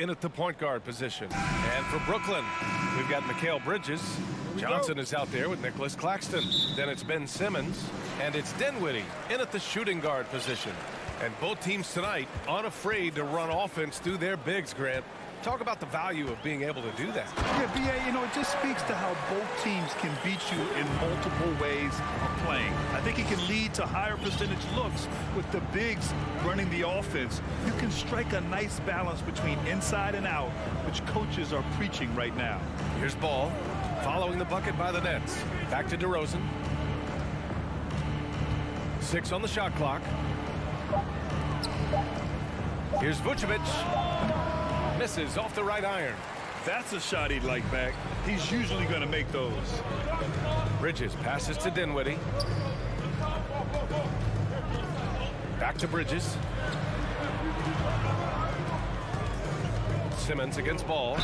in at the point guard position. And for Brooklyn, we've got Mikal Bridges. Johnson is out there with Nicholas Claxton. Then it's Ben Simmons. And it's Dinwiddie in at the shooting guard position. And both teams tonight unafraid to run offense through their bigs, Grant. Talk about the value of being able to do that. Yeah, B.A., you know, it just speaks to how both teams can beat you in multiple ways of playing. I think it can lead to higher percentage looks with the bigs running the offense. You can strike a nice balance between inside and out, which coaches are preaching right now. Here's Ball, following the bucket by the Nets. Back to DeRozan. 6 on the shot clock. Here's Vucevic. Misses off the right iron. That's a shot he'd like back. He's usually going to make those. Bridges passes to Dinwiddie. Back to Bridges. Simmons against Ball.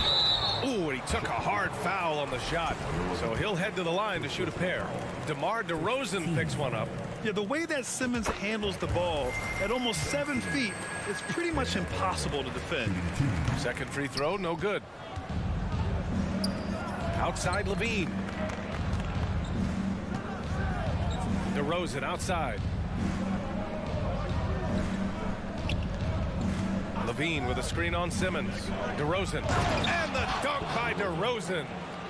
Ooh, and he took a hard foul on the shot. So he'll head to the line to shoot a pair. DeMar DeRozan picks one up. Yeah, the way that Simmons handles the ball at almost 7 feet, it's pretty much impossible to defend. Second free throw, no good. Outside Levine. DeRozan outside. Levine with a screen on Simmons. DeRozan. And the dunk by DeRozan.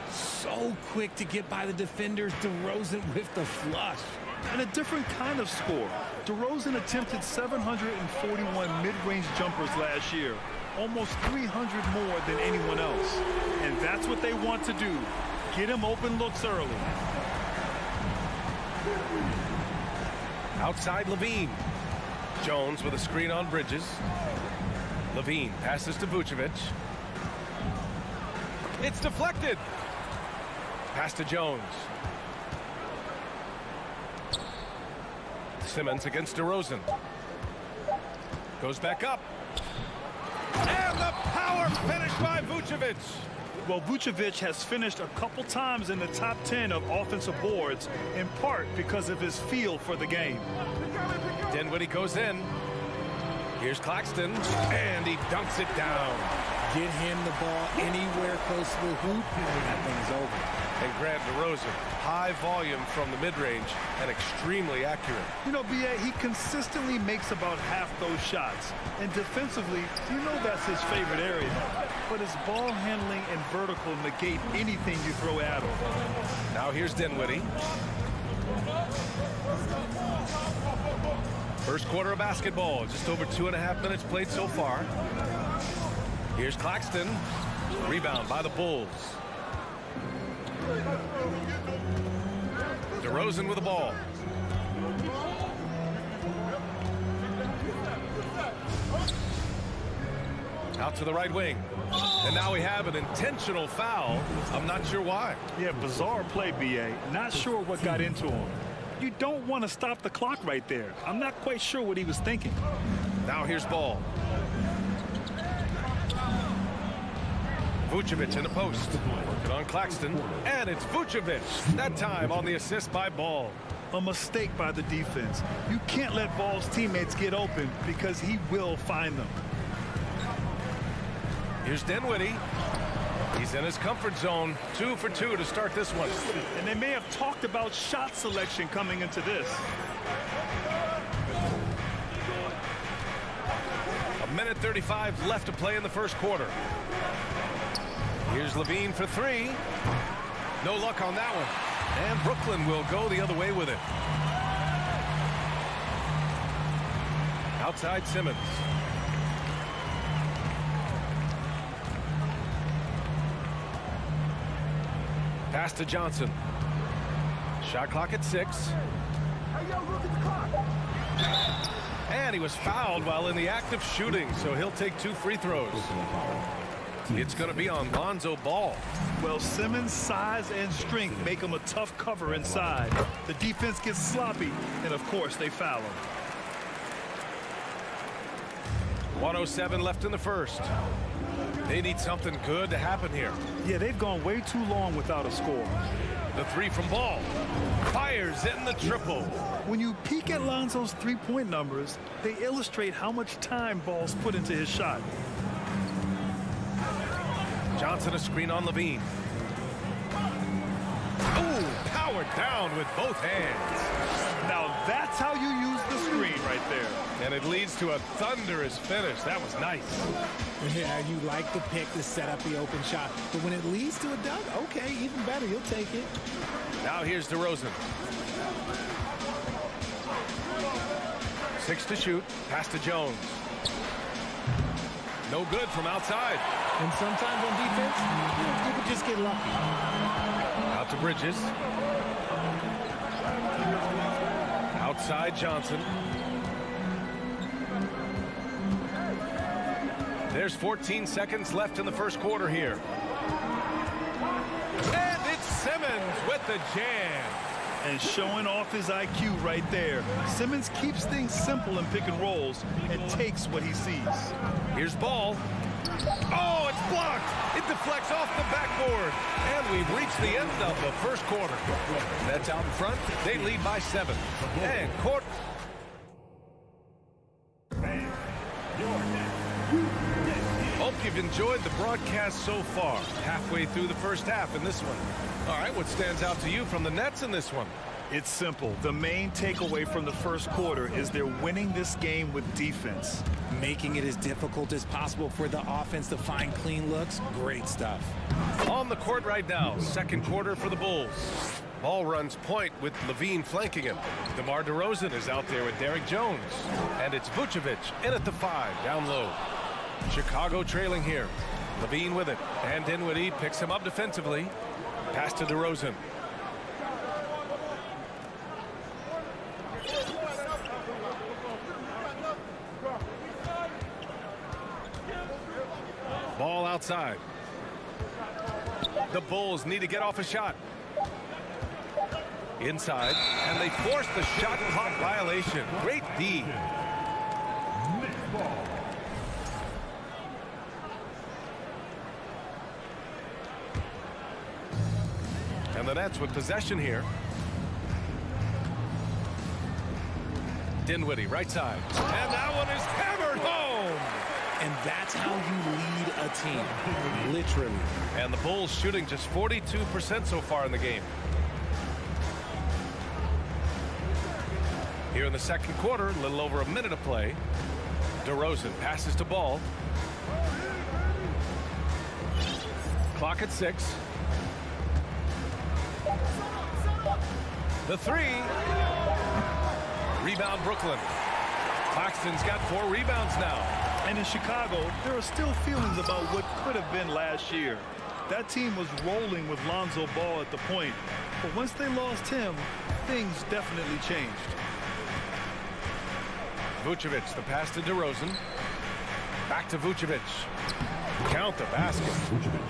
So quick to get by the defenders. DeRozan with the flush. And a different kind of score. DeRozan attempted 741 mid-range jumpers last year. Almost 300 more than anyone else. And that's what they want to do. Get him open looks early. Outside Levine. Jones with a screen on Bridges. Levine passes to Vucevic. It's deflected. Pass to Jones. Simmons against DeRozan. Goes back up. And the power finish by Vucevic. Well, Vucevic has finished a couple times in the top 10 of offensive boards, in part because of his feel for the game. Dinwiddie goes in. Here's Claxton, and he dunks it down. Get him the ball anywhere close to the hoop, and that thing is over. And Grant DeRozan, high volume from the mid-range and extremely accurate. You know, B.A., he consistently makes about half those shots. And defensively, you know that's his favorite area. But his ball handling and vertical negate anything you throw at him. Now here's Dinwiddie. First quarter of basketball, just over 2.5 minutes played so far. Here's Claxton. Rebound by the Bulls. DeRozan with the ball. Out to the right wing. And now we have an intentional foul. I'm not sure why. Yeah, bizarre play, B.A. Not sure what got into him. You don't want to stop the clock right there. I'm not quite sure what he was thinking. Now here's Ball. Vucevic in the post. Working on Claxton. And it's Vucevic. That time on the assist by Ball. A mistake by the defense. You can't let Ball's teammates get open because he will find them. Here's Dinwiddie. He's in his comfort zone. 2 for 2 to start this one. And they may have talked about shot selection coming into this. A minute 35 left to play in the first quarter. Here's Levine for 3. No luck on that one. And Brooklyn will go the other way with it. Outside Simmons. Pass to Johnson. Shot clock at 6. And he was fouled while in the act of shooting, so he'll take 2 free throws. It's going to be on Lonzo Ball. Well, Simmons' size and strength make him a tough cover inside. The defense gets sloppy, and of course they foul him. 1:07 left in the first. They need something good to happen here. Yeah, they've gone way too long without a score. The 3 from Ball. Fires in the triple. When you peek at Lonzo's three-point numbers, they illustrate how much time Ball's put into his shot. Johnson a screen on Levine. Oh, powered down with both hands. Now that's how you use the screen right there. And it leads to a thunderous finish. That was nice. Yeah, you like the pick to set up the open shot. But when it leads to a dunk, okay, even better. You'll take it. Now here's DeRozan. 6 to shoot. Pass to Jones. No good from outside. And sometimes on defense, you could just get lucky. Out to Bridges. Outside Johnson. There's 14 seconds left in the first quarter here. And it's Simmons with the jam. And showing off his IQ right there. Simmons keeps things simple in pick and rolls and takes what he sees. Here's Ball. Oh, it's blocked. It deflects off the backboard. And we've reached the end of the first quarter. Nets out in front. They lead by 7. And court. Hope you've enjoyed the broadcast so far. Halfway through the first half in this one. All right, what stands out to you from the Nets in this one? It's simple. The main takeaway from the first quarter is they're winning this game with defense. Making it as difficult as possible for the offense to find clean looks. Great stuff. On the court right now, second quarter for the Bulls. Ball runs point with Levine flanking him. DeMar DeRozan is out there with Derrick Jones. And it's Vucevic in at the 5, down low. Chicago trailing here. Levine with it. And Dinwiddie picks him up defensively. Pass to DeRozan. Ball outside. The Bulls need to get off a shot. Inside, and they force the shot clock violation. Great D. And the Nets with possession here. Dinwiddie, right side. And that one is hammered home. And that's how you lead a team, literally. And the Bulls shooting just 42% so far in the game. Here in the second quarter, a little over a minute of play. DeRozan passes to Ball. Clock at 6. The 3. Rebound Brooklyn. Claxton's got 4 rebounds now. And in Chicago, there are still feelings about what could have been last year. That team was rolling with Lonzo Ball at the point. But once they lost him, things definitely changed. Vucevic, the pass to DeRozan. Back to Vucevic. Count the basket.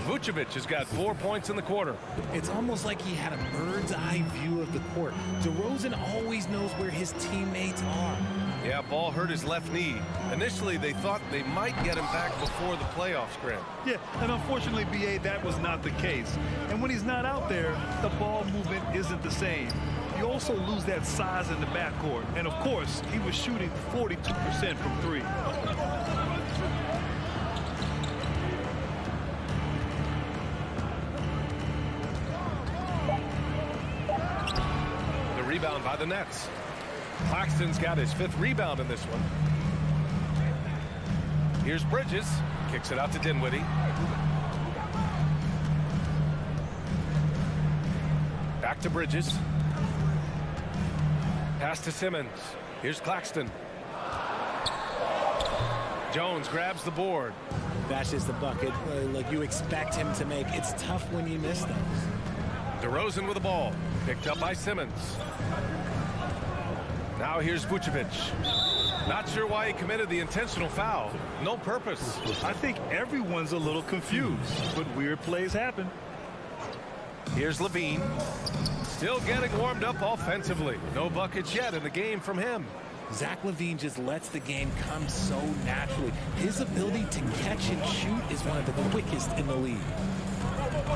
Vucevic has got 4 points in the quarter. It's almost like he had a bird's eye view of the court. DeRozan always knows where his teammates are. Yeah, Ball hurt his left knee. Initially, they thought they might get him back before the playoff scrim. Yeah, and unfortunately, BA, that was not the case. And when he's not out there, the ball movement isn't the same. You also lose that size in the backcourt. And of course, he was shooting 42% from 3. The rebound by the Nets. Claxton's got his 5th rebound in this one. Here's Bridges. Kicks it out to Dinwiddie. Back to Bridges. Pass to Simmons. Here's Claxton. Jones grabs the board. That's just the bucket like you expect him to make. It's tough when you miss those. DeRozan with the ball. Picked up by Simmons. Now here's Vucevic. Not sure why he committed the intentional foul. No purpose. I think everyone's a little confused, but weird plays happen. Here's Levine. Still getting warmed up offensively. No buckets yet in the game from him. Zach LaVine just lets the game come so naturally. His ability to catch and shoot is one of the quickest in the league.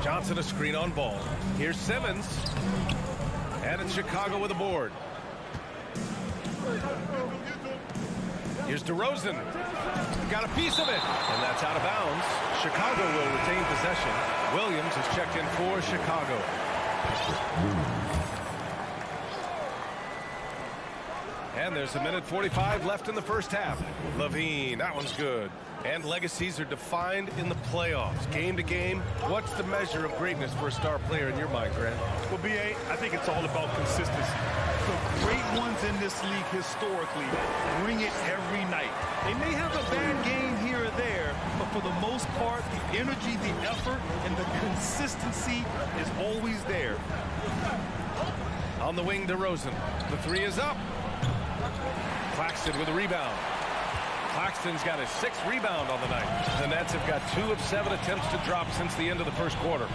Johnson a screen on Ball. Here's Simmons. And it's Chicago with a board. Here's DeRozan. got a piece of it, and that's out of bounds. Chicago will retain possession. Williams is checked in for Chicago. And there's 1:45 left in the first half. Levine, that one's good. And legacies are defined in the playoffs. Game to game, what's the measure of greatness for a star player in your mind, Grant? Well, B.A., I think it's all about consistency. The great ones in this league historically bring it every night. They may have a bad game here or there, but for the most part, the energy, the effort, and the consistency is always there. On the wing, DeRozan. The three is up. Claxton with a rebound. Claxton's got his 6th rebound on the night. The Nets have got 2 of 7 attempts to drop since the end of the first quarter.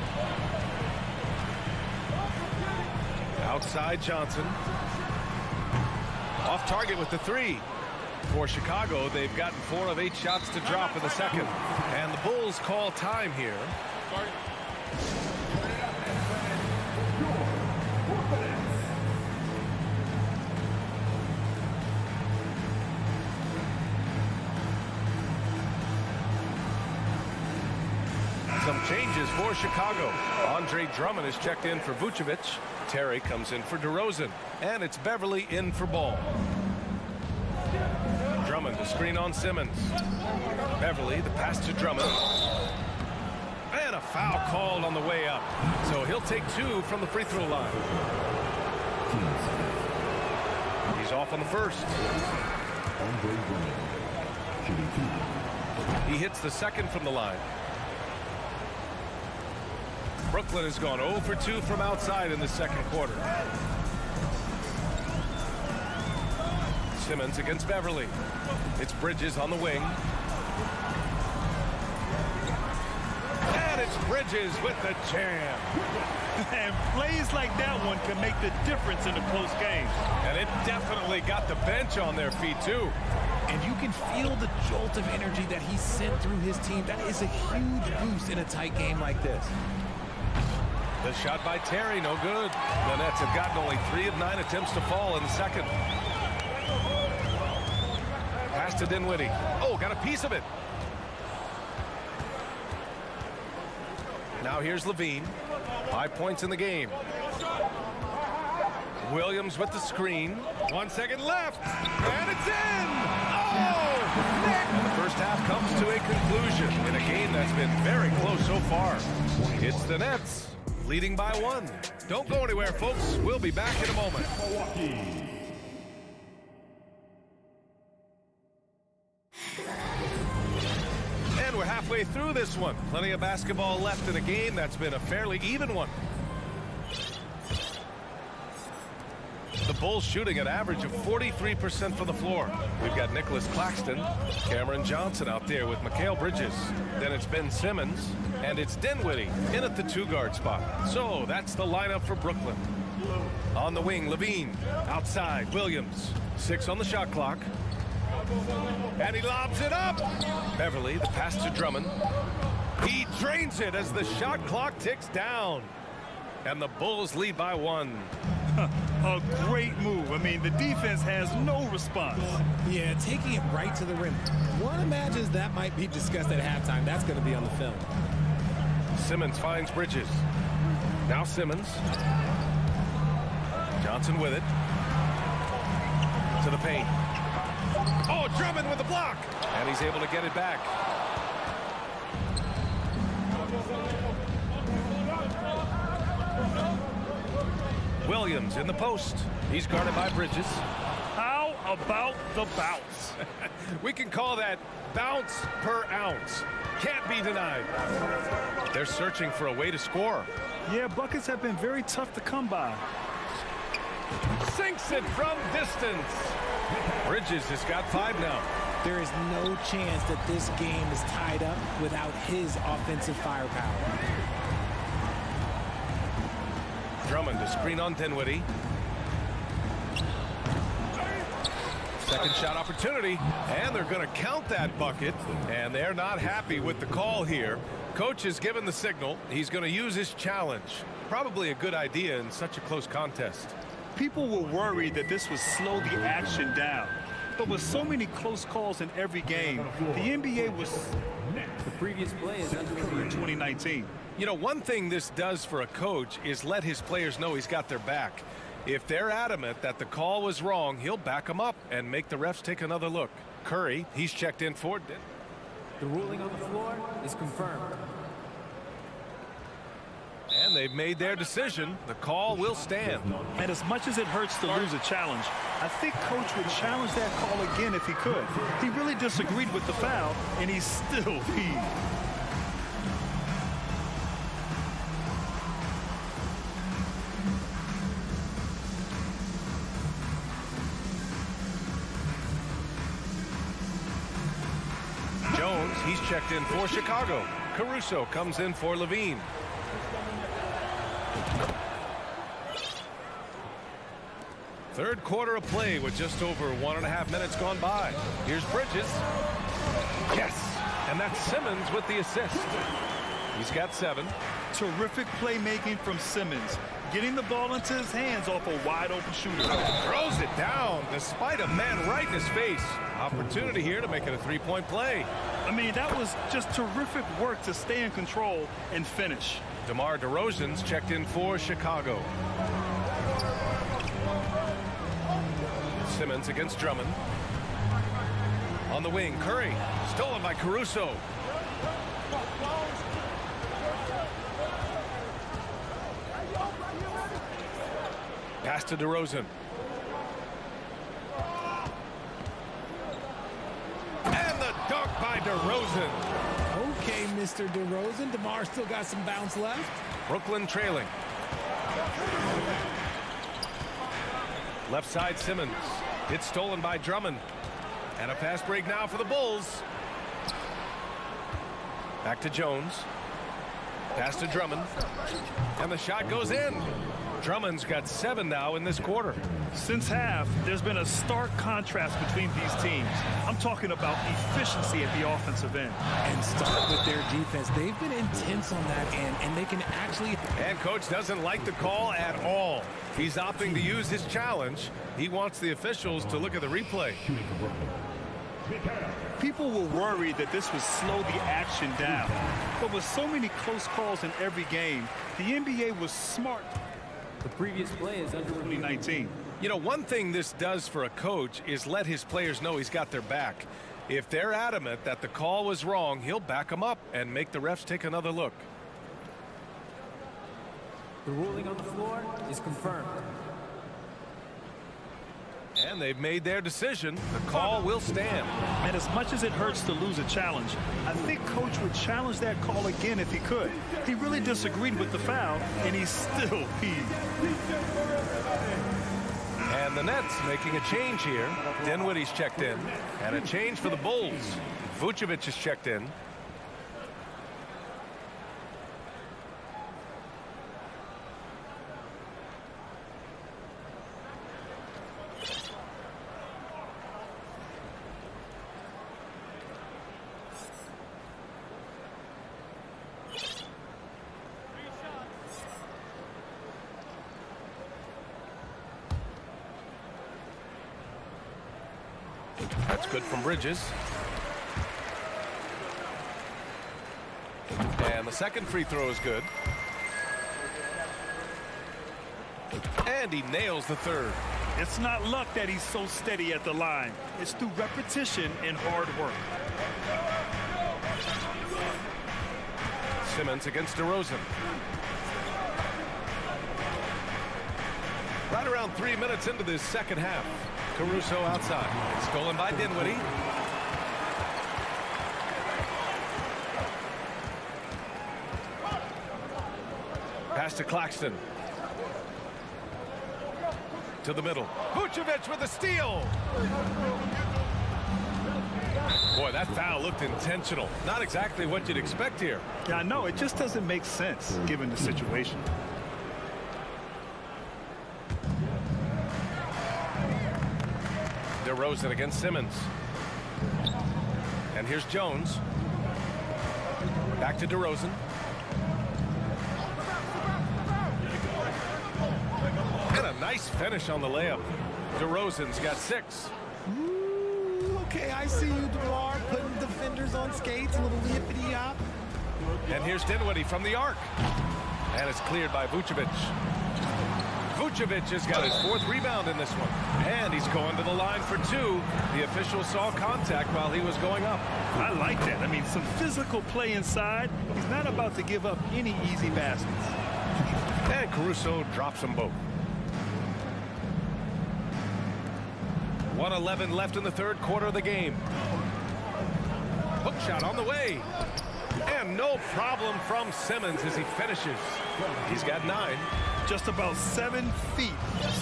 Outside Johnson. Off target with the 3. For Chicago, they've gotten 4 of 8 shots to drop in the second. And the Bulls call time here. Some changes for Chicago. Andre Drummond is checked in for Vucevic. Terry comes in for DeRozan. And it's Beverly in for Ball. Drummond to screen on Simmons. Beverly, the pass to Drummond. And a foul called on the way up. So he'll take 2 from the free throw line. He's off on the first. He hits the second from the line. Brooklyn has gone 0 for 2 from outside in the second quarter. Simmons against Beverly. It's Bridges on the wing. And it's Bridges with the jam. And plays like that one can make the difference in a close game. And it definitely got the bench on their feet, too. And you can feel the jolt of energy that he sent through his team. That is a huge boost in a tight game like this. The shot by Terry, no good. The Nets have gotten only 3 of 9 attempts to fall in the second. Pass to Dinwiddie. Oh, got a piece of it. Now here's Levine. 5 points in the game. Williams with the screen. 1 second left. And it's in! Oh! And the first half comes to a conclusion in a game that's been very close so far. It's the Nets leading by 1. Don't go anywhere, folks. We'll be back in a moment. And we're halfway through this one. Plenty of basketball left in a game that's been a fairly even one. The Bulls shooting an average of 43% from the floor. We've got Nicholas Claxton, Cameron Johnson out there with Mikal Bridges. Then it's Ben Simmons, and it's Dinwiddie in at the 2-guard spot. So that's the lineup for Brooklyn. On the wing, Levine. Outside, Williams. 6 on the shot clock. And he lobs it up. Beverly, the pass to Drummond. He drains it as the shot clock ticks down. And the Bulls lead by 1. A great move. I mean, the defense has no response. Yeah, taking it right to the rim. One imagines that might be discussed at halftime. That's going to be on the film. Simmons finds Bridges. Now Simmons. Johnson with it. To the paint. Oh, Drummond with the block. And he's able to get it back. Williams in the post. He's guarded by Bridges. How about the bounce? We can call that bounce per ounce. Can't be denied. They're searching for a way to score. Yeah, buckets have been very tough to come by. Sinks it from distance. Bridges has got 5 now. There is no chance that this game is tied up without his offensive firepower. Drummond to screen on Dinwiddie. Second shot opportunity, and they're going to count that bucket, and they're not happy with the call here. Coach has given the signal. He's going to use his challenge. Probably a good idea in such a close contest. People were worried that this would slow the action down. But with so many close calls in every game, the NBA was The previous play is under review. 2019. You know, one thing this does for a coach is let his players know he's got their back. If they're adamant that the call was wrong, he'll back them up and make the refs take another look. Curry, he's checked in for it. The ruling on the floor is confirmed. And they've made their decision. The call will stand. And as much as it hurts to lose a challenge, I think Coach would challenge that call again if he could. He really disagreed with the foul, and he still peed. Jones, he's checked in for Chicago. Caruso comes in for Levine. Third quarter of play with just over 1.5 minutes gone by. Here's Bridges. Yes, and that's Simmons with the assist. He's got 7. Terrific playmaking from Simmons, getting the ball into his hands off a wide-open shooter. Throws it down despite a man right in his face. Opportunity here to make it a 3-point play. I mean, that was just terrific work to stay in control and finish. DeMar DeRozan's checked in for Chicago. Simmons against Drummond. On the wing, Curry. Stolen by Caruso. Pass to DeRozan. And the dunk by DeRozan. Okay, Mr. DeRozan. DeMar still got some bounce left. Brooklyn trailing. Left side, Simmons. It's stolen by Drummond. And a fast break now for the Bulls. Back to Jones. Pass to Drummond. And the shot goes in. Drummond's got 7 now in this quarter. Since half, there's been a stark contrast between these teams. I'm talking about efficiency at the offensive end. And start with their defense. They've been intense on that end, and they can actually... And coach doesn't like the call at all. He's opting to use his challenge. He wants the officials to look at the replay. People were worried that this would slow the action down. But with so many close calls in every game, the NBA was smart. The previous play is under review. 2019. You know, one thing this does for a coach is let his players know he's got their back. If they're adamant that the call was wrong, he'll back them up and make the refs take another look. The ruling on the floor is confirmed. And they've made their decision. The call will stand. And as much as it hurts to lose a challenge, I think Coach would challenge that call again if he could. He really disagreed with the foul, and he still peed. And the Nets making a change here. Dinwiddie's checked in. And a change for the Bulls. Vucevic is checked in. That's good from Bridges. And the second free throw is good. And he nails the third. It's not luck that he's so steady at the line. It's through repetition and hard work. Simmons against DeRozan. Right around 3 minutes into this second half. Caruso outside. Stolen by Dinwiddie. Pass to Claxton. To the middle. Vucevic with a steal. Boy, that foul looked intentional. Not exactly what you'd expect here. Yeah, I know. It just doesn't make sense given the situation. DeRozan against Simmons. And here's Jones. Back to DeRozan. And a nice finish on the layup. DeRozan's got 6. Okay, I see you, DeMar, putting defenders on skates, a little yippity-yop. And here's Dinwiddie from the arc. And it's cleared by Vucevic. Vucevic has got his 4th rebound in this one. And he's going to the line for 2. The official saw contact while he was going up. I like that. I mean, some physical play inside. He's not about to give up any easy baskets. And Caruso drops them both. 1:11 left in the 3rd quarter of the game. Hook shot on the way. And no problem from Simmons as he finishes. He's got 9. Just about 7 feet.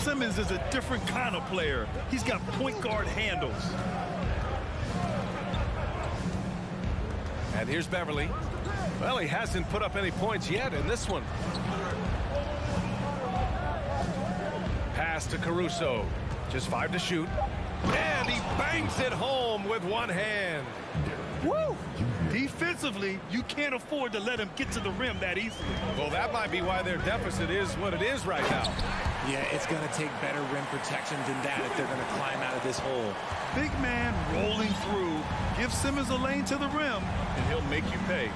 Simmons is a different kind of player. He's got point guard handles. And here's Beverly. Well, he hasn't put up any points yet in this one. Pass to Caruso. Just 5 to shoot. And he bangs it home with one hand. Woo! Defensively, you can't afford to let him get to the rim that easily. Well, that might be why their deficit is what it is right now. Yeah, it's going to take better rim protection than that if they're going to climb out of this hole. Big man rolling through. Give Simmons a lane to the rim, and he'll make you pay.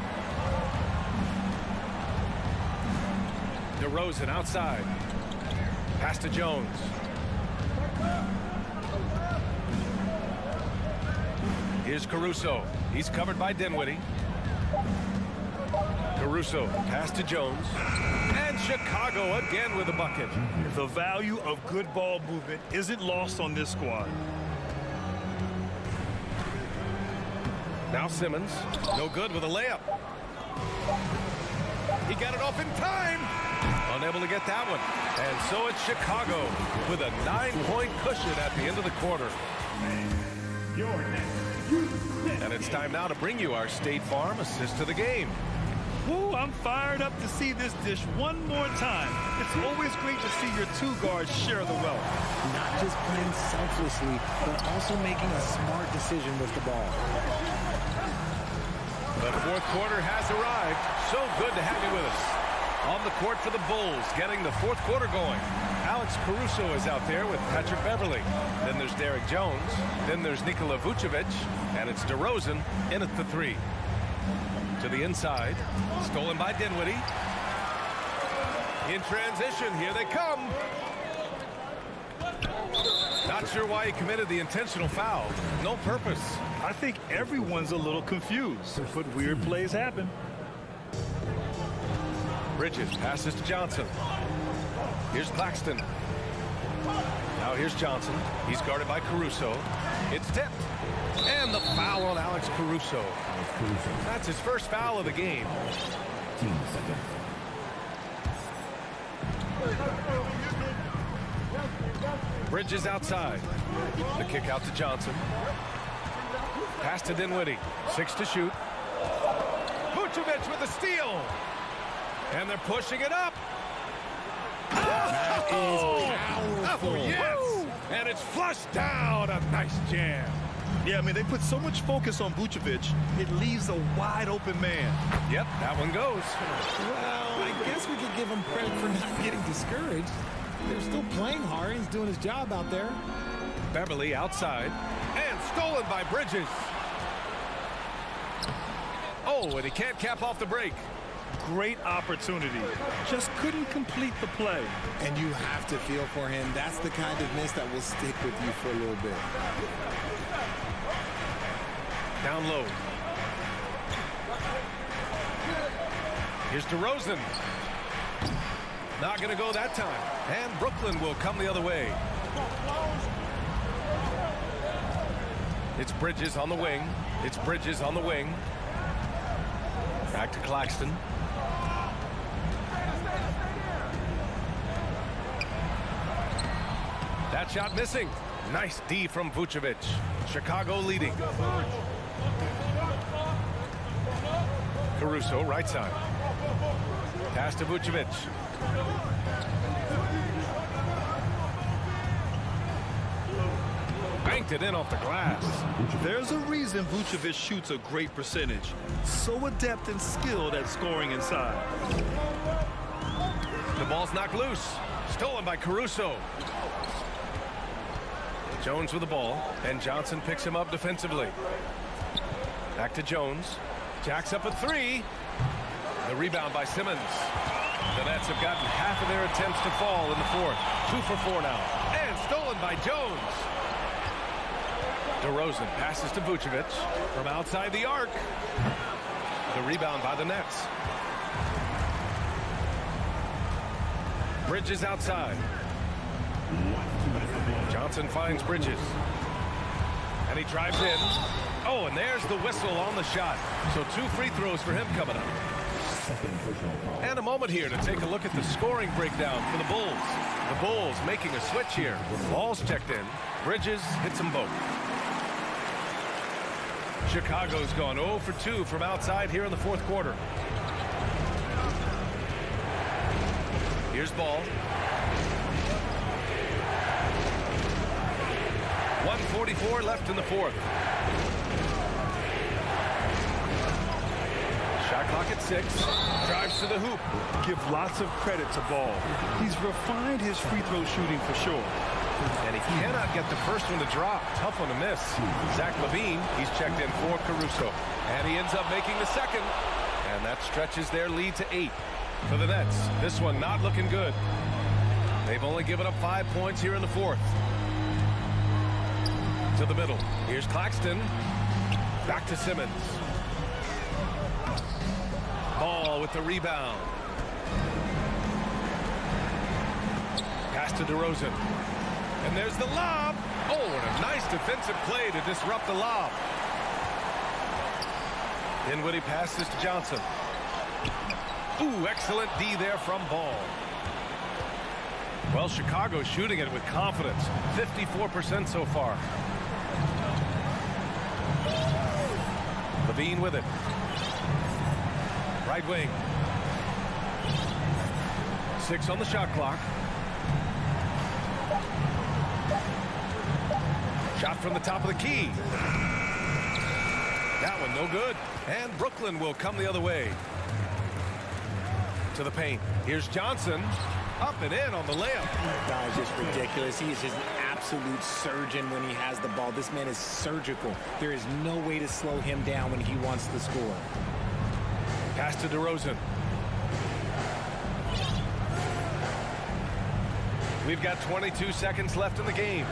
DeRozan outside. Pass to Jones. Here's Caruso. He's covered by Dinwiddie. Caruso, pass to Jones. And Chicago again with a bucket. The value of good ball movement isn't lost on this squad. Now Simmons, no good with a layup. He got it off in time. Unable to get that one. And so it's Chicago with a 9-point cushion at the end of the quarter. And it's time now to bring you our State Farm assist to the game. Woo, I'm fired up to see this dish one more time. It's always great to see your 2 guards share the wealth. Not just playing selflessly, but also making a smart decision with the ball. The 4th quarter has arrived. So good to have you with us. On the court for the Bulls, getting the 4th quarter going. Alex Caruso is out there with Patrick Beverly. Then there's Derek Jones. Then there's Nikola Vucevic. And it's DeRozan in at the 3. To the inside. Stolen by Dinwiddie. In transition, here they come. Not sure why he committed the intentional foul. No purpose. I think everyone's a little confused, but weird plays happen. Bridges passes to Johnson. Here's Claxton. Now here's Johnson. He's guarded by Caruso. It's tipped. And the foul on Alex Caruso. That's his first foul of the game. Bridges outside. The kick out to Johnson. Pass to Dinwiddie. 6 to shoot. Vucevic with a steal. And they're pushing it up. That is powerful. Oh, yes. And it's flushed down. A nice jam. Yeah, I mean, they put so much focus on Vucevic, it leaves a wide open man. Yep, that one goes. Well, I guess we could give him credit for not getting discouraged. They're still playing hard. He's doing his job out there. Beverly outside. And stolen by Bridges. Oh, and he can't cap off the break. Great opportunity. Just couldn't complete the play. And you have to feel for him. That's the kind of miss that will stick with you for a little bit. Down low. Here's DeRozan. Not going to go that time. And Brooklyn will come the other way. It's Bridges on the wing. It's Bridges on the wing. Back to Claxton. That shot missing. Nice D from Vucevic. Chicago leading. Caruso, right side. Pass to Vucevic. Banked it in off the glass. There's a reason Vucevic shoots a great percentage. So adept and skilled at scoring inside. The ball's knocked loose. Stolen by Caruso. Jones with the ball, and Johnson picks him up defensively. Back to Jones. Jacks up a three. The rebound by Simmons. The Nets have gotten half of their attempts to fall in the fourth. 2 for 4 now. And stolen by Jones. DeRozan passes to Vucevic from outside the arc. The rebound by the Nets. Bridges outside. Johnson finds Bridges. And he drives in. Oh, and there's the whistle on the shot. So 2 free throws for him coming up. And a moment here to take a look at the scoring breakdown for the Bulls. The Bulls making a switch here. Ball's checked in. Bridges hits them both. Chicago's gone 0 for 2 from outside here in the fourth quarter. Here's Ball. 1:44 left in the fourth. Shot clock at 6. Drives to the hoop. Give lots of credit to Ball. He's refined his free throw shooting for sure. And he cannot get the first one to drop. Tough one to miss. Zach LaVine, he's checked in for Caruso. And he ends up making the second. And that stretches their lead to 8 for the Nets. This one not looking good. They've only given up 5 points here in the fourth. To the middle. Here's Claxton. Back to Simmons. Ball with the rebound. Pass to DeRozan. And there's the lob. Oh, and a nice defensive play to disrupt the lob. Dinwiddie passes to Johnson. Ooh, excellent D there from Ball. Well, Chicago's shooting it with confidence. 54% so far. LaVine with it. Right wing. 6 on the shot clock. Shot from the top of the key. That one no good. And Brooklyn will come the other way. To the paint. Here's Johnson. Up and in on the layup. That was just ridiculous. He is just an absolute surgeon when he has the ball. This man is surgical. There is no way to slow him down when he wants to score. Pass to DeRozan. We've got 22 seconds left in the game.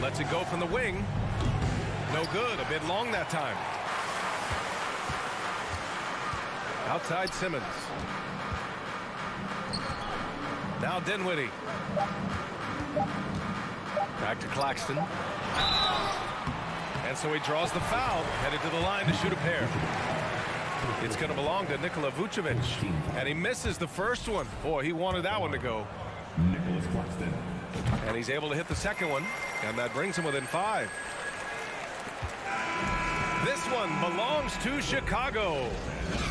Lets it go from the wing. No good. A bit long that time. Outside Simmons. Now Dinwiddie. Back to Claxton. And so he draws the foul, headed to the line to shoot a pair. It's going to belong to Nikola Vucevic. And he misses the first one. Boy, he wanted that one to go. And he's able to hit the second one. And that brings him within 5. This one belongs to Chicago.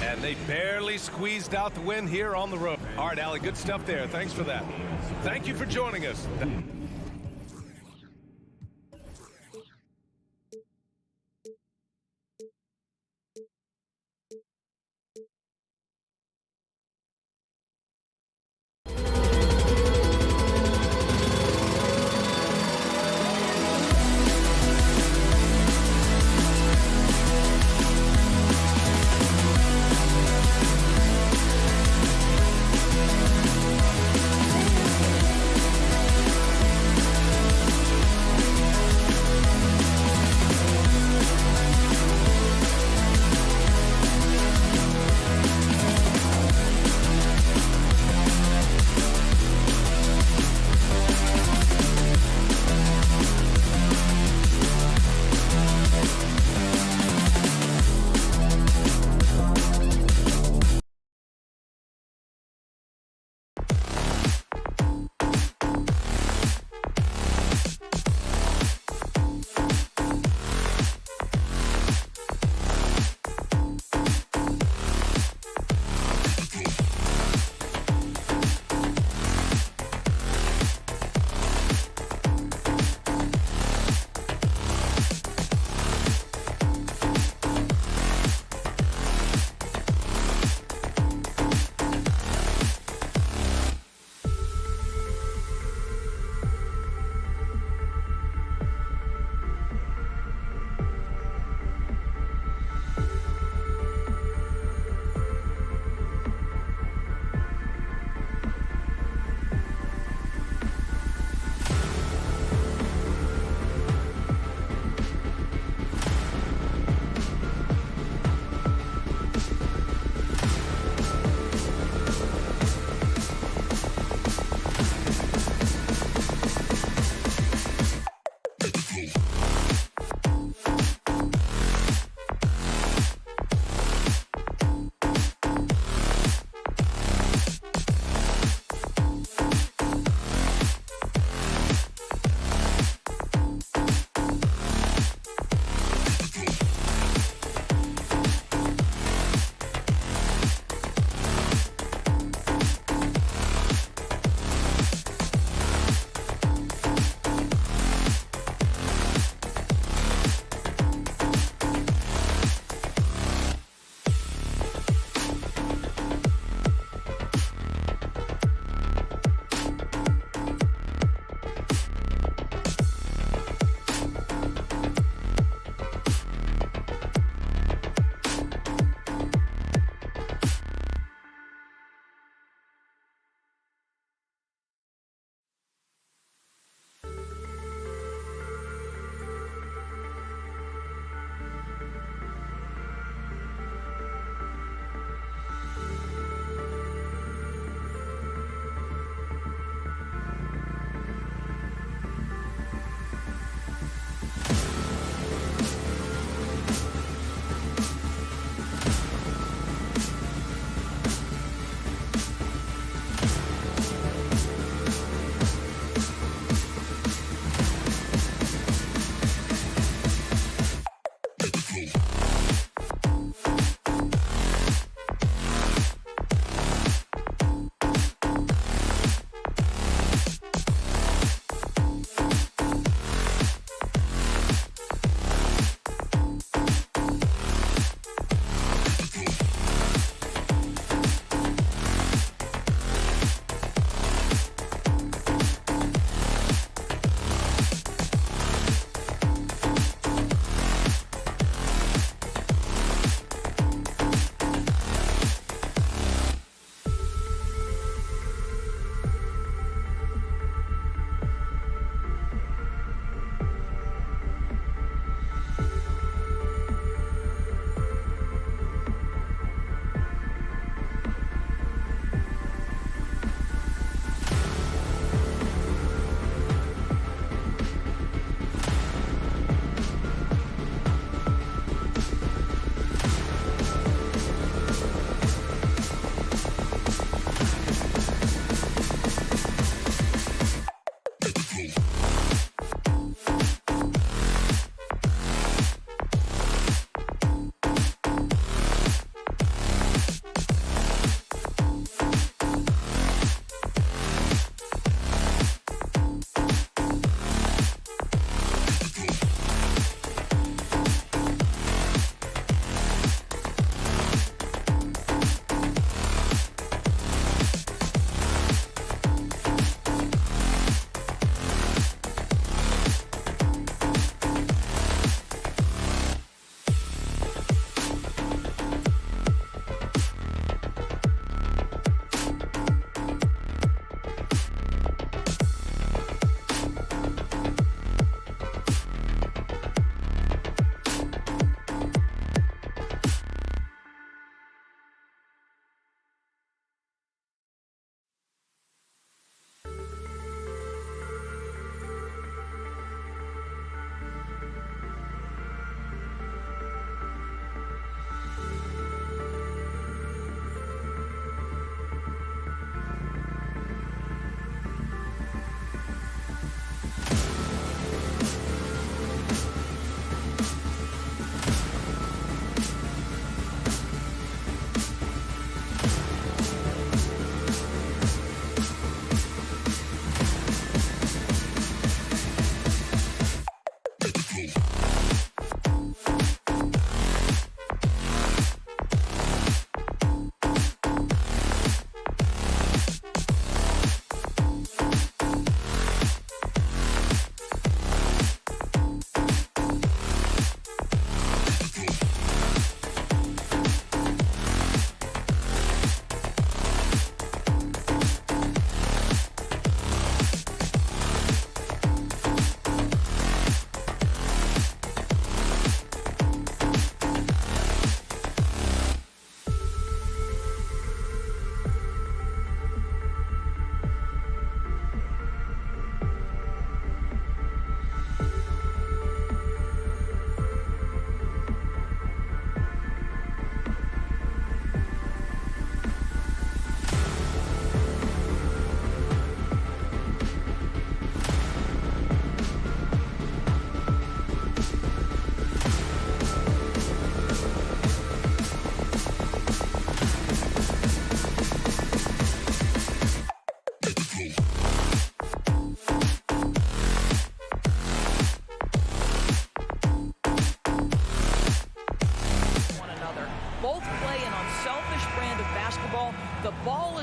And they barely squeezed out the win here on the road. All right, Allie, good stuff there. Thanks for that. Thank you for joining us.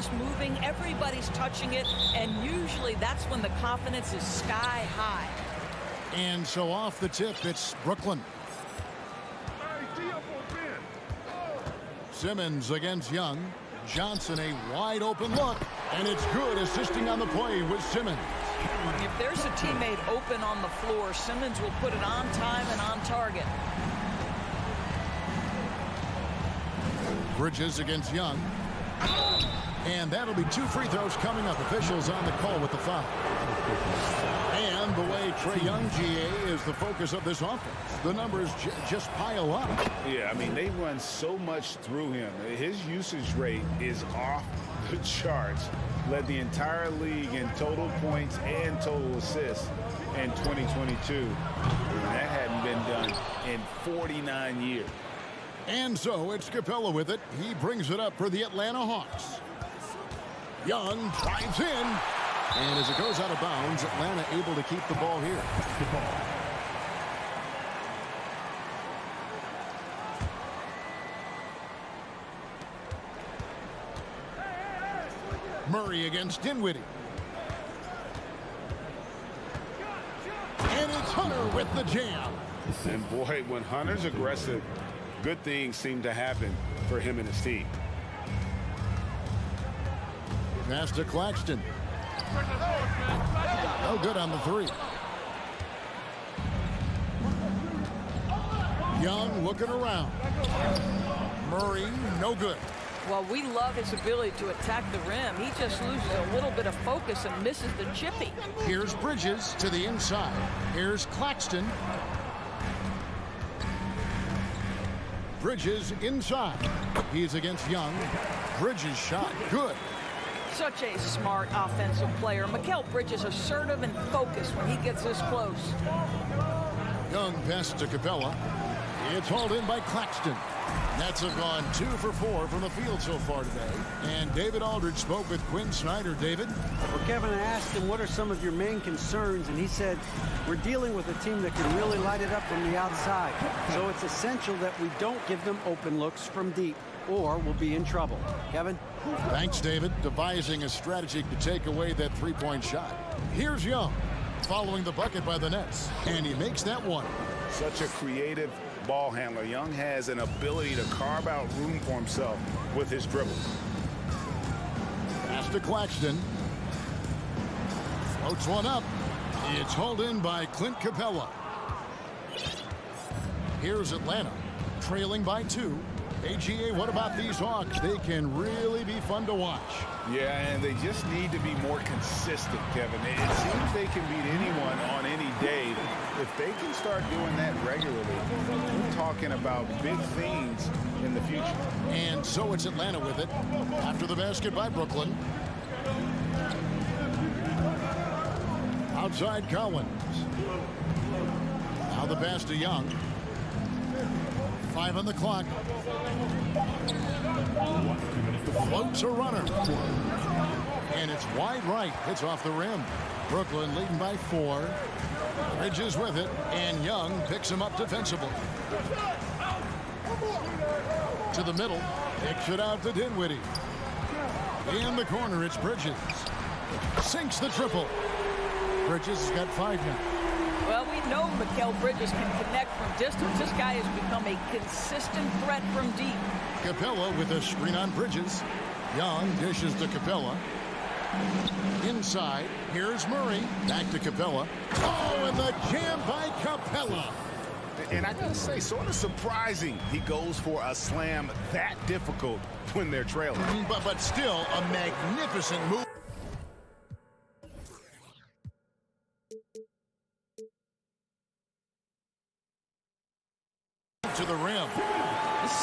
is moving, everybody's touching it, and usually that's when the confidence is sky high. And so off the tip, it's Brooklyn. Simmons against Young. Johnson, a wide open look, and it's good, assisting on the play with Simmons. If there's a teammate open on the floor, Simmons will put it on time and on target. Bridges against Young. And that'll be 2 free throws coming up. Officials on the call with the foul. And the way Trae Young, GA, is the focus of this offense. The numbers just pile up. Yeah, I mean, they run so much through him. His usage rate is off the charts. Led the entire league in total points and total assists in 2022. And that hadn't been done in 49 years. And so it's Capella with it. He brings it up for the Atlanta Hawks. Young drives in. And as it goes out of bounds, Atlanta able to keep the ball here. Murray against Dinwiddie. And it's Hunter with the jam. And boy, when Hunter's aggressive, good things seem to happen for him and his team. Pass to Claxton. No good on the 3. Young looking around. Murray, no good. Well, we love his ability to attack the rim. He just loses a little bit of focus and misses the chippy. Here's Bridges to the inside. Here's Claxton. Bridges inside. He's against Young. Bridges shot good. Such a smart offensive player. Mikal Bridges assertive and focused when he gets this close. Young pass to Capella. It's hauled in by Claxton. Nets have gone 2 for 4 from the field so far today. And David Aldridge spoke with Quinn Snyder. David? Well, Kevin, I asked him, what are some of your main concerns? And he said, we're dealing with a team that can really light it up from the outside. So it's essential that we don't give them open looks from deep, or we'll be in trouble. Kevin? Thanks, David. Devising a strategy to take away that three-point shot. Here's Young, following the bucket by the Nets. And he makes that one. Such a creative ball handler. Young has an ability to carve out room for himself with his dribble. Pass to Claxton. Floats one up. It's hauled in by Clint Capella. Here's Atlanta, trailing by 2. AGA, what about these Hawks? They can really be fun to watch. Yeah, and they just need to be more consistent, Kevin. It seems they can beat anyone on any day. If they can start doing that regularly, we're talking about big things in the future. And so it's Atlanta with it. After the basket by Brooklyn. Outside Collins. Now the pass to Young. 5 on the clock. Floats a runner. And it's wide right. Hits off the rim. Brooklyn leading by 4. Bridges with it. And Young picks him up defensively. To the middle. Kicks it out to Dinwiddie. In the corner, it's Bridges. Sinks the triple. Bridges has got 5 now. Well, we know Mikal Bridges can connect from distance. This guy has become a consistent threat from deep. Capella with a screen on Bridges. Young dishes to Capella. Inside, here's Murray. Back to Capella. Oh, and the jam by Capella. And I gotta say, sort of surprising he goes for a slam that difficult when they're trailing. But still a magnificent move. To the rim.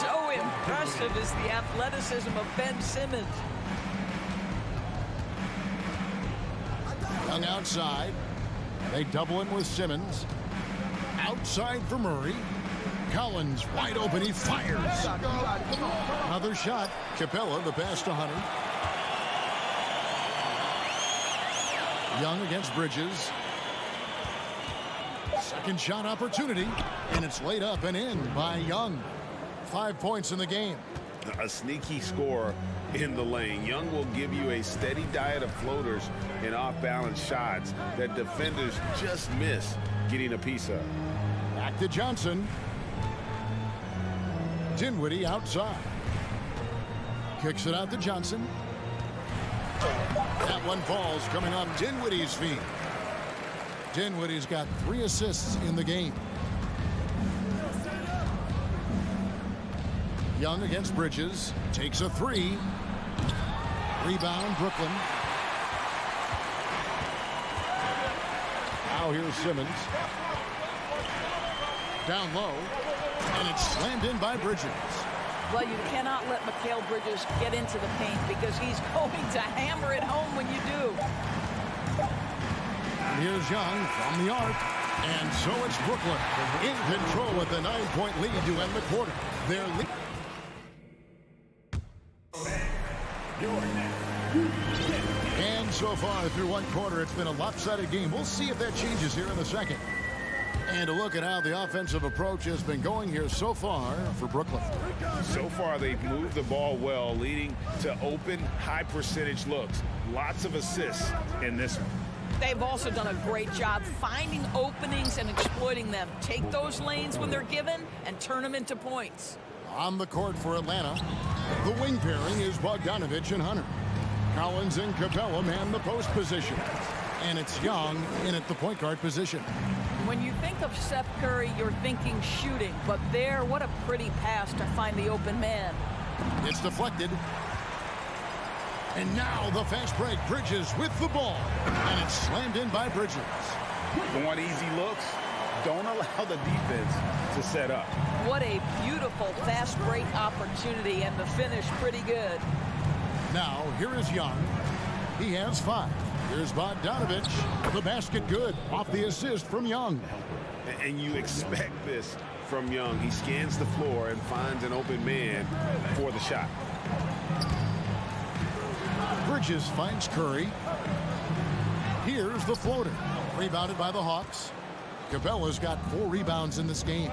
So impressive is the athleticism of Ben Simmons. Young outside. They double him with Simmons. Outside for Murray. Collins wide open. He fires. Another shot. Capella, the pass to Hunter. Young against Bridges. Second shot opportunity. And it's laid up and in by Young. 5 points in the game. a sneaky scorer in the lane. Young will give you a steady diet of floaters and off-balance shots that defenders just miss getting a piece of. Back to Johnson. Dinwiddie outside. Kicks it out to Johnson. That one falls coming off Dinwiddie's feet. Dinwiddie's got 3 assists in the game. Young against Bridges. Takes a 3. Rebound, Brooklyn. Now here's Simmons. Down low. And it's slammed in by Bridges. Well, you cannot let Mikal Bridges get into the paint because he's going to hammer it home when you do. And here's Young from the arc. And so it's Brooklyn in control with a 9-point lead to end the quarter. Their lead. And so far through one quarter, it's been a lopsided game. We'll see if that changes here in the second. And a look at how the offensive approach has been going here so far for Brooklyn. So far, they've moved the ball well, leading to open, high-percentage looks. Lots of assists in this one. They've also done a great job finding openings and exploiting them. Take those lanes when they're given and turn them into points. On the court for Atlanta, the wing pairing is Bogdanovich and Hunter. Collins and Capella man the post position. And it's Young in at the point guard position. When you think of Seth Curry, you're thinking shooting. But there, what a pretty pass to find the open man. It's deflected. And now the fast break. Bridges with the ball. And it's slammed in by Bridges. Want easy looks? Don't allow the defense to set up. What a beautiful fast break opportunity, and the finish pretty good. Now, here is Young. He has 5. Here's Bogdanovich. The basket good off the assist from Young. And you expect this from Young. He scans the floor and finds an open man for the shot. Bridges finds Curry. Here's the floater. Rebounded by the Hawks. Capella's got 4 rebounds in this game.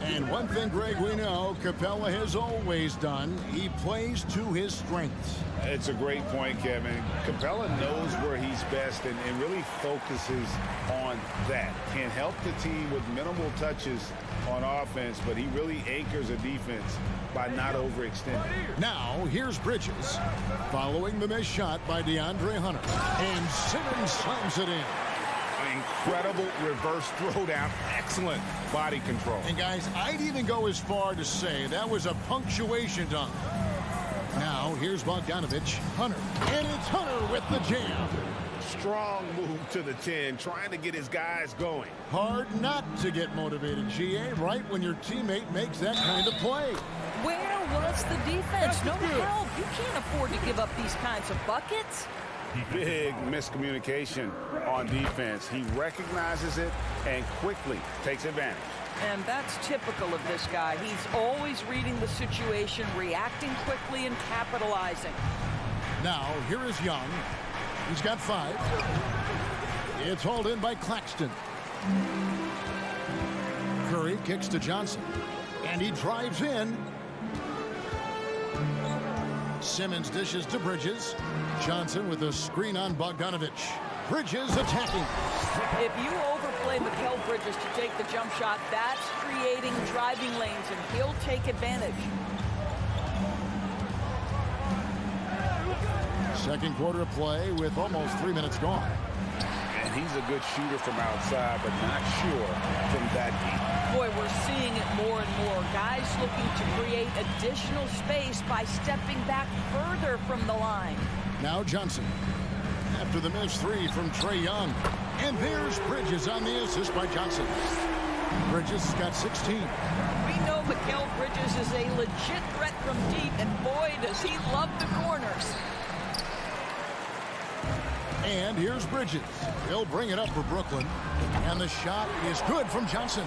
And one thing, Greg, we know Capella has always done. He plays to his strengths. It's a great point, Kevin. Capella knows where he's best and really focuses on that. Can help the team with minimal touches on offense, but he really anchors a defense by not overextending. Now, here's Bridges. Following the missed shot by DeAndre Hunter. And Simmons slams it in. Incredible reverse throwdown. Excellent body control. And guys, I'd even go as far to say that was a punctuation dunk. Now, here's Bogdanovich. Hunter. And it's Hunter with the jam. Strong move to the 10, trying to get his guys going. Hard not to get motivated, GA, right when your teammate makes that kind of play. Where was the defense? No help. You can't afford to give up these kinds of buckets. Big miscommunication on defense. He recognizes it and quickly takes advantage. And that's typical of this guy. He's always reading the situation, reacting quickly, and capitalizing. Now, here is Young. He's got 5. It's hauled in by Claxton. Curry kicks to Johnson. And he drives in. Simmons dishes to Bridges. Johnson with a screen on Bogdanovich. Bridges attacking. If you overplay Mikal Bridges to take the jump shot, that's creating driving lanes, and he'll take advantage. Second quarter of play with almost 3 minutes gone. And he's a good shooter from outside, but not sure from that deep. Boy, we're seeing it more and more. Guys looking to create additional space by stepping back further from the line. Now Johnson. After the missed 3 from Trae Young. And there's Bridges on the assist by Johnson. Bridges has got 16. We know Mikal Bridges is a legit threat from deep, and boy, does he love the corners. And here's Bridges. He'll bring it up for Brooklyn. And the shot is good from Johnson.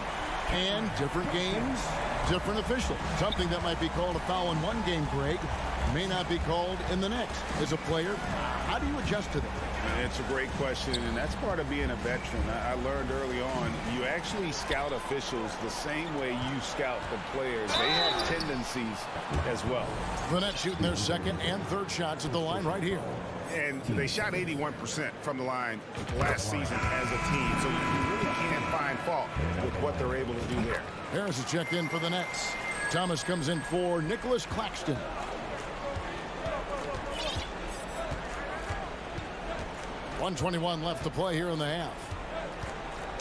And different games, different officials. Something that might be called a foul in one game, Greg, may not be called in the next. As a player, how do you adjust to that? It's a great question, and that's part of being a veteran. I learned early on, you actually scout officials the same way you scout the players. They have tendencies as well. The Nets shooting their second and third shots at the line right here. And they shot 81% from the line last season as a team, so you really can't find fault with what they're able to do there. Harris is checked in for the Nets. Thomas comes in for Nicholas Claxton. .121 left to play here in the half.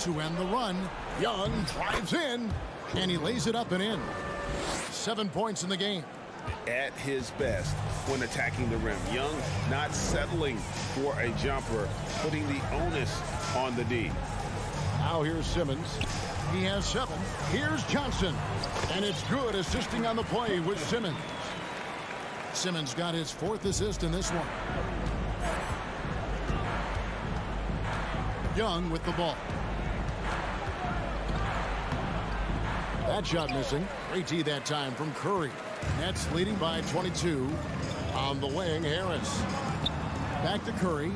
To end the run, Young drives in, and he lays it up and in. 7 points in the game. At his best when attacking the rim. Young not settling for a jumper, putting the onus on the D. Now here's Simmons. He has 7. Here's Johnson. And it's good, assisting on the play with Simmons. Simmons got his 4th assist in this one. Young with the ball. That shot missing. 3T that time from Curry. Nets leading by 22. On the wing, Harris. Back to Curry.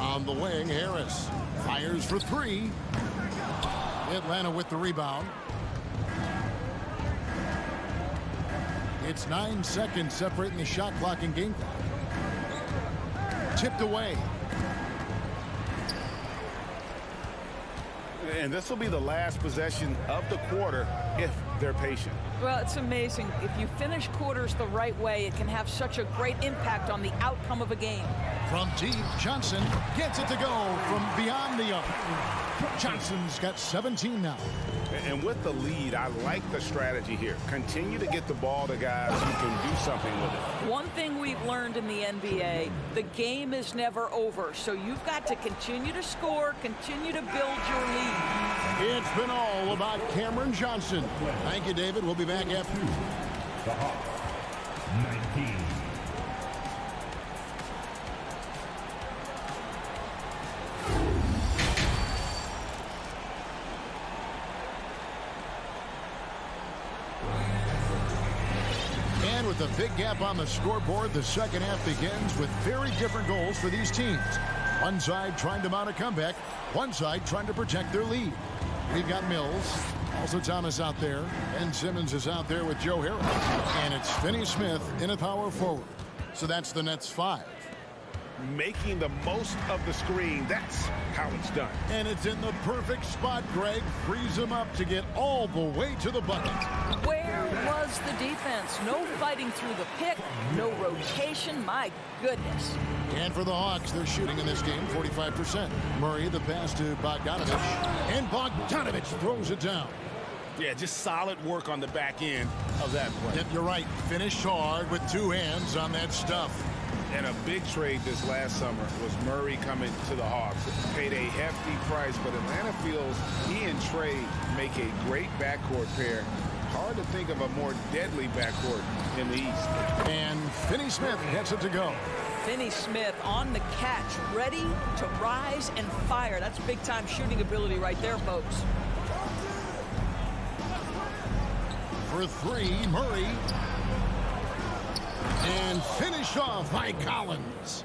On the wing, Harris. Fires for 3. Atlanta with the rebound. It's 9 seconds separating the shot clock and game clock. Tipped away. And this will be the last possession of the quarter if they're patient. Well, it's amazing. If you finish quarters the right way, it can have such a great impact on the outcome of a game. From deep, Johnson gets it to go from beyond the arc. Johnson's got 17 now. And with the lead, I like the strategy here. Continue to get the ball to guys who can do something with it. One thing we've learned in the NBA, the game is never over. So you've got to continue to score, continue to build your lead. It's been all about Cameron Johnson. Thank you, David. We'll be back after. The Hawks, 19. And with a big gap on the scoreboard, the second half begins with very different goals for these teams. One side trying to mount a comeback, one side trying to protect their lead. We've got Mills, also Thomas out there, and Simmons is out there with Joe Harris. And it's Finney Smith in a power forward. So that's the Nets 5. Making the most of the screen, that's how it's done. And it's in the perfect spot. Greg frees him up to get all the way to the bucket. Where was the defense? No fighting through the pick, no rotation. My goodness. And for the Hawks, they're shooting in this game 45%. Murray, the pass to Bogdanovich. And Bogdanovich throws it down. Yeah, just solid work on the back end of that play. Yep, you're right. Finished hard with 2 hands on that stuff. And a big trade this last summer was Murray coming to the Hawks. Paid a hefty price, but Atlanta feels he and Trey make a great backcourt pair. Hard to think of a more deadly backcourt in the East. And Finney Smith gets it to go. Finney Smith on the catch, ready to rise and fire. That's big-time shooting ability right there, folks. For 3, Murray. And finished off by Collins.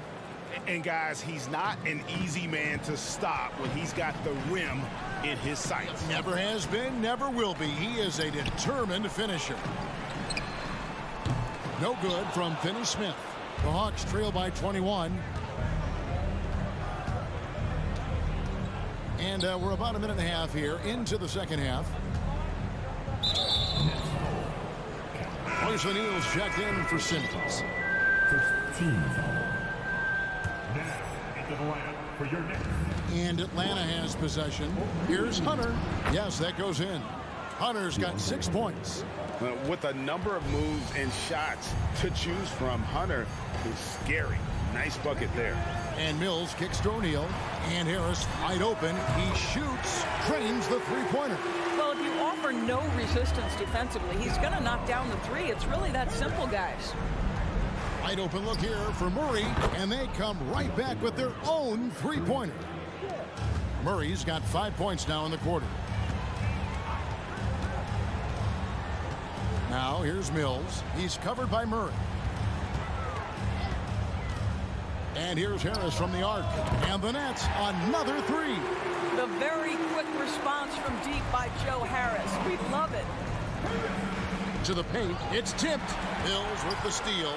And guys, he's not an easy man to stop when he's got the rim in his sights. Never has been, never will be. He is a determined finisher. No good from Finney Smith. The Hawks trail by 21. And we're about a minute and a half here into the second half. Royce O'Neal's checked in for Simmons. First team foul. Now into the lineup for your next. And Atlanta has possession. Here's Hunter. Yes, that goes in. Hunter's got 6 points. With a number of moves and shots to choose from, Hunter is scary. Nice bucket there. And Mills kicks to O'Neal. And Harris wide open. He shoots, drains the three-pointer. Well, if you offer no resistance defensively, he's going to knock down the 3. It's really that simple, guys. Wide open look here for Murray. And they come right back with their own three-pointer. Murray's got 5 points now in the quarter. Now here's Mills. He's covered by Murray. And here's Harris from the arc. And the Nets, another three. The very quick response from deep by Joe Harris. We love it. To the paint, it's tipped. Hills with the steal.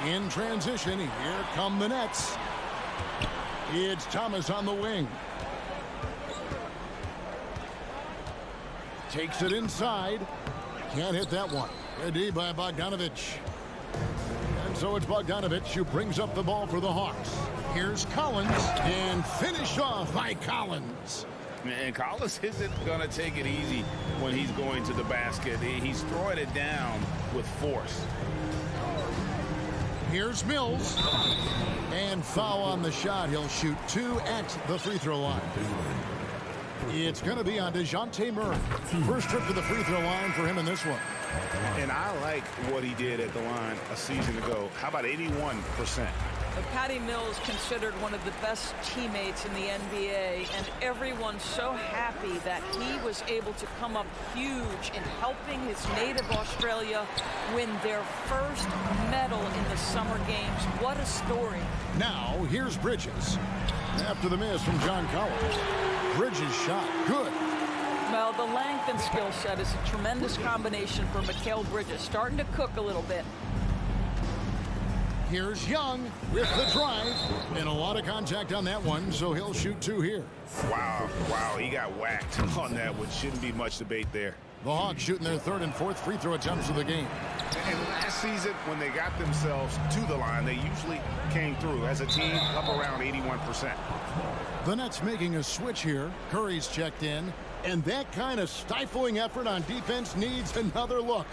In transition, here come the Nets. It's Thomas on the wing. Takes it inside. Can't hit that one. Ready by Bogdanovich. And so it's Bogdanovich who brings up the ball for the Hawks. Here's Collins, and finished off by Collins. And Collins isn't going to take it easy when he's going to the basket. He's throwing it down with force. Here's Mills. And foul on the shot. He'll shoot 2 at the free throw line. It's going to be on DeJounte Murray. First trip to the free throw line for him in this one. And I like what he did at the line a season ago. How about 81%? Patty Mills considered one of the best teammates in the NBA, and everyone's so happy that he was able to come up huge in helping his native Australia win their first medal in the Summer Games. What a story. Now, here's Bridges. After the miss from John Collins. Bridges shot good. Well, the length and skill set is a tremendous combination for Mikal Bridges. Starting to cook a little bit. Here's Young with the drive. And a lot of contact on that one, so he'll shoot 2 here. Wow, he got whacked on that one. Shouldn't be much debate there. The Hawks shooting their 3rd and 4th free throw attempts of the game. And last season, when they got themselves to the line, they usually came through as a team up around 81%. The Nets making a switch here. Curry's checked in. And that kind of stifling effort on defense needs another look.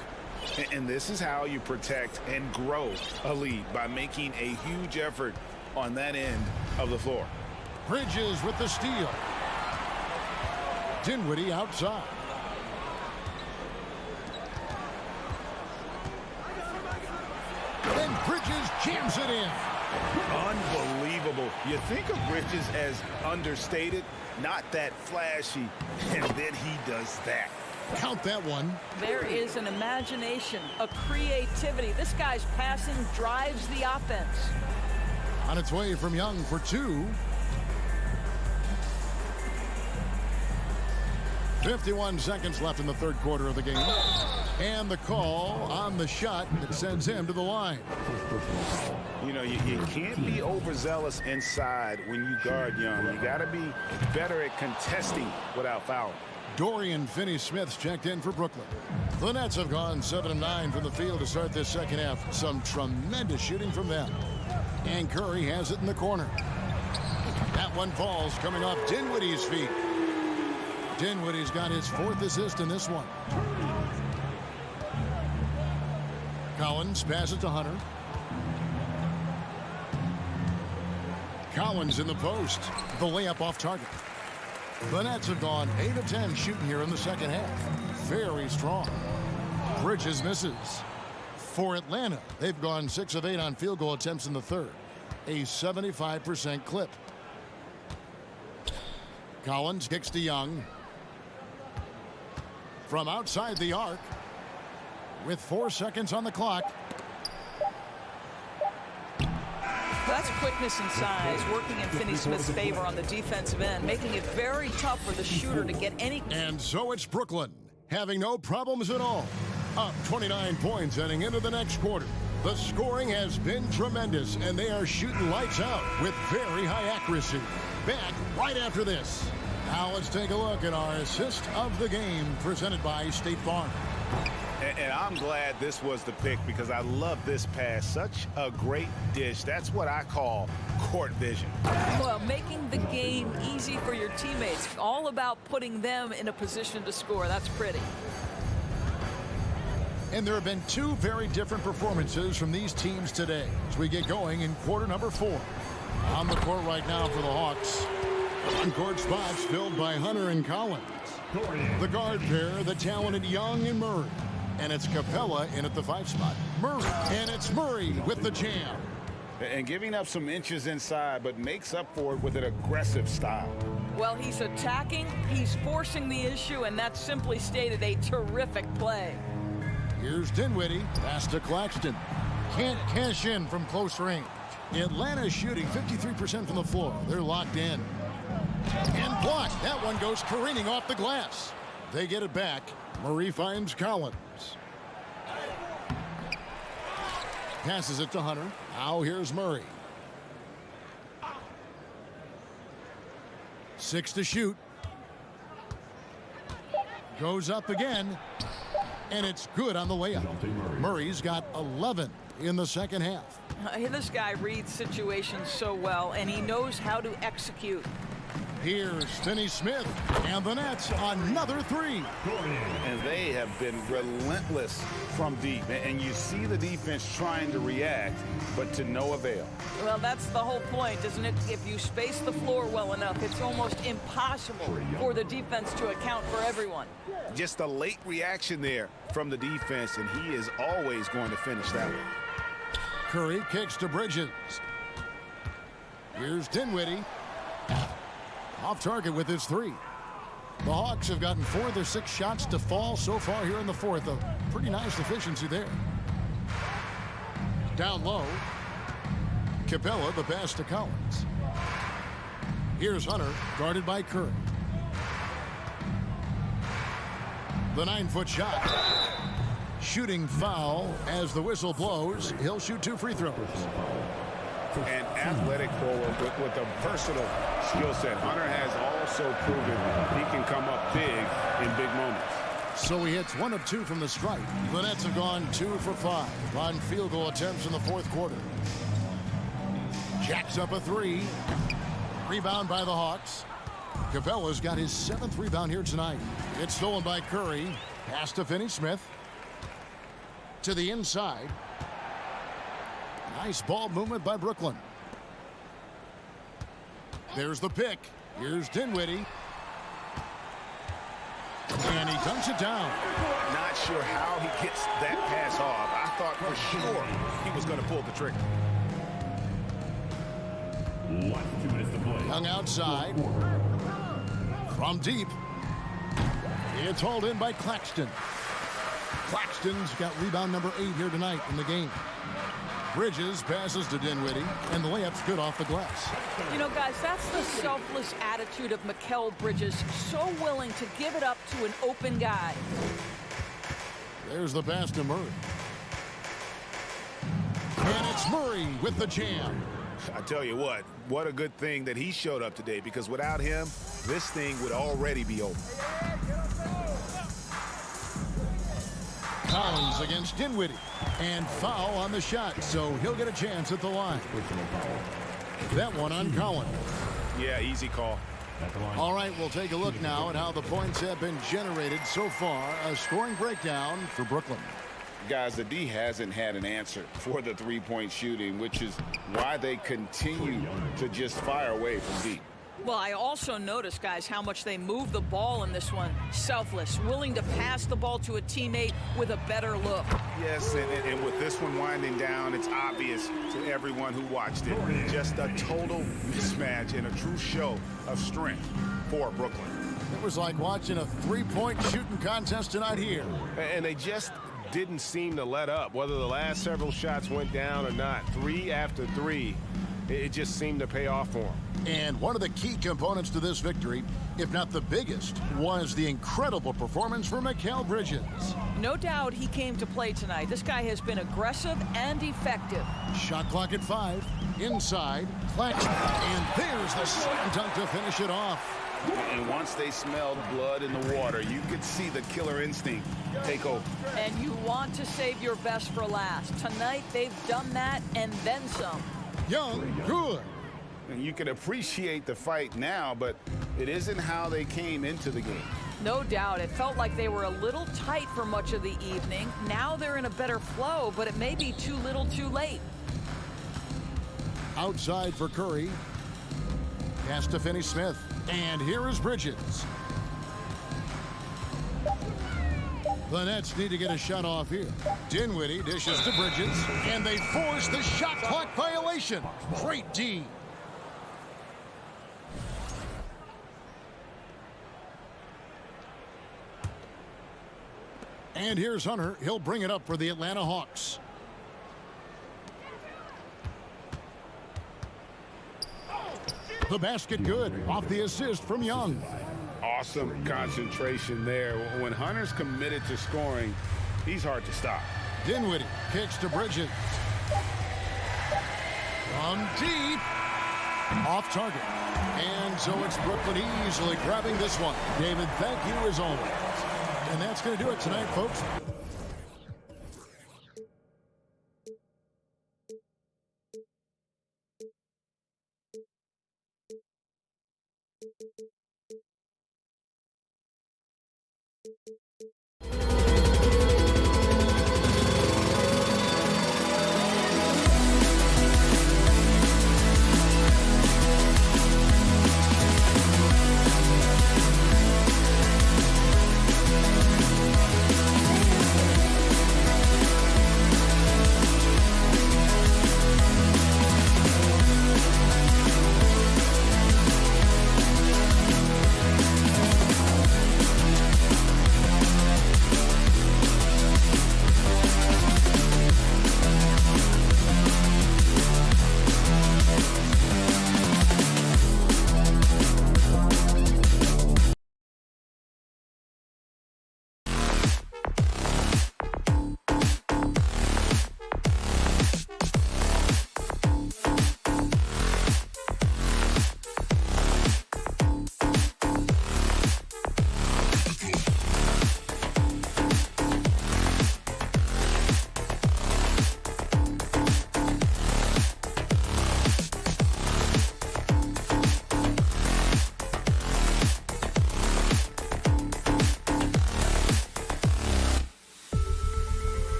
And this is how you protect and grow a lead, by making a huge effort on that end of the floor. Bridges with the steal. Dinwiddie outside. And Bridges jams it in. Unbelievable. You think of Bridges as understated, not that flashy, and then he does that. Count that one. There is an imagination, a creativity. This guy's passing drives the offense. On its way from Young for 2. 51 seconds left in the 3rd quarter of the game. And the call on the shot that sends him to the line. You know, you can't be overzealous inside when you guard Young. You got to be better at contesting without fouling. Dorian Finney-Smith's checked in for Brooklyn. The Nets have gone 7-9 from the field to start this second half. Some tremendous shooting from them. And Curry has it in the corner. That one falls, coming off Dinwiddie's feet. Dinwiddie's got his 4th assist in this one. Collins passes to Hunter. Collins in the post. The layup off target. The Nets have gone 8 of 10 shooting here in the second half. Very strong. Bridges misses. For Atlanta, they've gone 6 of 8 on field goal attempts in the 3rd. A 75% clip. Collins kicks to Young. From outside the arc. With 4 seconds on the clock. That's quickness and size working in Finney-Smith's favor on the defensive end, making it very tough for the shooter to get any. And so it's Brooklyn, having no problems at all. Up 29 points heading into the next quarter. The scoring has been tremendous, and they are shooting lights out with very high accuracy. Back right after this. Now let's take a look at our assist of the game presented by State Farm. And I'm glad this was the pick, because I love this pass. Such a great dish. That's what I call court vision. Well, making the game easy for your teammates. All about putting them in a position to score. That's pretty. And there have been 2 very different performances from these teams today as we get going in quarter number 4. On the court right now for the Hawks. On-court spots filled by Hunter and Collins. The guard pair, the talented Young and Murray. And it's Capella in at the 5 spot. Murray. And it's Murray with the jam. And giving up some inches inside, but makes up for it with an aggressive style. Well, he's attacking, he's forcing the issue, and that's simply stated a terrific play. Here's Dinwiddie. Pass to Claxton. Can't cash in from close range. Atlanta shooting 53% from the floor. They're locked in. And blocked. That one goes careening off the glass. They get it back. Murray finds Collins. Passes it to Hunter. Now here's Murray. 6 to shoot. Goes up again. And it's good on the layup. Murray's got 11 in the second half. This guy reads situations so well, and he knows how to execute. Here's Finney-Smith, and the Nets another 3. And they have been relentless from deep. And you see the defense trying to react, but to no avail. Well, that's the whole point, isn't it? If you space the floor well enough, it's almost impossible for the defense to account for everyone. Just a late reaction there from the defense, and he is always going to finish that one. Curry kicks to Bridges. Here's Dinwiddie. Off target with his 3. The Hawks have gotten 4 of their 6 shots to fall so far here in the fourth. A pretty nice efficiency there. Down low. Capella, the pass to Collins. Here's Hunter, guarded by Curry. The 9-foot shot. Shooting foul as the whistle blows. He'll shoot 2 free throws. An athletic forward with a versatile skill set. Hunter has also proven he can come up big in big moments. So he hits 1 of 2 from the stripe. The Nets have gone 2 for 5 on field goal attempts in the fourth quarter. Jacks up a 3. Rebound by the Hawks. Capella's got his 7th rebound here tonight. It's stolen by Curry. Pass to Finney-Smith. To the inside. Nice ball movement by Brooklyn. There's the pick. Here's Dinwiddie. And he dunks it down. Not sure how he gets that pass off. I thought for sure he was going to pull the trigger. 2 minutes to play. Hung outside. From deep. It's hauled in by Claxton. Claxton's got rebound number 8 here tonight in the game. Bridges passes to Dinwiddie, and the layup's good off the glass. You know, guys, that's the selfless attitude of Mikal Bridges. So willing to give it up to an open guy. There's the pass to Murray. And it's Murray with the jam. I tell you what a good thing that he showed up today, because without him, this thing would already be over. Collins against Dinwiddie. And foul on the shot, so he'll get a chance at the line. That one on Collins. Yeah, easy call. All right, we'll take a look now at how the points have been generated so far. A scoring breakdown for Brooklyn. Guys, the D hasn't had an answer for the three-point shooting, which is why they continue to just fire away from deep. Well, I also noticed, guys, how much they move the ball in this one. Selfless, willing to pass the ball to a teammate with a better look. Yes, and with this one winding down, it's obvious to everyone who watched it. Just a total mismatch and a true show of strength for Brooklyn. It was like watching a three-point shooting contest tonight here. And they just didn't seem to let up, whether the last several shots went down or not. 3 after 3, it just seemed to pay off for them. And one of the key components to this victory, if not the biggest, was the incredible performance from Mikal Bridges. No doubt he came to play tonight. This guy has been aggressive and effective. Shot clock at 5. Inside. Claxton. And there's the slam dunk to finish it off. And once they smelled blood in the water, you could see the killer instinct take over. And you want to save your best for last. Tonight, they've done that and then some. Young, good. And you can appreciate the fight now, but it isn't how they came into the game. No doubt. It felt like they were a little tight for much of the evening. Now they're in a better flow, but it may be too little too late. Outside for Curry. Pass to Finney-Smith. And here is Bridges. The Nets need to get a shot off here. Dinwiddie dishes to Bridges. And they force the shot clock violation. Great D. And here's Hunter. He'll bring it up for the Atlanta Hawks. The basket good off the assist from Young. Awesome concentration there. When Hunter's committed to scoring, he's hard to stop. Dinwiddie kicks to Bridges. From deep. Off target. And so it's Brooklyn easily grabbing this one. David, thank you as always. And that's going to do it tonight, folks.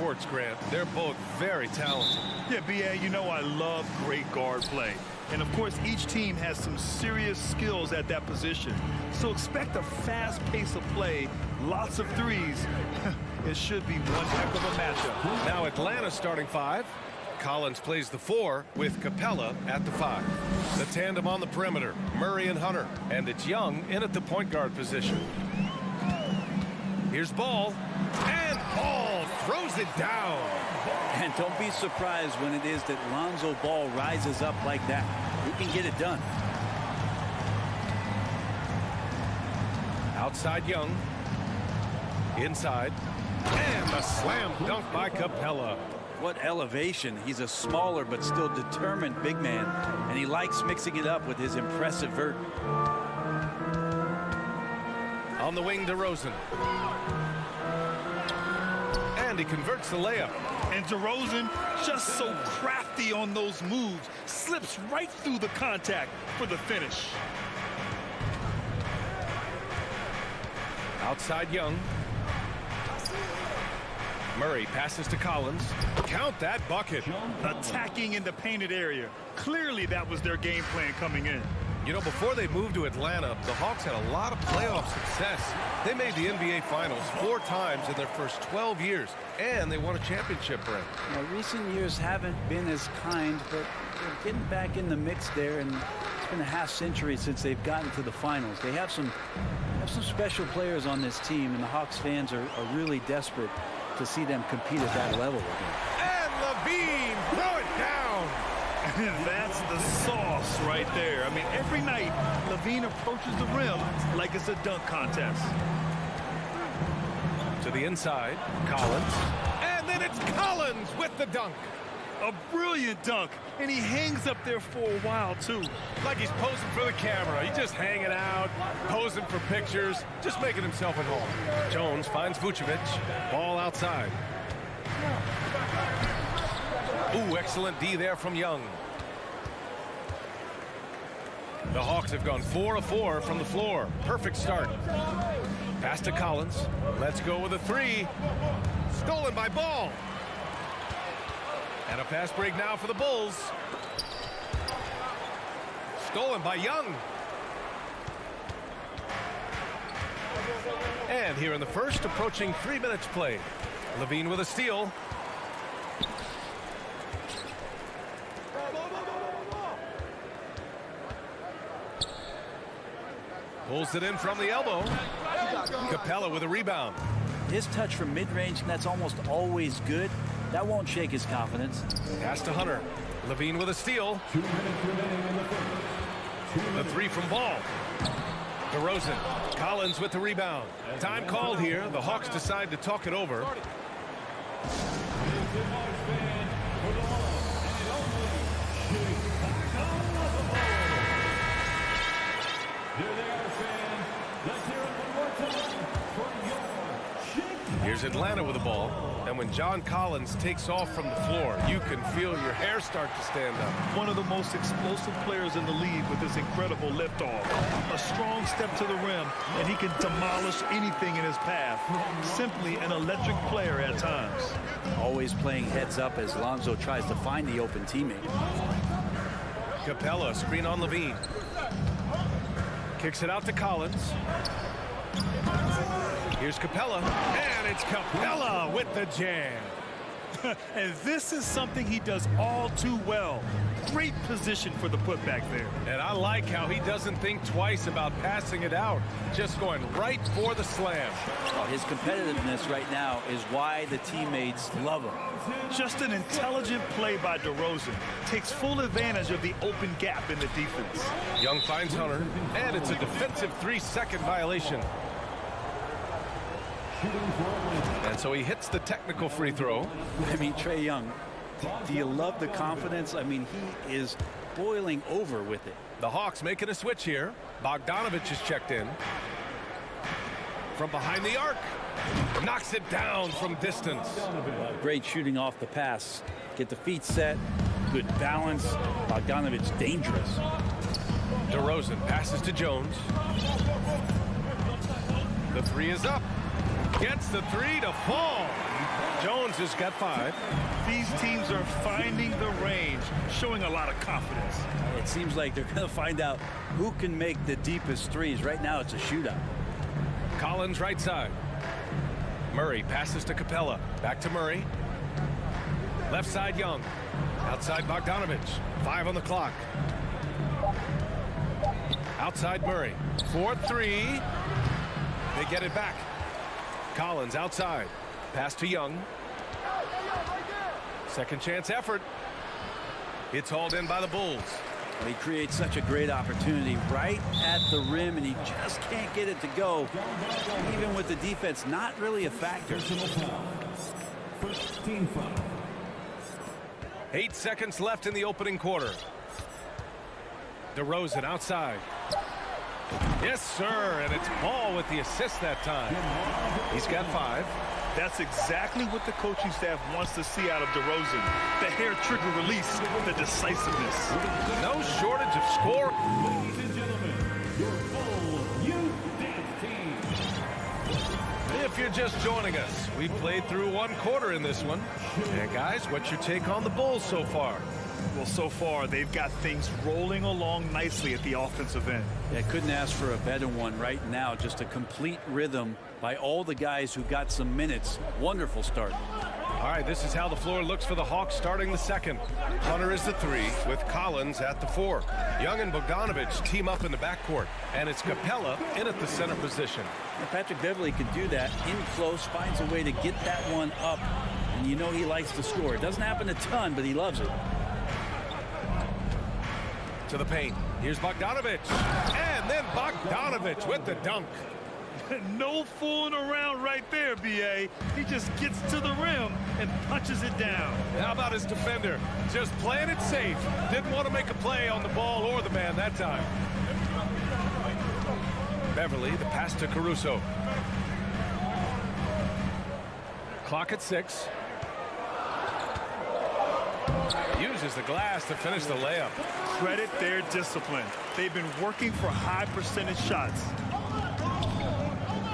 courts, Grant. They're both very talented. Yeah, B.A., you know I love great guard play. And, of course, each team has some serious skills at that position. So expect a fast pace of play, lots of threes. It should be one heck of a matchup. Now Atlanta starting 5. Collins plays the 4 with Capella at the 5. The tandem on the perimeter, Murray and Hunter. And it's Young in at the point guard position. Here's Ball. And Ball throws it down. And don't be surprised when it is that Lonzo Ball rises up like that. He can get it done. Outside Young. Inside. And a slam dunk by Capella. What elevation. He's a smaller but still determined big man. And he likes mixing it up with his impressive vert. On the wing, DeRozan. And he converts the layup. And DeRozan, just so crafty on those moves, slips right through the contact for the finish. Outside Young. Murray passes to Collins. Count that bucket. Attacking in the painted area. Clearly that was their game plan coming in. You know, before they moved to Atlanta, the Hawks had a lot of playoff success. They made the NBA Finals 4 times in their first 12 years, and they won a championship, Brent. Now, recent years haven't been as kind, but they're getting back in the mix there, and it's been a half-century since they've gotten to the finals. They have some special players on this team, and the Hawks fans are really desperate to see them compete at that level again. And Levine, throw it down. That's the sauce right there. I mean, every night, Levine approaches the rim like it's a dunk contest. To the inside, Collins. And then it's Collins with the dunk. A brilliant dunk, and he hangs up there for a while, too. Like he's posing for the camera. He's just hanging out, posing for pictures, just making himself at home. Jones finds Vucevic. Ball outside. Ooh, excellent D there from Young. The Hawks have gone 4 of 4 from the floor. Perfect start. Pass to Collins. Let's go with a 3. Stolen by Ball. And a fast break now for the Bulls. Stolen by Young. And here in the first, approaching 3 minutes played. Levine with a steal. Pulls it in from the elbow. Capella with a rebound. His touch from mid-range, and that's almost always good. That won't shake his confidence. Pass to Hunter. Levine with a steal. The 3 from Ball. DeRozan. Collins with the rebound. Time called here. The Hawks decide to talk it over. Here's Atlanta with the ball. And when John Collins takes off from the floor, you can feel your hair start to stand up. One of the most explosive players in the league with this incredible liftoff. A strong step to the rim, and he can demolish anything in his path. Simply an electric player at times. Always playing heads up as Lonzo tries to find the open teammate. Capella, screen on Levine. Kicks it out to Collins. Here's Capella, and it's Capella with the jam. And this is something he does all too well. Great position for the putback there. And I like how he doesn't think twice about passing it out, just going right for the slam. Oh, his competitiveness right now is why the teammates love him. Just an intelligent play by DeRozan. Takes full advantage of the open gap in the defense. Young finds Hunter, and it's a defensive 3-second violation. And so he hits the technical free throw. I mean, Trae Young, do you love the confidence? I mean, he is boiling over with it. The Hawks making a switch here. Bogdanovich is checked in. From behind the arc. Knocks it down from distance. Great shooting off the pass. Get the feet set. Good balance. Bogdanovich dangerous. DeRozan passes to Jones. The 3 is up. Gets the 3 to fall. Jones has got 5. These teams are finding the range, showing a lot of confidence. It seems like they're going to find out who can make the deepest threes. Right now, it's a shootout. Collins right side. Murray passes to Capella. Back to Murray. Left side Young. Outside Bogdanovich. 5 on the clock. Outside Murray. 4-3. They get it back. Collins outside. Pass to Young. Second chance effort. It's hauled in by the Bulls. He creates such a great opportunity right at the rim, and he just can't get it to go. Even with the defense not really a factor. 8 seconds left in the opening quarter. DeRozan outside. Yes, sir, and it's Ball with the assist that time. He's got 5. That's exactly what the coaching staff wants to see out of DeRozan. The hair trigger release, the decisiveness. No shortage of score. Ladies and gentlemen, your full youth dance team. If you're just joining us, we played through 1 quarter in this one. And guys, what's your take on the Bulls so far? Well, so far, they've got things rolling along nicely at the offensive end. Yeah, couldn't ask for a better one right now. Just a complete rhythm by all the guys who got some minutes. Wonderful start. All right, this is how the floor looks for the Hawks starting the second. Hunter is the 3 with Collins at the 4. Young and Bogdanovich team up in the backcourt. And it's Capella in at the center position. And Patrick Beverley could do that in close, finds a way to get that one up. And you know he likes to score. It doesn't happen a ton, but he loves it. To the paint. Here's Bogdanovich. And then Bogdanovich with the dunk. No fooling around right there, B.A. He just gets to the rim and punches it down. How about his defender? Just playing it safe. Didn't want to make a play on the ball or the man that time. Beverley, the pass to Caruso. Clock at 6. Uses the glass to finish the layup. Credit their discipline. They've been working for high percentage shots.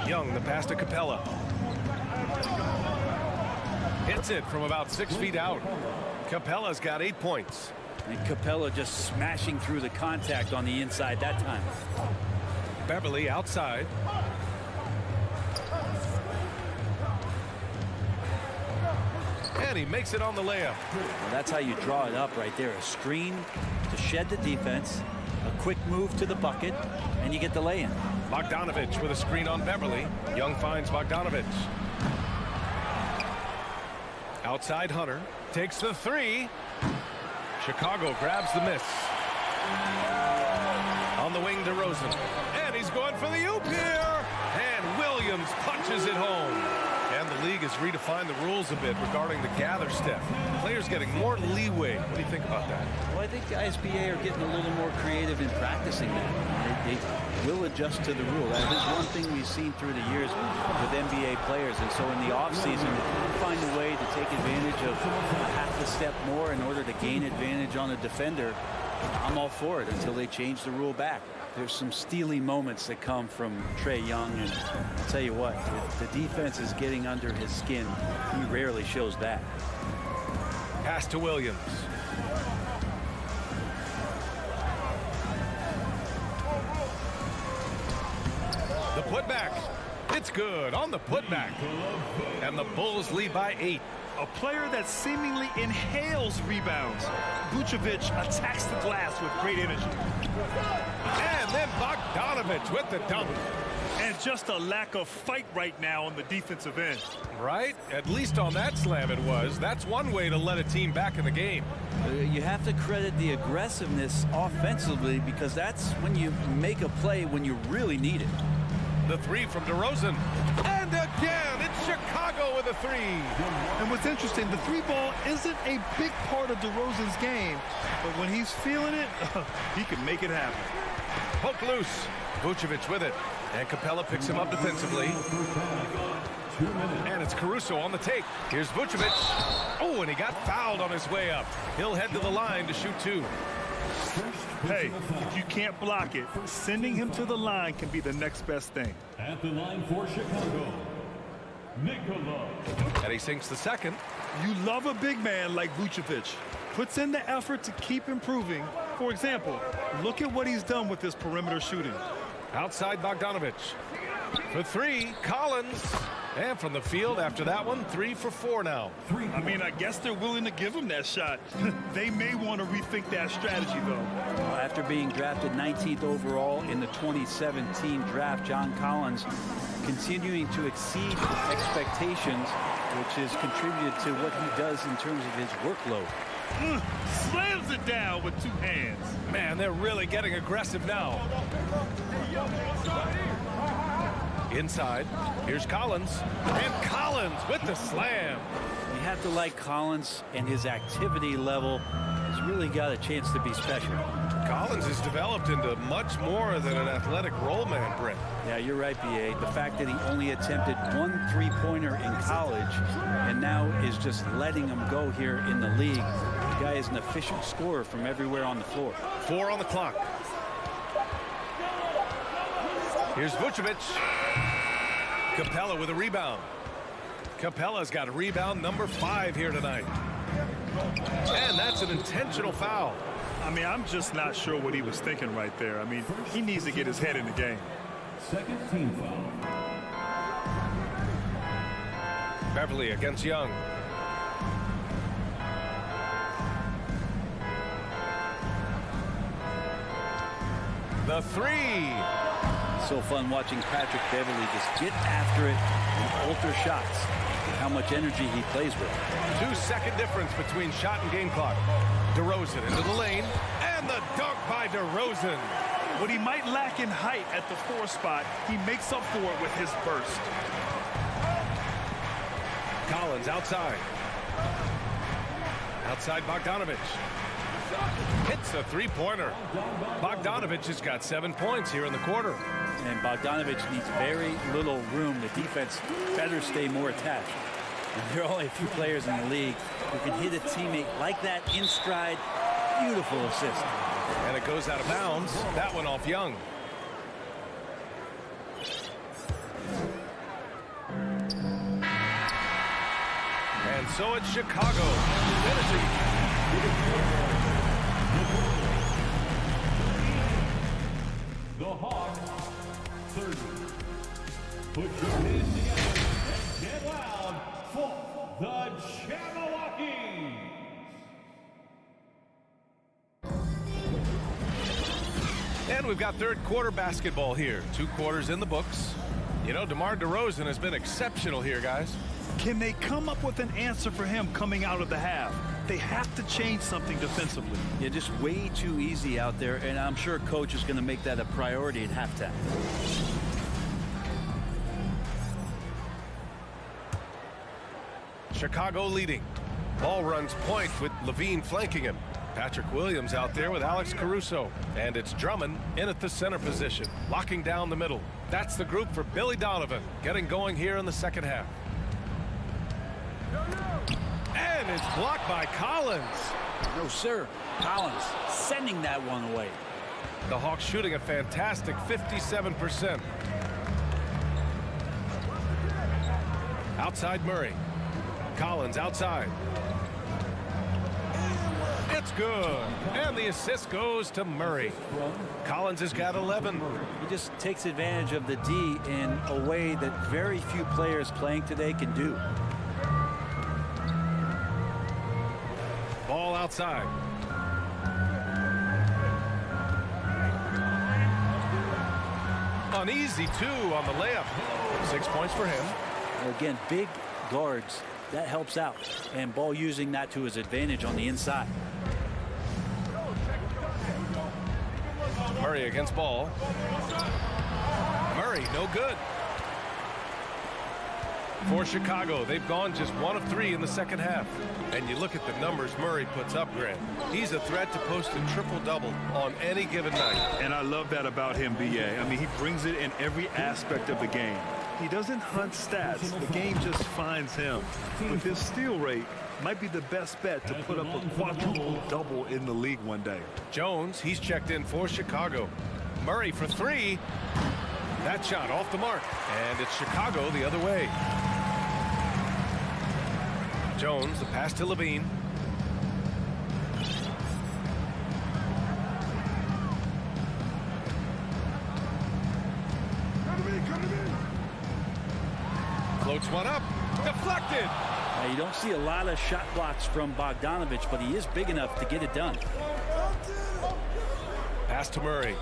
Young, the pass to Capella. Hits it from about 6 feet out. Capella's got 8 points. And Capella just smashing through the contact on the inside that time. Beverley outside. And he makes it on the layup. Well, that's how you draw it up right there. A screen to shed the defense, a quick move to the bucket, and you get the lay-in. Bogdanovich with a screen on Beverley. Young finds Bogdanovich. Outside Hunter. Takes the 3. Chicago grabs the miss. On the wing, DeRozan. And he's going for the oop here. And Williams punches it home. And the league has redefined the rules a bit regarding the gather step. Players getting more leeway. What do you think about that? Well, I think guys BA are getting a little more creative in practicing that. They will adjust to the rule. That is one thing we've seen through the years with NBA players. And so in the offseason, find a way to take advantage of half a step more in order to gain advantage on a defender. I'm all for it until they change the rule back. There's some steely moments that come from Trae Young, and I'll tell you what, if the defense is getting under his skin, he rarely shows that. Pass to Williams. The putback. It's good on the putback. And the Bulls lead by 8. A player that seemingly inhales rebounds. Vucevic attacks the glass with great energy. And then Bogdanovich with the dunk. And just a lack of fight right now on the defensive end. Right? At least on that slam it was. That's one way to let a team back in the game. You have to credit the aggressiveness offensively, because that's when you make a play when you really need it. The 3 from DeRozan. And again, it's Chicago with a 3. And what's interesting, the 3 ball isn't a big part of DeRozan's game, but when he's feeling it, he can make it happen. Poke loose. Vucevic with it. And Capella picks him up defensively. And it's Caruso on the take. Here's Vucevic. Oh, and he got fouled on his way up. He'll head to the line to shoot 2. Hey, if you can't block it, sending him to the line can be the next best thing. At the line for Chicago, Nicola. And he sinks the second. You love a big man like Vucevic. Puts in the effort to keep improving. For example, look at what he's done with his perimeter shooting. Outside Bogdanovic. For three, Collins. And from the field after that one, 3 for 4 now. I mean, I guess they're willing to give him that shot. They may want to rethink that strategy, though. After being drafted 19th overall in the 2017 draft, John Collins continuing to exceed expectations, which has contributed to what he does in terms of his workload. Slams it down with 2 hands. Man, they're really getting aggressive now. Inside, here's Collins. And Collins with the slam. You have to like Collins, and his activity level has really got a chance to be special. Collins has developed into much more than an athletic roll man, Brent. Yeah, you're right, B.A. The fact that he only attempted 1 3-pointer in college and now is just letting him go here in the league. The guy is an efficient scorer from everywhere on the floor. 4 on the clock. Here's Vucevic. Capella with a rebound. Capella's got a rebound number 5 here tonight. And that's an intentional foul. I mean, I'm just not sure what he was thinking right there. I mean, he needs to get his head in the game. Second team foul. Beverly against Young. The 3. So fun watching Patrick Beverly just get after it and alter shots. How much energy he plays with. 2-second difference between shot and game clock. DeRozan into the lane, and the dunk by DeRozan. What he might lack in height at the 4 spot, he makes up for it with his burst. Collins outside. Outside Bogdanovic. Hits a 3-pointer. Bogdanovic has got 7 points here in the quarter. And Bogdanovic needs very little room. The defense better stay more attached. And there are only a few players in the league who can hit a teammate like that in stride. Beautiful assist. And it goes out of bounds. That one off Young. And so it's Chicago finishing. The Hawks, 30. Put your hands together and get loud for the Jabberwockies. And we've got third quarter basketball here. 2 quarters in the books. You know, DeMar DeRozan has been exceptional here, guys. Can they come up with an answer for him coming out of the half? They have to change something defensively. Yeah, just way too easy out there, and I'm sure coach is going to make that a priority at halftime. Chicago leading. Ball runs point with Levine flanking him. Patrick Williams out there with Alex Caruso. And it's Drummond in at the center position, locking down the middle. That's the group for Billy Donovan, getting going here in the second half. And it's blocked by Collins. No, sir. Collins sending that one away. The Hawks shooting a fantastic 57%. Outside Murray. Collins outside. It's good. And the assist goes to Murray. Collins has got 11. He just takes advantage of the D in a way that very few players playing today can do. Ball outside. Uneasy 2 on the layup. 6 points for him. Again, big guards. That helps out. And Ball using that to his advantage on the inside. Murray against Ball. Murray, no good. For Chicago, they've gone just 1 of 3 in the second half. And you look at the numbers Murray puts up, Grant. He's a threat to post a triple-double on any given night. And I love that about him, B.A. I mean, he brings it in every aspect of the game. He doesn't hunt stats. The game just finds him. With his steal rate, might be the best bet to put up a quadruple-double in the league one day. Jones, he's checked in for Chicago. Murray for 3. That shot off the mark. And it's Chicago the other way. Jones, the pass to Levine. Floats one up. Deflected. Now, you don't see a lot of shot blocks from Bogdanovich, but he is big enough to get it done. Pass to Murray.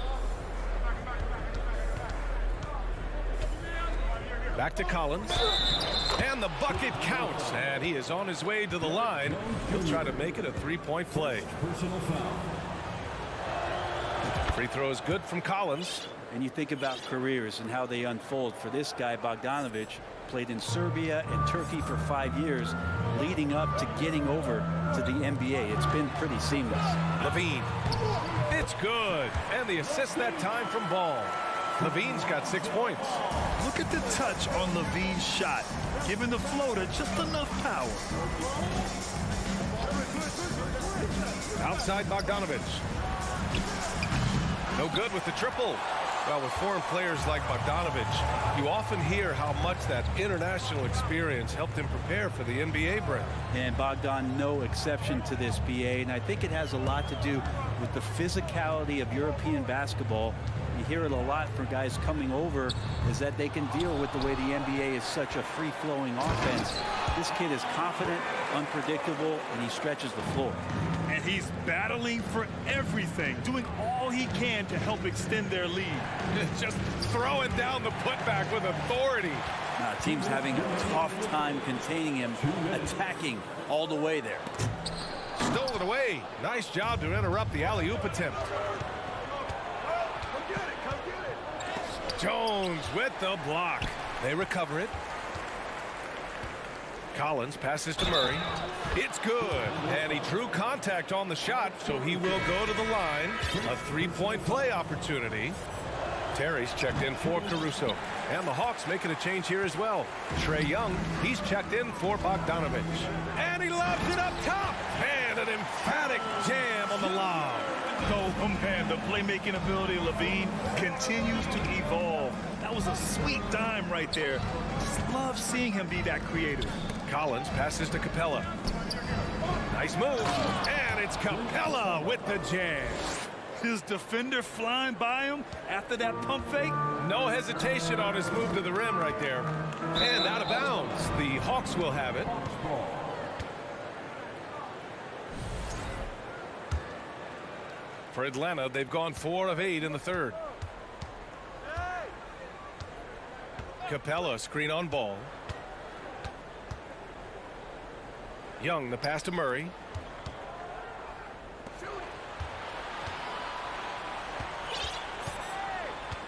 Back to Collins. And the bucket counts. And he is on his way to the line. He'll try to make it a three-point play. Free throw is good from Collins. And you think about careers and how they unfold. For this guy, Bogdanovich, played in Serbia and Turkey for 5 years, leading up to getting over to the NBA. It's been pretty seamless. Levine. It's good. And the assist that time from Ball. Levine's got 6 points. Look at the touch on Levine's shot, giving the floater just enough power. Outside Bogdanovich. No good with the triple. Well, with foreign players like Bogdanovich, you often hear how much that international experience helped him prepare for the NBA, Brent. And Bogdan, no exception to this, BA. And I think it has a lot to do with the physicality of European basketball. You hear it a lot from guys coming over, is that they can deal with the way the NBA is such a free-flowing offense. This kid is confident, unpredictable, and he stretches the floor. And he's battling for everything, doing all he can to help extend their lead. Just throwing down the putback with authority. Team's having a tough time containing him, attacking all the way there. Stole it away. Nice job to interrupt the alley-oop attempt. Jones with the block. They recover it. Collins passes to Murray. It's good. And he drew contact on the shot, so he will go to the line. A three-point play opportunity. Terry's checked in for Caruso. And the Hawks making a change here as well. Trae Young, he's checked in for Bogdanovich. And he lobs it up top. And an emphatic jam on the lob. Oh, man, the playmaking ability of Levine continues to evolve. That was a sweet dime right there. Just love seeing him be that creative. Collins passes to Capella. Nice move. And it's Capella with the jam. His defender flying by him after that pump fake. No hesitation on his move to the rim right there. And out of bounds. The Hawks will have it. For Atlanta, they've gone 4 of 8 in the third. Capella, screen on Ball. Young, the pass to Murray.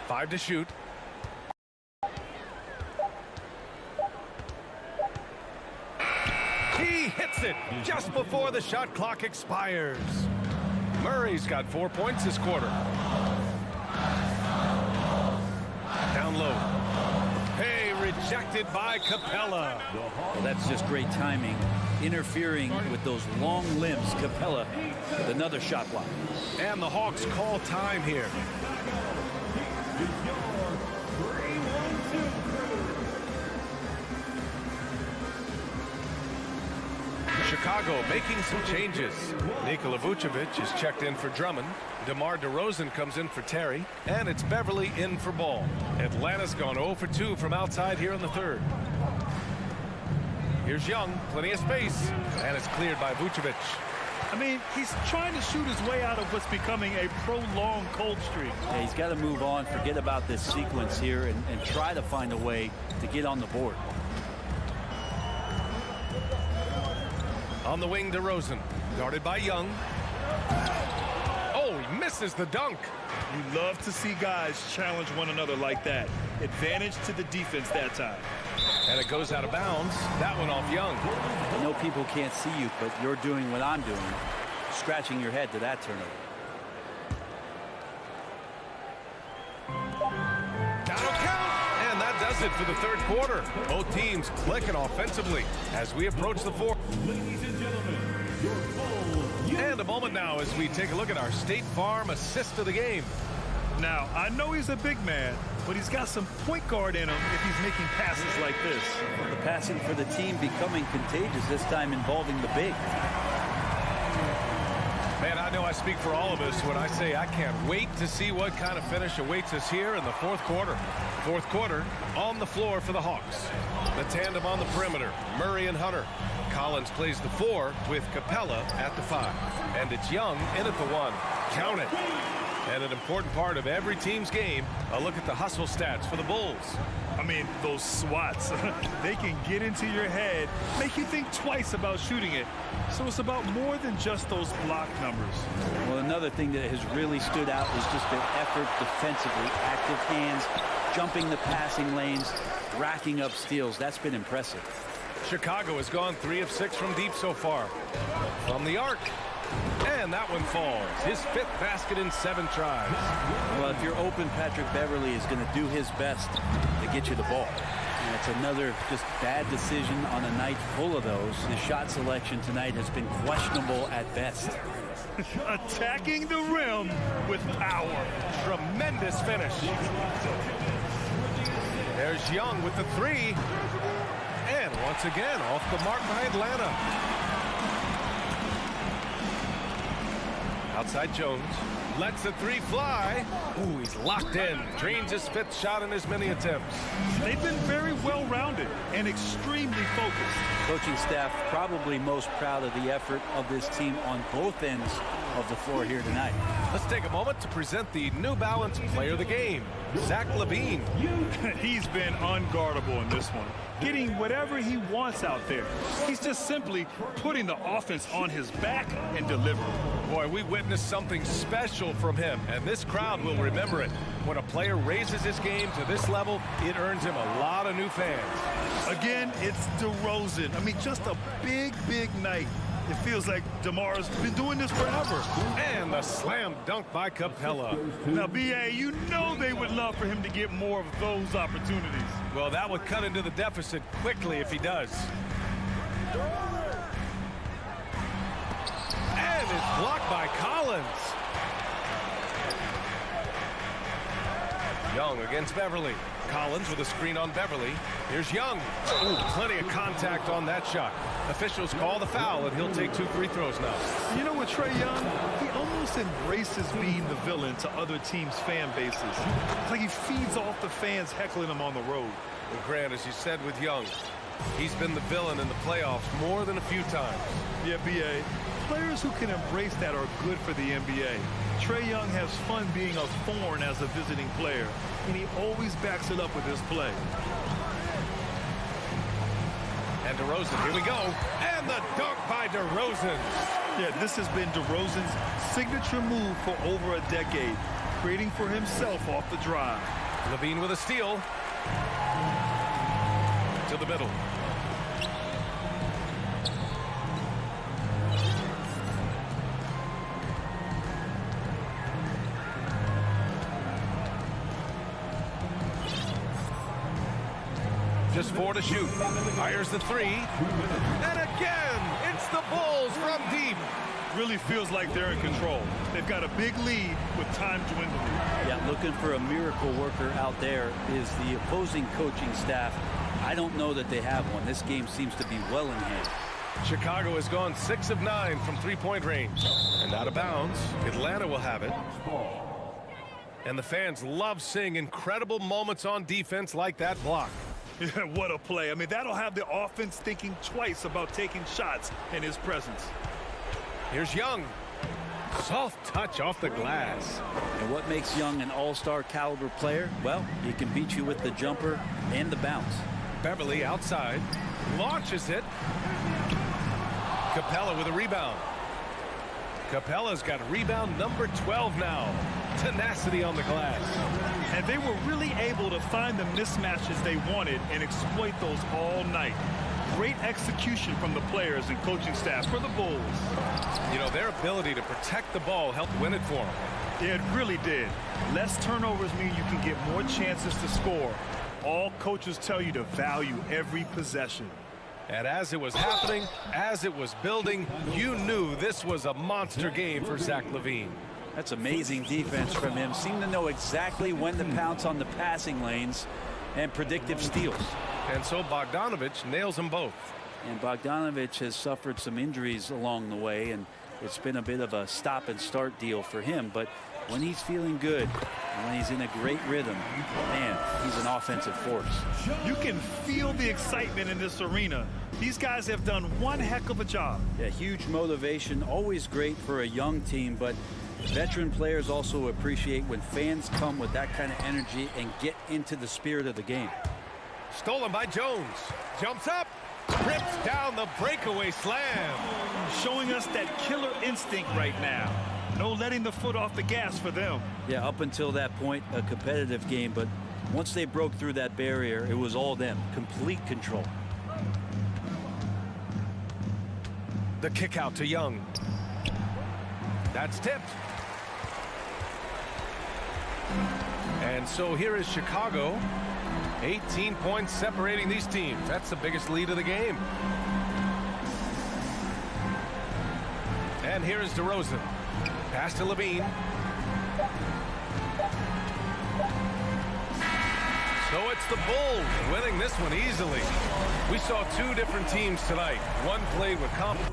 Five to shoot. He hits it just before the shot clock expires. Murray's got 4 points this quarter. Down low. Hey, rejected by Capella. Well, that's just great timing. Interfering with those long limbs. Capella with another shot block. And the Hawks call time here. Chicago making some changes. Nikola Vucevic is checked in for Drummond. DeMar DeRozan comes in for Terry. And it's Beverly in for Ball. Atlanta's gone 0 for 2 from outside here in the third. Here's Young, plenty of space. And it's cleared by Vucevic. I mean, he's trying to shoot his way out of what's becoming a prolonged cold streak. Yeah, he's got to move on, forget about this sequence here, and try to find a way to get on the board. On the wing, DeRozan, guarded by Young. Oh, he misses the dunk. You love to see guys challenge one another like that. Advantage to the defense that time. And it goes out of bounds. That one off Young. I know people can't see you, but you're doing what I'm doing, scratching your head to that turnover. That'll count. And that does it for the third quarter. Both teams clicking offensively as we approach the fourth. Ladies and gentlemen, your full... And a moment now as we take a look at our State Farm assist of the game. Now, I know he's a big man, but he's got some point guard in him if he's making passes like this. The passing for the team becoming contagious, this time involving the big. Man, I know I speak for all of us when I say I can't wait to see what kind of finish awaits us here in the fourth quarter. Fourth quarter on the floor for the Hawks. The tandem on the perimeter, Murray and Hunter. Collins plays the 4 with Capella at the 5. And it's Young in at the 1. Count it. And an important part of every team's game, a look at the hustle stats for the Bulls. I mean, those swats, they can get into your head, make you think twice about shooting it. So it's about more than just those block numbers. Well, another thing that has really stood out is just their effort defensively. Active hands, jumping the passing lanes, racking up steals. That's been impressive. Chicago has gone 3 of 6 from deep so far. From the arc. And that one falls. His 5th basket in 7 tries. Well, if you're open, Patrick Beverly is going to do his best to get you the ball. And it's another just bad decision on a night full of those. His shot selection tonight has been questionable at best. Attacking the rim with power. Tremendous finish. There's Young with the 3. And once again, off the mark by Atlanta. Outside Jones. Lets the 3 fly. Ooh, he's locked in. Drains his 5th shot in as many attempts. They've been very well-rounded and extremely focused. Coaching staff probably most proud of the effort of this team on both ends of the floor here tonight. Let's take a moment to present the New Balance Player of the Game, Zach LaVine. He's been unguardable in this one, getting whatever he wants out there. He's just simply putting the offense on his back and delivering. Boy, we witnessed something special from him, and this crowd will remember it. When a player raises his game to this level, it earns him a lot of new fans. Again, it's DeRozan. I mean, just a big, big night. It feels like DeMar's been doing this forever. And the slam dunk by Capella. Now, B.A., you know they would love for him to get more of those opportunities. Well, that would cut into the deficit quickly if he does. And it's blocked by Collins. Young against Beverly. Collins with a screen on Beverly. Here's Young. Ooh, plenty of contact on that shot. Officials call the foul, and he'll take 2 free throws now. You know what, Trae Young? He almost embraces being the villain to other teams' fan bases. It's like he feeds off the fans heckling him on the road. Well, Grant, as you said with Young, he's been the villain in the playoffs more than a few times. Yeah, B.A., players who can embrace that are good for the NBA. Trae Young has fun being a thorn as a visiting player, and he always backs it up with his play. And DeRozan, here we go. And the dunk by DeRozan. Yeah, this has been DeRozan's signature move for over a decade, creating for himself off the drive. LaVine with a steal. To the middle. Just 4 to shoot. Fires the 3. And again, it's the Bulls from deep. Really feels like they're in control. They've got a big lead with time dwindling. Yeah, looking for a miracle worker out there is the opposing coaching staff. I don't know that they have one. This game seems to be well in hand. Chicago has gone 6 of 9 from 3-point range. And out of bounds, Atlanta will have it. And the fans love seeing incredible moments on defense like that block. Yeah, what a play. I mean, that'll have the offense thinking twice about taking shots in his presence. Here's Young. Soft touch off the glass. And what makes Young an all-star caliber player? Well, he can beat you with the jumper and the bounce. Beverly outside. Launches it. Capella with a rebound. Capella's got rebound number 12 now. Tenacity on the glass. And they were really able to find the mismatches they wanted and exploit those all night. Great execution from the players and coaching staff for the Bulls. You know, their ability to protect the ball helped win it for them. Yeah, it really did. Less turnovers mean you can get more chances to score. All coaches tell you to value every possession. And as it was happening, as it was building, you knew this was a monster game for Zach LaVine. That's amazing defense from him. Seemed to know exactly when to pounce on the passing lanes and predictive steals. And so Bogdanovich nails them both. And Bogdanovich has suffered some injuries along the way, and it's been a bit of a stop and start deal for him. But when he's feeling good and when he's in a great rhythm, man, he's an offensive force. You can feel the excitement in this arena. These guys have done one heck of a job. Yeah, huge motivation, always great for a young team, but veteran players also appreciate when fans come with that kind of energy and get into the spirit of the game. Stolen by Jones. Jumps up. Rips down the breakaway slam. Showing us that killer instinct right now. No letting the foot off the gas for them. Yeah, up until that point, a competitive game, but once they broke through that barrier, it was all them. Complete control. The kick out to Young. That's tipped. And so here is Chicago. 18 points separating these teams. That's the biggest lead of the game. And here is DeRozan. Pass to Levine. So it's the Bulls winning this one easily. We saw two different teams tonight. One played with confidence.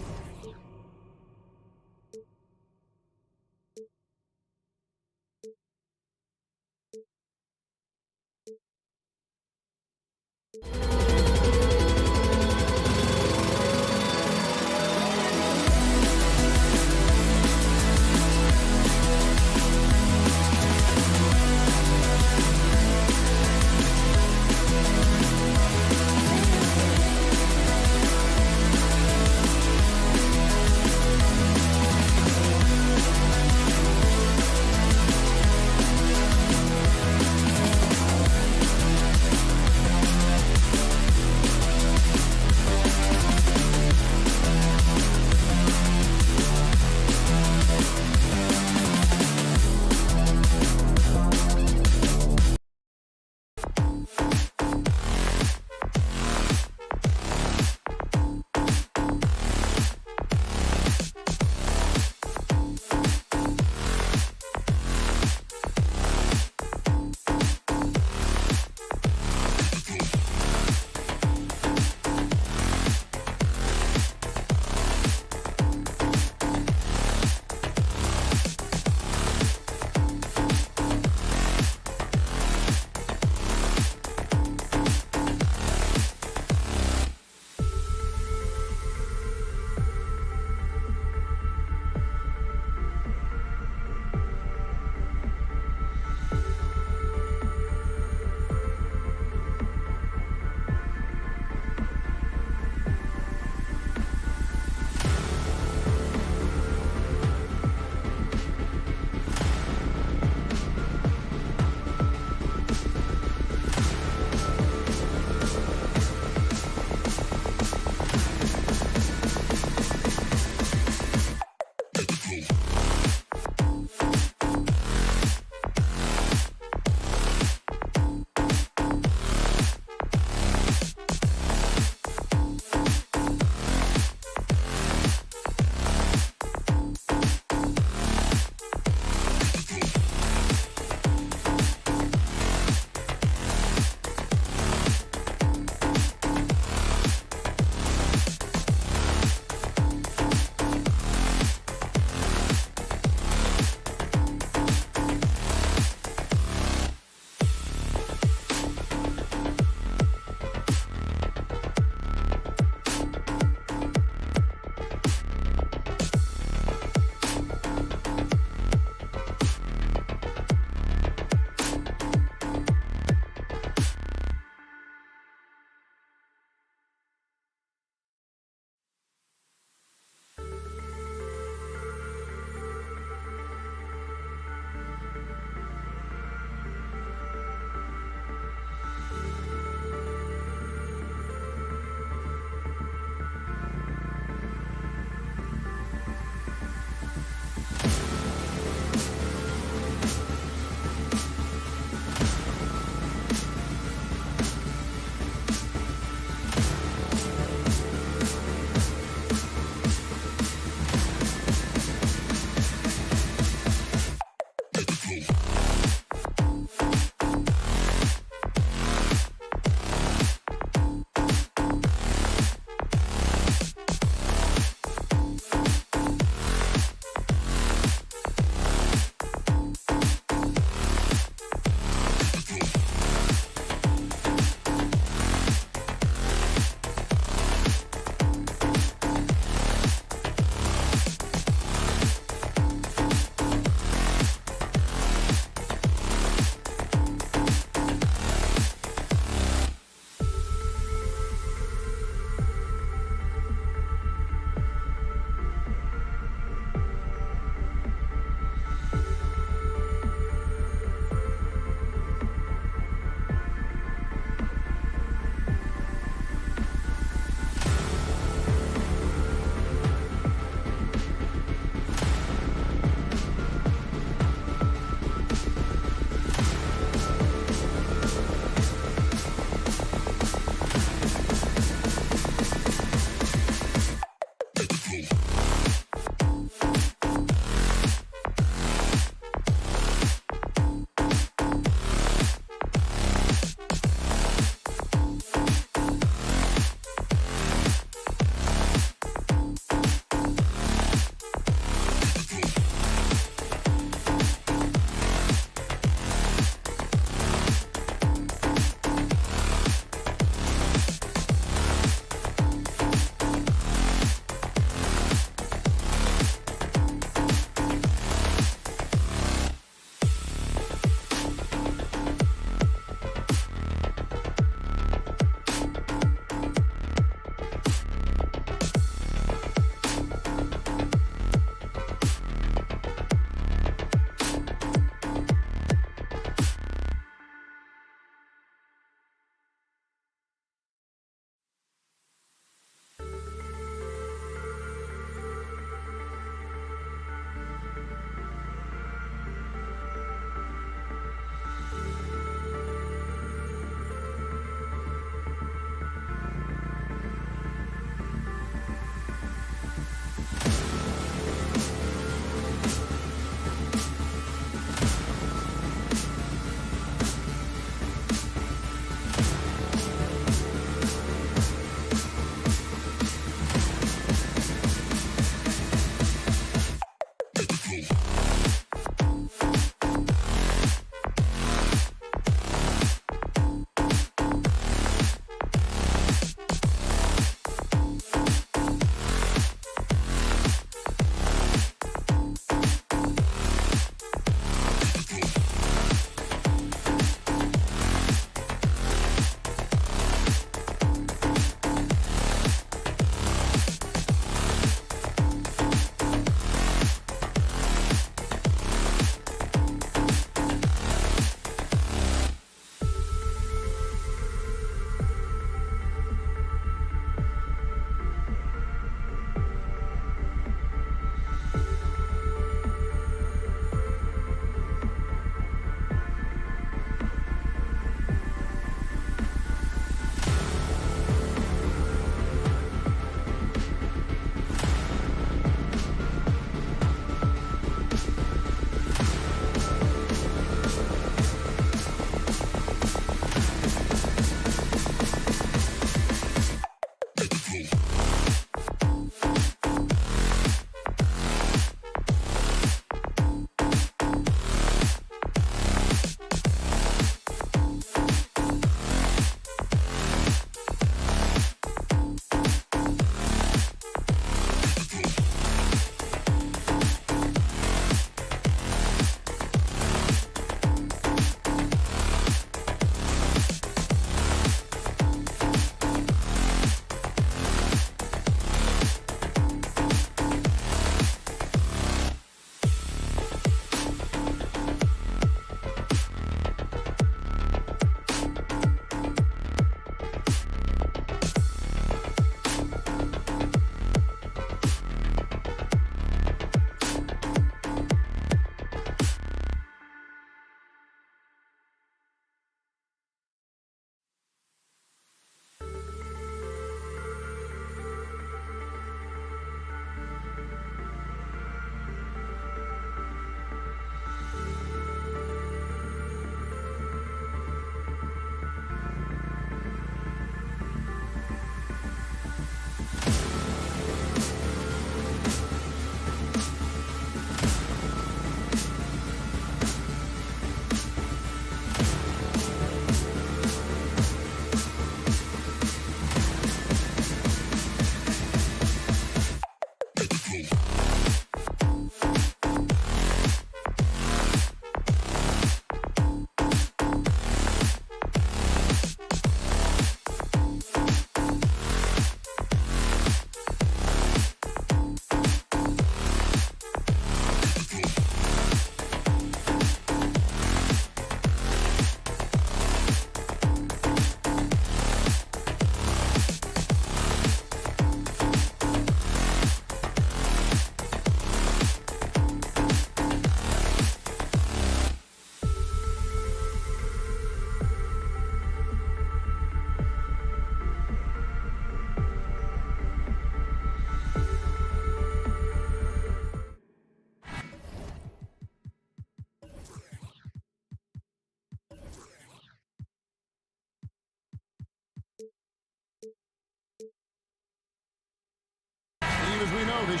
As we know, this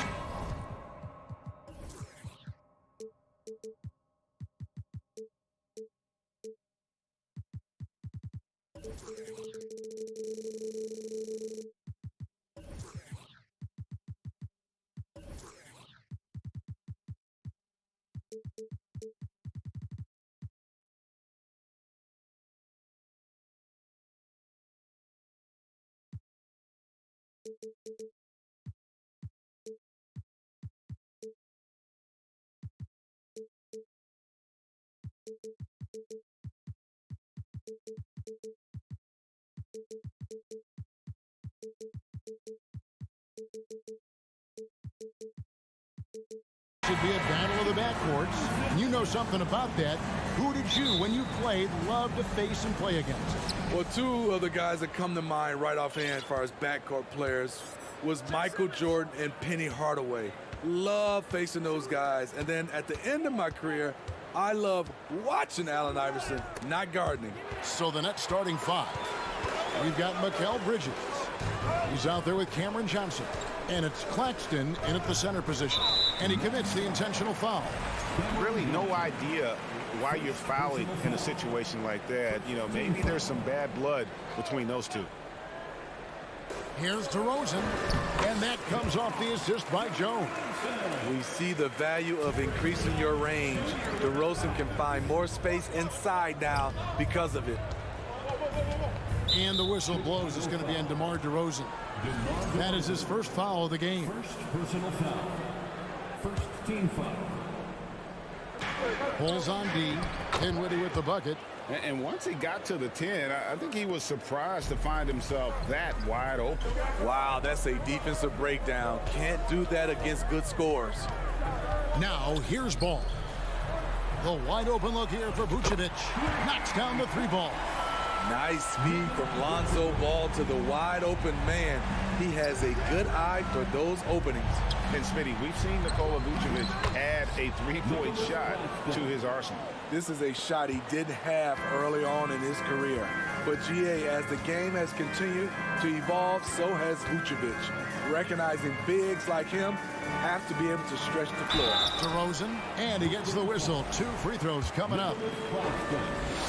should be a battle of the backcourts. And you know something about that. Who did you, when you played, love to face and play against? Well, two of the guys that come to mind right offhand as far as backcourt players was Michael Jordan and Penny Hardaway. Love facing those guys. And then at the end of my career, I love watching Allen Iverson, not gardening. So the Nets starting five. We've got Mikal Bridges. He's out there with Cameron Johnson. And it's Claxton in at the center position. And he commits the intentional foul. Really no idea why you're fouling in a situation like that. You know, maybe there's some bad blood between those two. Here's DeRozan, and that comes off the assist by Jones. We see the value of increasing your range. DeRozan can find more space inside now because of it. And the whistle blows. It's going to be on DeMar DeRozan. That is his first foul of the game. First personal foul. First team foul. Pulls on D. Dinwiddie with the bucket. And once he got to the 10, I think he was surprised to find himself that wide open. Wow, that's a defensive breakdown. Can't do that against good scores. Now, here's Ball. The wide open look here for Vucevic. Knocks down the three ball. Nice speed from Lonzo Ball to the wide open man. He has a good eye for those openings. And Smitty, we've seen Nikola Vucevic add a three-point shot to his arsenal. This is a shot he didn't have early on in his career. But GA, as the game has continued to evolve, so has Vucevic. Recognizing bigs like him have to be able to stretch the floor. DeRozan, and he gets the whistle. 2 free throws coming up.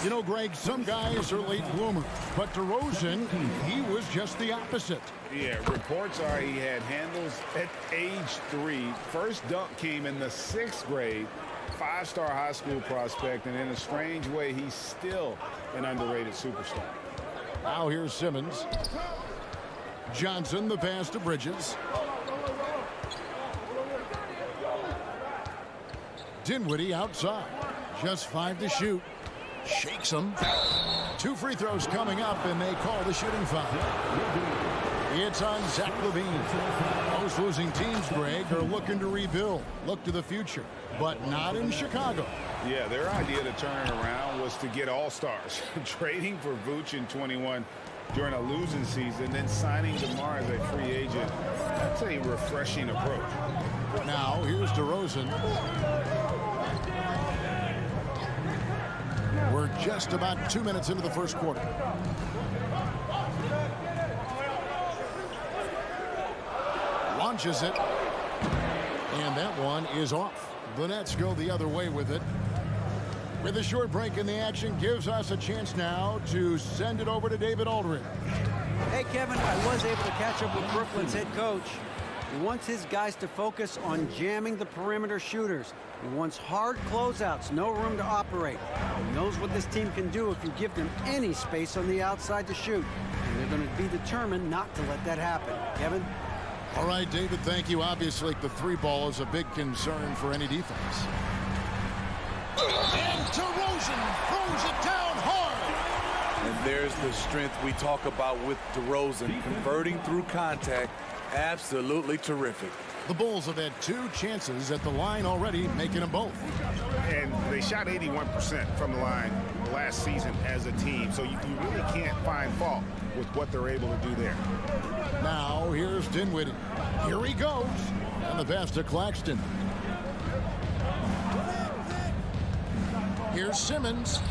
You know, Greg, some guys are late bloomers, but DeRozan, he was just the opposite. Yeah, reports are he had handles at age 3. First dunk came in the 6th grade. 5-star high school prospect, and in a strange way, he's still an underrated superstar. Now here's Simmons. Johnson, the pass to Bridges. Dinwiddie outside. Just 5 to shoot. Shakes him. 2 free throws coming up, and they call the shooting foul. It's on Zach LaVine. Most losing teams, Greg, are looking to rebuild, look to the future, but not in Chicago. Yeah, their idea to turn it around was to get all-stars. Trading for Vooch in 21 during a losing season, then signing DeMar as a free agent. That's a refreshing approach. Now, here's DeRozan. We're just about 2 minutes into the first quarter. Launches it. And that one is off. The Nets go the other way with it. With a short break in the action, gives us a chance now to send it over to David Aldridge. Hey, Kevin, I was able to catch up with Brooklyn's head coach. He wants his guys to focus on jamming the perimeter shooters. He wants hard closeouts, no room to operate. He knows what this team can do if you give them any space on the outside to shoot. And they're going to be determined not to let that happen. Kevin? All right, David, thank you. Obviously, the 3-ball is a big concern for any defense. And DeRozan throws it down hard. And there's the strength we talk about with DeRozan. Converting through contact, absolutely terrific. The Bulls have had 2 chances at the line already, making them both. And they shot 81% from the line last season as a team, so you really can't find fault with what they're able to do there. Now, here's Dinwiddie. Here he goes. And the pass to Claxton. Here's Simmons.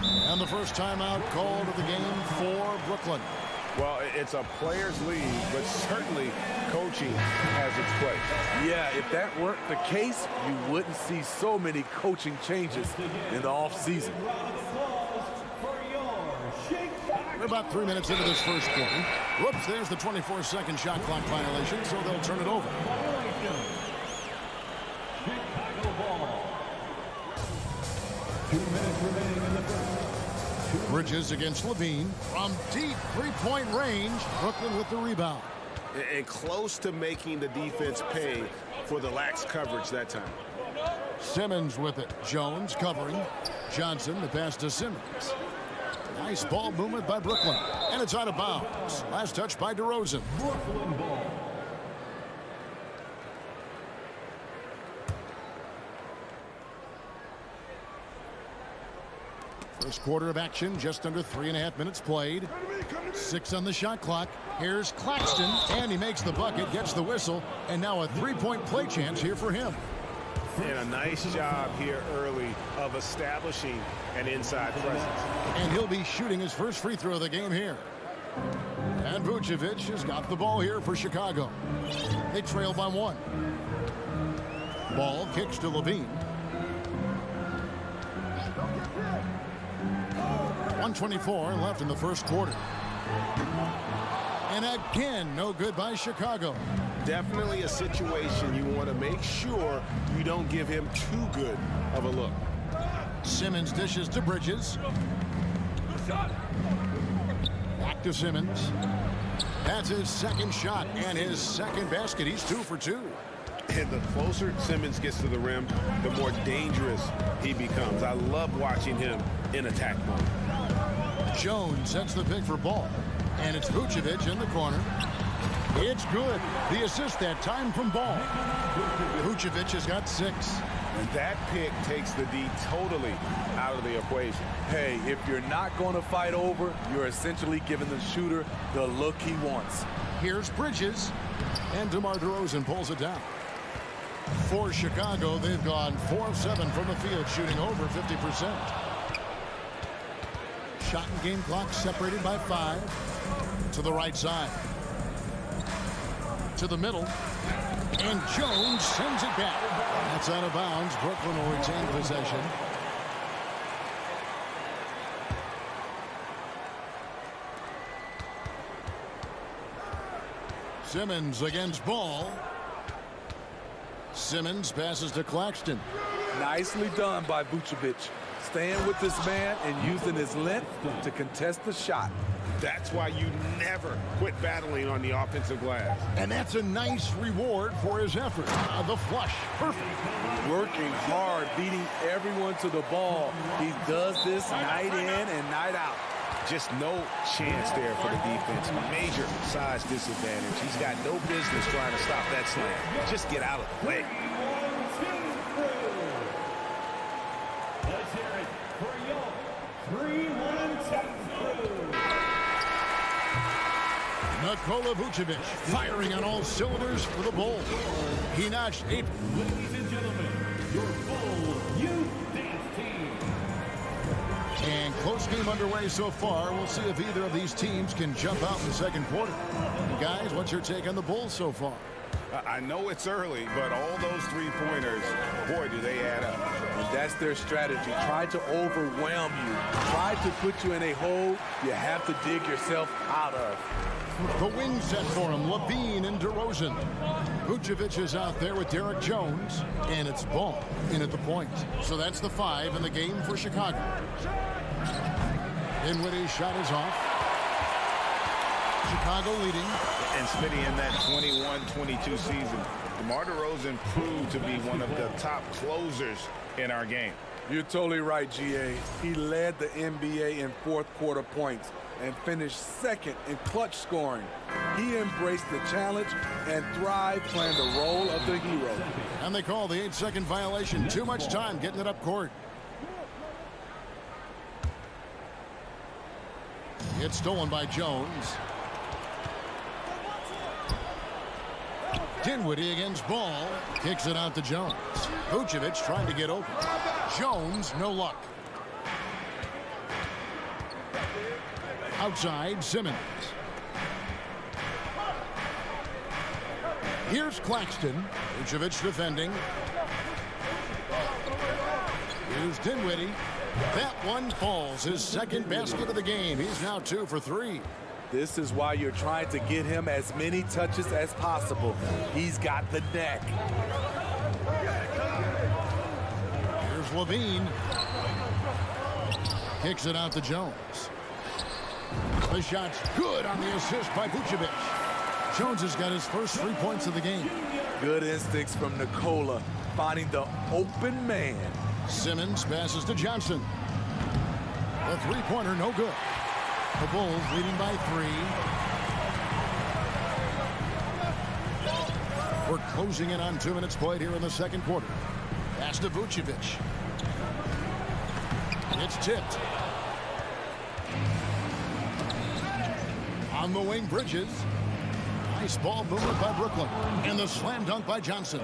And the first timeout called of the game for Brooklyn. Well, it's a players' league, but certainly coaching has its place. Yeah, if that weren't the case, you wouldn't see so many coaching changes in the offseason. We're about 3 minutes into this first quarter. Whoops, there's the 24-second shot clock violation, so they'll turn it over. Bridges against LaVine. From deep three-point range, Brooklyn with the rebound. And close to making the defense pay for the lax coverage that time. Simmons with it. Jones covering. Johnson, the pass to Simmons. Nice ball movement by Brooklyn. And it's out of bounds. Last touch by DeRozan. Brooklyn ball. First quarter of action, just under 3.5 minutes played. 6 on the shot clock. Here's Claxton, and he makes the bucket, gets the whistle, and now a 3-point play chance here for him. And a nice job here early of establishing an inside presence. And he'll be shooting his first free throw of the game here. And Vucevic has got the ball here for Chicago. They trail by 1. Ball kicks to LaVine. 1:24 left in the first quarter. And again, no good by Chicago. Definitely a situation you want to make sure you don't give him too good of a look. Simmons dishes to Bridges. Back to Simmons. That's his second shot and his second basket. He's 2 for 2. And the closer Simmons gets to the rim, the more dangerous he becomes. I love watching him in attack mode. Jones sets the pick for Ball. And it's Vucevic in the corner. It's good. The assist that time from Ball. Vucevic has got 6. And that pick takes the D totally out of the equation. Hey, if you're not going to fight over, you're essentially giving the shooter the look he wants. Here's Bridges, and DeMar DeRozan pulls it down. For Chicago, they've gone 4 of 7 from the field, shooting over 50%. Shot and game clock separated by 5. To the right side. To the middle. And Jones sends it back. That's out of bounds. Brooklyn will retain possession. Simmons against Ball. Simmons passes to Claxton. Nicely done by Vucevic. Staying with this man and using his length to contest the shot. That's why you never quit battling on the offensive glass. And that's a nice reward for his effort. The flush. Perfect. Working hard, beating everyone to the ball. He does this night in and night out. Just no chance there for the defense. Major size disadvantage. He's got no business trying to stop that slam. Just get out of the way. Let's hear it for your 3-1 tap crew. Nikola Vucevic firing on all cylinders for the Bulls. He notched 8. Ladies and gentlemen, your Bulls Youth Dance Team. And close game underway so far. We'll see if either of these teams can jump out in the second quarter. Guys, what's your take on the Bulls so far? I know it's early, but all those three-pointers, boy, do they add up. And that's their strategy. Try to overwhelm you. Try to put you in a hole you have to dig yourself out of. The wing set for him, Levine and DeRozan. Vucevic is out there with Derek Jones, and it's Ball in at the point. So that's the 5 in the game for Chicago. Dinwiddie's shot is off. Chicago leading. And Smitty, in that 21-22 season, DeMar DeRozan proved to be one of the top closers in our game. You're totally right, GA. He led the NBA in fourth quarter points and finished second in clutch scoring. He embraced the challenge and thrived playing the role of the hero. And they call the 8-second violation. Too much time getting it up court. It's stolen by Jones. Dinwiddie against Ball. Kicks it out to Jones. Vucevic trying to get open. Jones, no luck. Outside, Simmons. Here's Claxton. Vucevic defending. Here's Dinwiddie. That one falls. His second basket of the game. He's now 2 for 3. This is why you're trying to get him as many touches as possible. He's got the neck. Here's Levine. Kicks it out to Jones. The shot's good on the assist by Vucevic. Jones has got his first 3 points of the game. Good instincts from Nikola, finding the open man. Simmons passes to Johnson. The three-pointer, no good. The Bulls leading by 3. We're closing in on 2 minutes played here in the second quarter. Pass to Vucevic. It's tipped. On the wing, Bridges. Nice ball movement by Brooklyn. And the slam dunk by Johnson.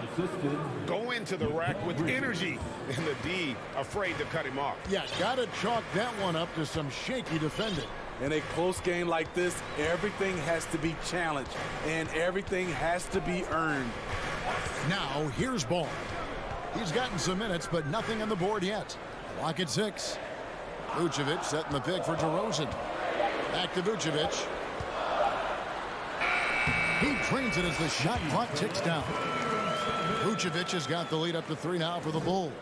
Go into the rack with energy. And the D afraid to cut him off. Yeah, got to chalk that one up to some shaky defending. In a close game like this, everything has to be challenged. And everything has to be earned. Now, here's Ball. He's gotten some minutes, but nothing on the board yet. Clock at 6. Vucevic setting the pick for DeRozan. Back to Vucevic. He drains it as the shot clock ticks down. Vucevic has got the lead up to 3 now for the Bulls.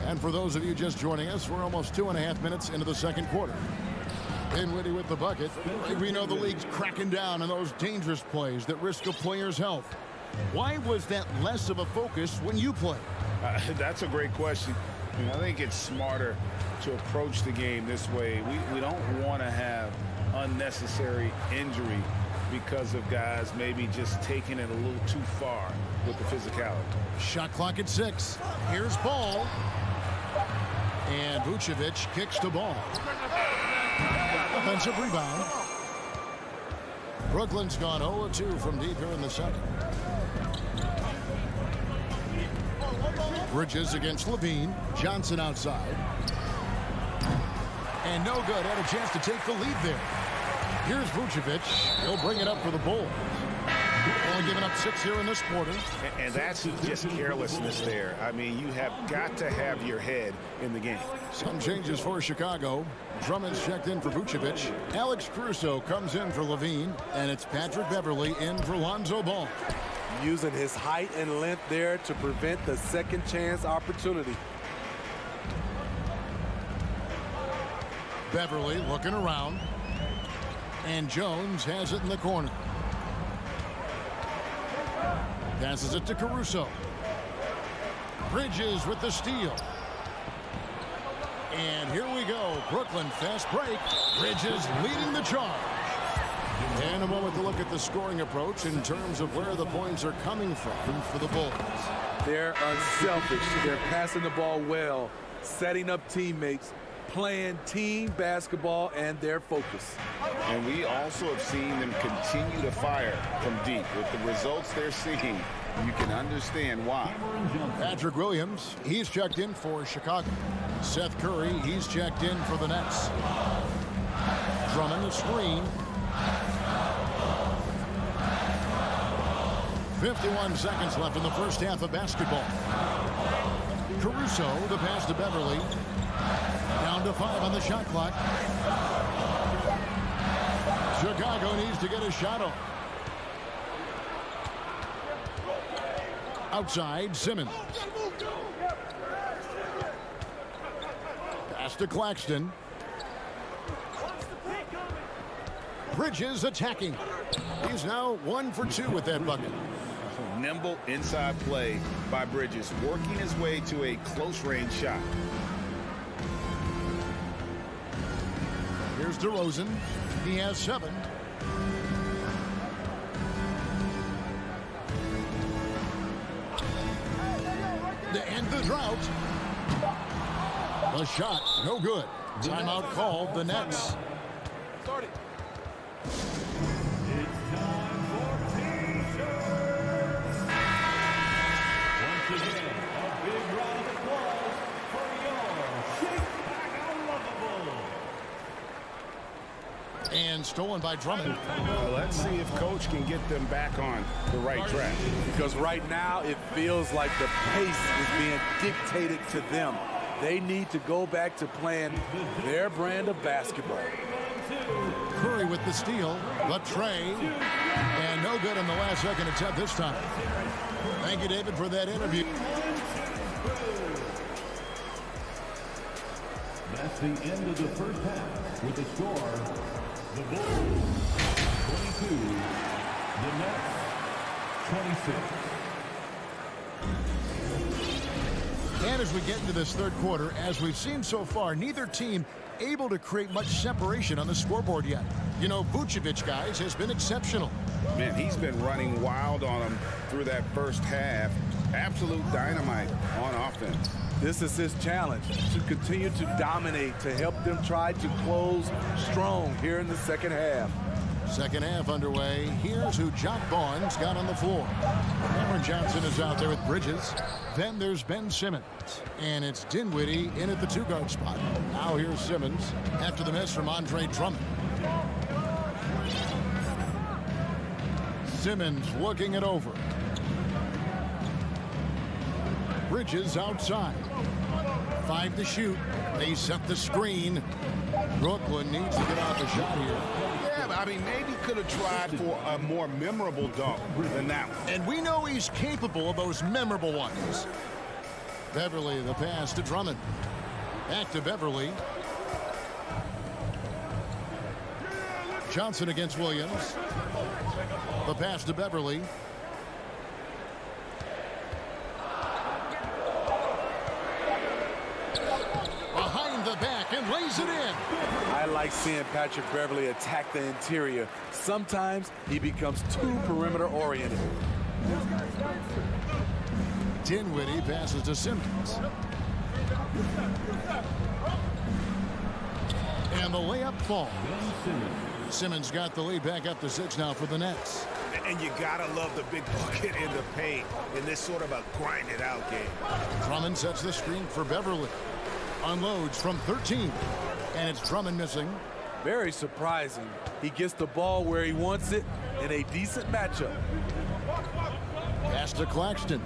And for those of you just joining us, we're almost 2.5 minutes into the second quarter. Dinwiddie with the bucket. We know the league's cracking down on those dangerous plays that risk a player's health. Why was that less of a focus when you played? That's a great question. I think it's smarter to approach the game this way. We don't want to have unnecessary injury because of guys maybe just taking it a little too far with the physicality. Shot clock at 6. Here's ball. And Vucevic kicks the ball. Offensive rebound. Brooklyn's gone 0-2 from deep here in the second. Bridges against Levine. Johnson outside. And no good. Had a chance to take the lead there. Here's Vucevic. He'll bring it up for the Bulls. Only giving up 6 here in this quarter. And that's just carelessness there. I mean, you have got to have your head in the game. Some changes for Chicago. Drummond's checked in for Vucevic. Alex Caruso comes in for Levine. And it's Patrick Beverley in for Lonzo Ball. Using his height and length there to prevent the second chance opportunity. Beverley looking around. And Jones has it in the corner. Passes it to Caruso. Bridges with the steal. And here we go. Brooklyn fast break. Bridges leading the charge. And a moment to look at the scoring approach in terms of where the points are coming from for the Bulls. They're unselfish. They're passing the ball well, setting up teammates, playing team basketball, and their focus. And we also have seen them continue to fire from deep. With the results they're seeing, you can understand why. Patrick Williams, he's checked in for Chicago. Seth Curry, he's checked in for the Nets. Drummond, the screen. 51 seconds left in the first half of basketball. Caruso, the pass to Beverley. Down to 5 on the shot clock. Chicago needs to get a shot off. Outside, Simmons. Pass to Claxton. Bridges attacking. He's now 1 for 2 with that bucket. Nimble inside play by Bridges, working his way to a close-range shot. Here's DeRozan. He has 7. To end the drought. The shot, no good. Timeout called, the Nets. And stolen by Drummond. Let's see if Coach can get them back on the right track. Because right now it feels like the pace is being dictated to them. They need to go back to playing their brand of basketball. Curry with the steal, but Trey, and no good in the last second attempt this time. Thank you, David, for that interview. That's the end of the first half with the score, the Bulls 22, the Nets 26. And as we get into this third quarter, as we've seen so far, neither team able to create much separation on the scoreboard yet. You know, Vucevic, guys, has been exceptional. Man, he's been running wild on them through that first half. Absolute dynamite on offense. This is his challenge, to continue to dominate, to help them try to close strong here in the second half. Second half underway. Here's who Jock Vaughn's got on the floor. Cameron Johnson is out there with Bridges. Then there's Ben Simmons. And it's Dinwiddie in at the 2-guard spot. Now here's Simmons after the miss from Andre Drummond. Simmons looking it over. Bridges outside. 5 to shoot. They set the screen. Brooklyn needs to get off a shot here. Yeah, but I mean, maybe could have tried for a more memorable dunk than that one. And we know he's capable of those memorable ones. Beverley, the pass to Drummond. Back to Beverley. Johnson against Williams. The pass to Beverley. Behind the back and lays lays it in. I like seeing Patrick Beverley attack the interior. Sometimes he becomes too perimeter oriented. Dinwiddie passes to Simmons. And the layup falls. Simmons got the lead back up to 6 now for the Nets. And you gotta love the big bucket in the paint in this sort of a grind-it-out game. Drummond sets the screen for Beverley. Unloads from 13. And it's Drummond missing. Very surprising. He gets the ball where he wants it in a decent matchup. Pass to Claxton.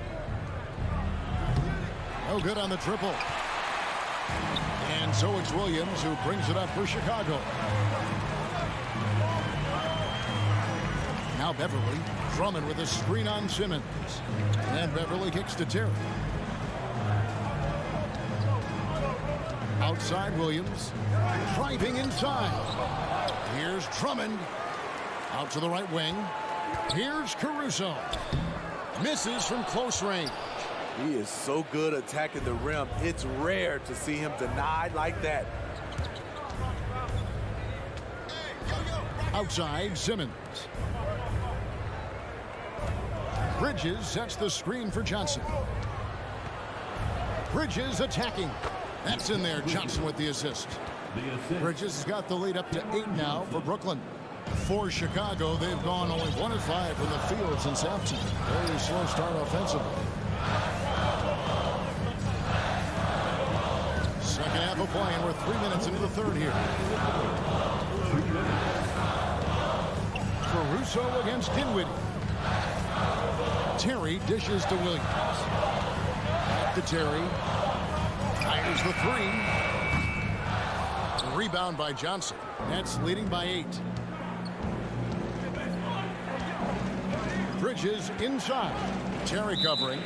No good on the triple. And so it's Williams who brings it up for Chicago. Now Beverley. Drummond with a screen on Simmons. And Beverley kicks to Terry. Outside Williams. Driving inside. Here's Drummond. Out to the right wing. Here's Caruso. Misses from close range. He is so good attacking the rim. It's rare to see him denied like that. Outside Simmons. Bridges sets the screen for Johnson. Bridges attacking. That's in there. Johnson with the assist. Bridges has got the lead up to 8 now for Brooklyn. For Chicago, they've gone only 1 of 5 from the field since halftime. Very slow start offensively. Second half of play, and we're 3 minutes into the third here. Caruso against Dinwiddie. Terry dishes to Williams. Back to Terry. Fires the 3. Rebound by Johnson. Nets leading by 8. Bridges inside. Terry covering.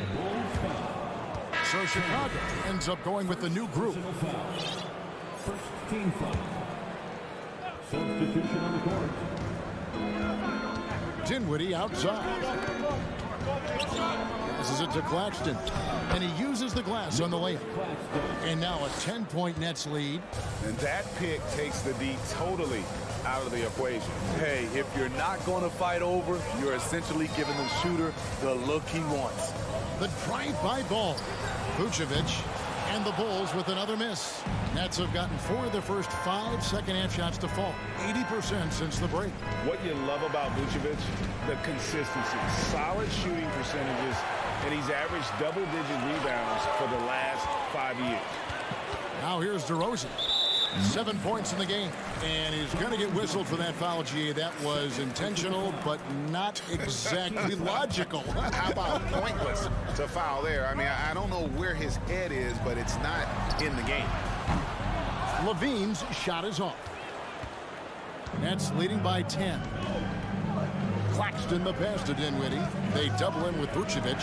So Chicago ends up going with the new group. First team foul. Substitution on the court. Dinwiddie outside. This is it to Claxton. And he uses the glass on the layup. And now a 10-point Nets lead. And that pick takes the D totally out of the equation. Hey, if you're not going to fight over, you're essentially giving the shooter the look he wants. The drive-by ball. Vucevic and the Bulls with another miss. Nets have gotten 4 of their first 5 second-half shots to fall. 80% since the break. What you love about Vucevic, the consistency. Solid shooting percentages, and he's averaged double-digit rebounds for the last 5 years. Now here's DeRozan. 7 points in the game. And he's going to get whistled for that foul, G. That was intentional, but not exactly logical. How about pointless to foul there? I mean, I don't know where his head is, but it's not in the game. Levine's shot is off. Nets leading by 10. Claxton the pass to Dinwiddie. They double in with Vucevic.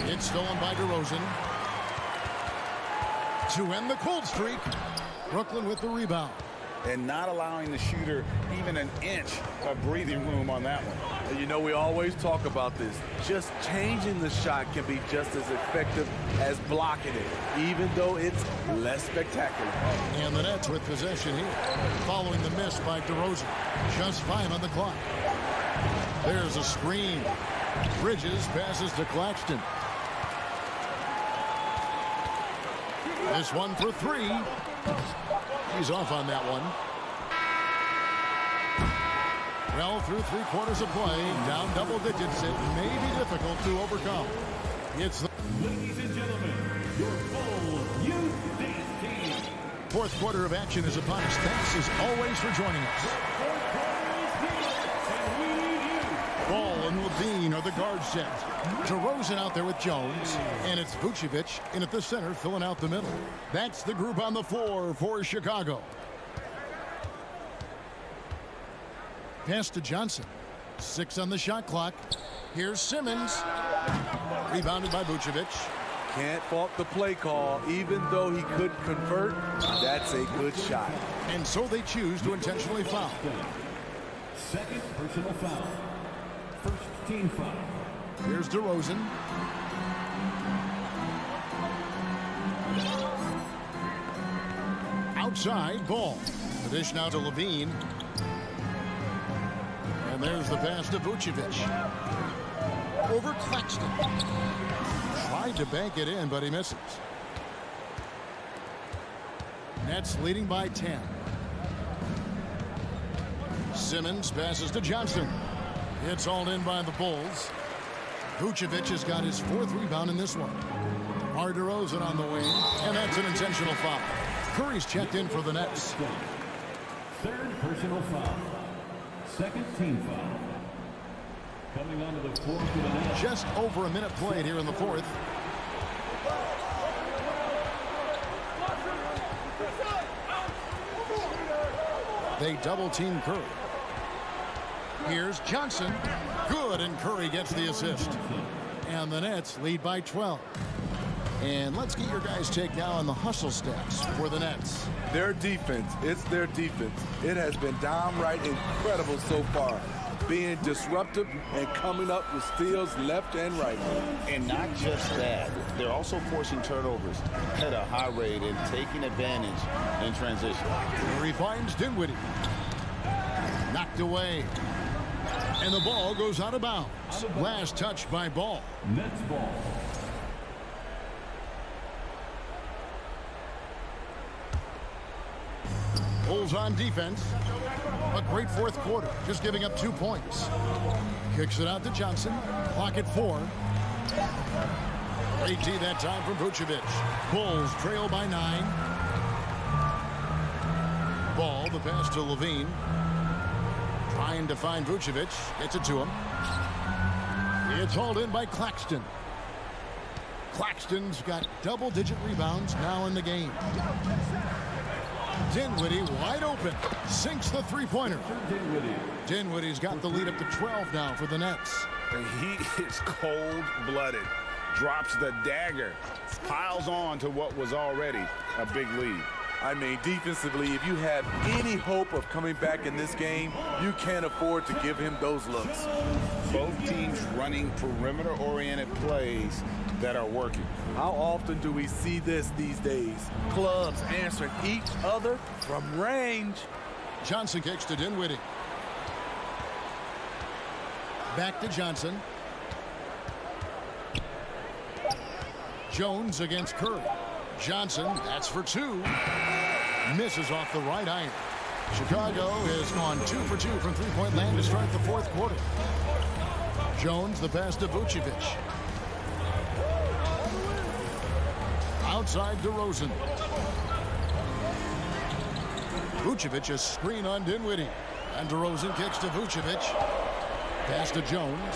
It's stolen by DeRozan. To end the cold streak. Brooklyn with the rebound. And not allowing the shooter even an inch of breathing room on that one. And you know, we always talk about this. Just changing the shot can be just as effective as blocking it, even though it's less spectacular. And the Nets with possession here. Following the miss by DeRozan. Just 5 on the clock. There's a screen. Bridges passes to Claxton. This one for 3. He's off on that one. Well, through 3 quarters of play, down double digits, it may be difficult to overcome. It's the Ladies and gentlemen, your full youth dance team. 4th quarter of action is upon us. Thanks as always for joining us. Ball and Levine are the guard set. DeRozan out there with Jones. And it's Vucevic in at the center, filling out the middle. That's the group on the floor for Chicago. Pass to Johnson. 6 on the shot clock. Here's Simmons. Rebounded by Vucevic. Can't fault the play call. Even though he could convert, that's a good shot. And so they choose to intentionally foul. Second personal foul. First team foul. Here's DeRozan. outside, ball. The dish now to Levine. And there's the pass to Vucevic. Over Claxton. Tried to bank it in, but he misses. Nets leading by 10. Simmons passes to Johnson. It's hauled in by the Bulls. Vucevic has got his 4th rebound in this one. DeMar DeRozan on the wing, and that's an intentional foul. Curry's checked in for the Nets. 3rd personal foul. 2nd team foul. Coming onto the floor for the Nets. Just over a minute played here in the 4th. They double team Curry. Here's Johnson. Good, and Curry gets the assist. And the Nets lead by 12. And let's get your guys' take now on the hustle stats for the Nets. Their defense, it's their defense. It has been downright incredible so far. Being disruptive and coming up with steals left and right. And not just that, they're also forcing turnovers at a high rate and taking advantage in transition. Curry finds Dinwiddie. Knocked away. And the ball goes out of bounds. Last touch by Ball. Nets ball. Bulls on defense. A great 4th quarter, just giving up 2 points. Kicks it out to Johnson. Clock at 4. Great D that time from Vucevic. Bulls trail by 9. Ball, the pass to Levine. Trying to find Vucevic. Gets it to him. It's hauled in by Claxton. Claxton's got double-digit rebounds now in the game. Dinwiddie wide open. Sinks the three-pointer. Dinwiddie's got the lead up to 12 now for the Nets. He is cold-blooded. Drops the dagger. Piles on to what was already a big lead. I mean, defensively, if you have any hope of coming back in this game, you can't afford to give him those looks. Both teams running perimeter-oriented plays that are working. How often do we see this these days? Clubs answering each other from range. Johnson kicks to Dinwiddie. Back to Johnson. Jones against Curry. Johnson, that's for 2. Misses off the right iron. Chicago has gone 2 for 2 from three-point land to start the 4th quarter. Jones, the pass to Vucevic. Outside DeRozan. Vucevic a screen on Dinwiddie. And DeRozan kicks to Vucevic. Pass to Jones.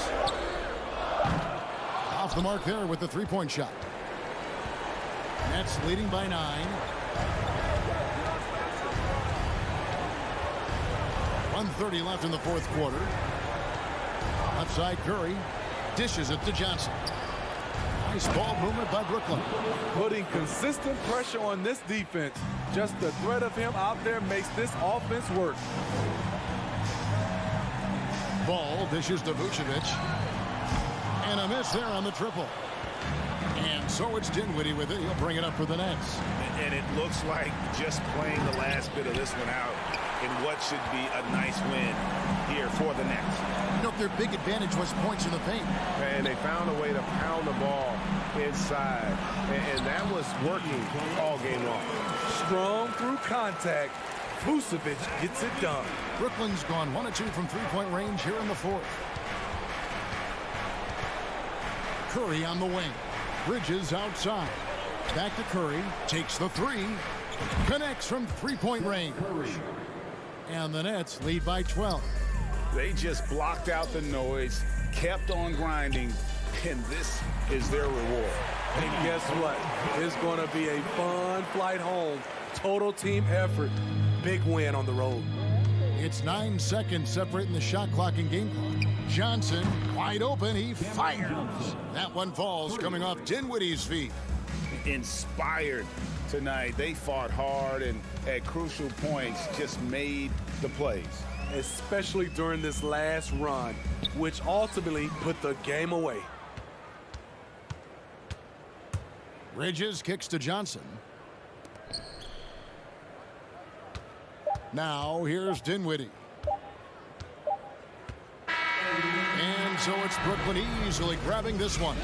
Off the mark there with the three-point shot. Nets leading by 9. 1:30 left in the 4th quarter. Outside Curry. Dishes it to Johnson. Nice ball movement by Brooklyn. Putting consistent pressure on this defense. Just the threat of him out there makes this offense work. Ball dishes to Vucevic. And a miss there on the triple. And so it's Dinwiddie with it. He'll bring it up for the Nets. And it looks like just playing the last bit of this one out in what should be a nice win here for the Nets. You know, their big advantage was points in the paint. And they found a way to pound the ball inside. And that was working all game long. Strong through contact. Vucevic gets it done. Brooklyn's gone 1 of 2 from three-point range here in the 4th. Curry on the wing. Bridges outside. Back to Curry. Takes the 3. Connects from three-point range. And the Nets lead by 12. They just blocked out the noise, kept on grinding, and this is their reward. And guess what? It's going to be a fun flight home. Total team effort. Big win on the road. It's 9 seconds separating the shot clock and game clock. Johnson wide open. He fires. That one falls coming off Dinwiddie's feet. Inspired tonight. They fought hard and at crucial points just made the plays. Especially during this last run, which ultimately put the game away. Bridges kicks to Johnson. Now here's Dinwiddie. And so it's Brooklyn easily grabbing this one.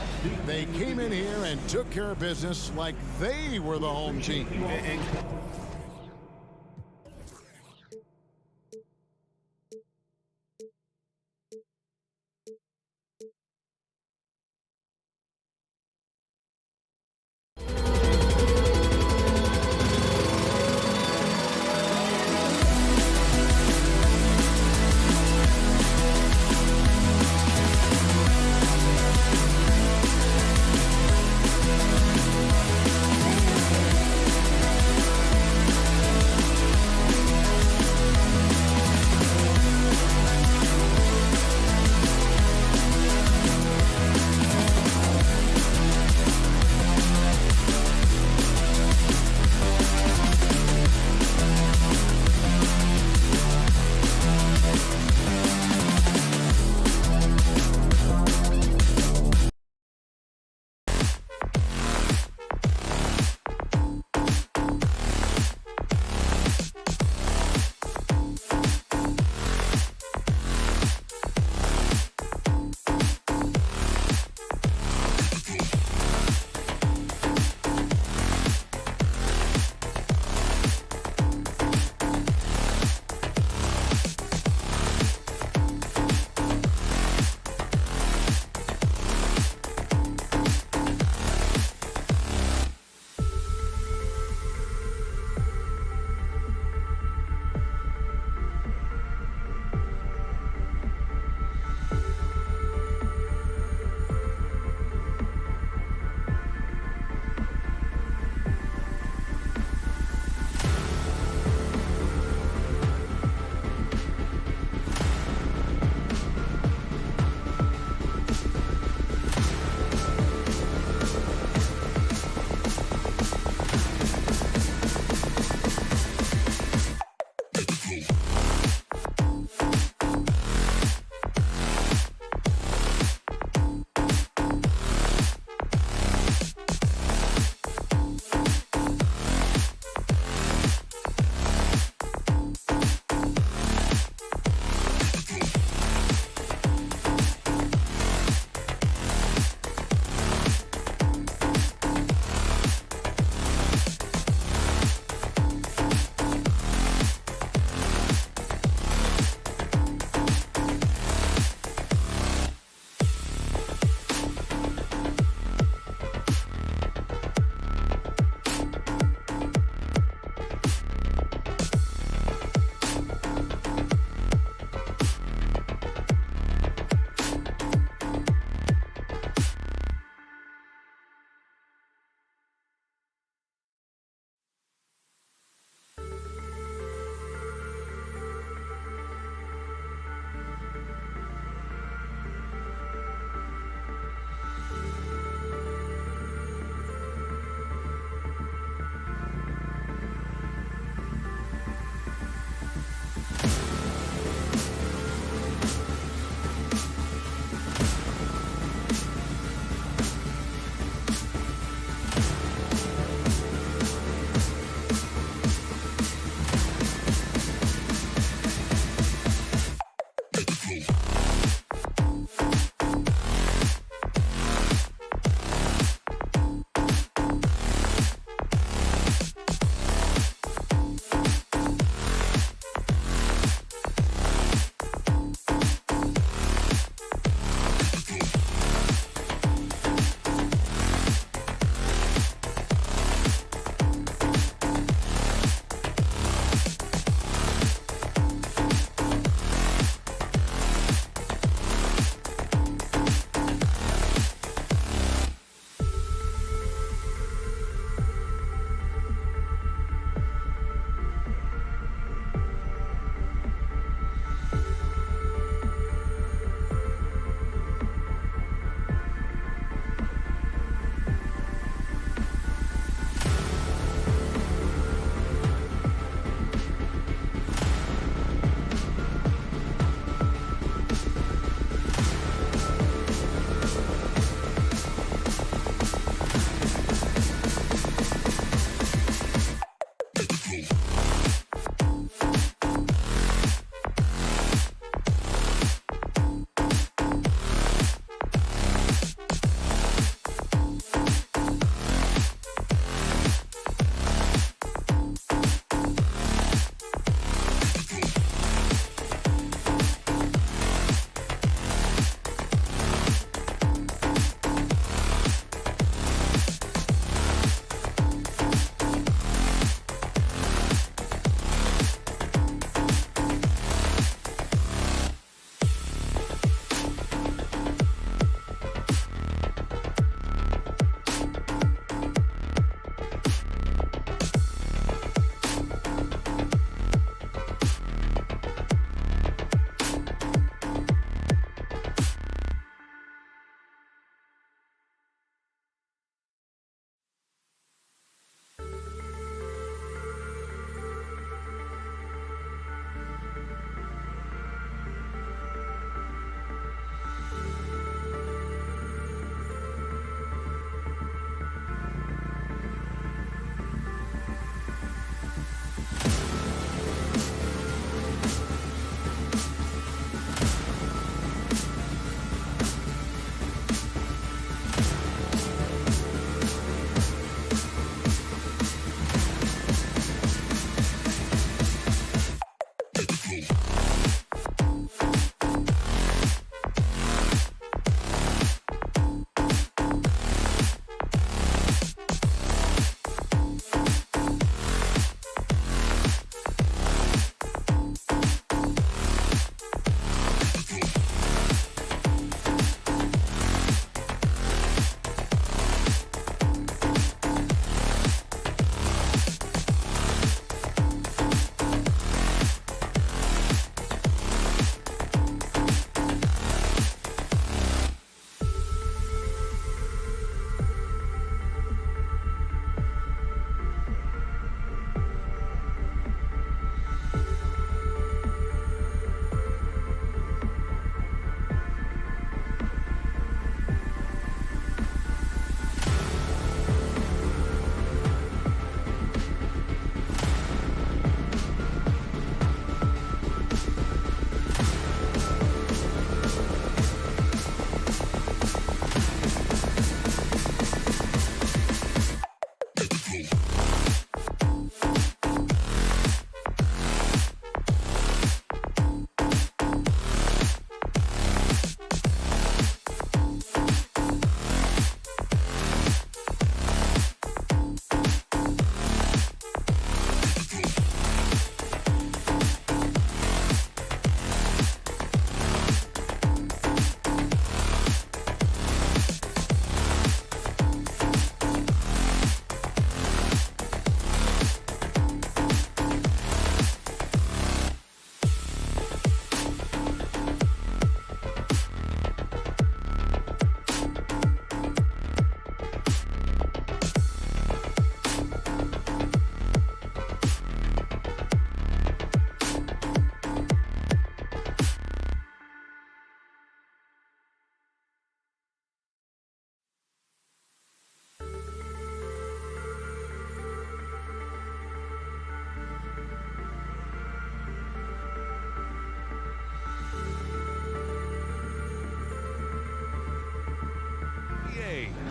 They came in here and took care of business like they were the home team.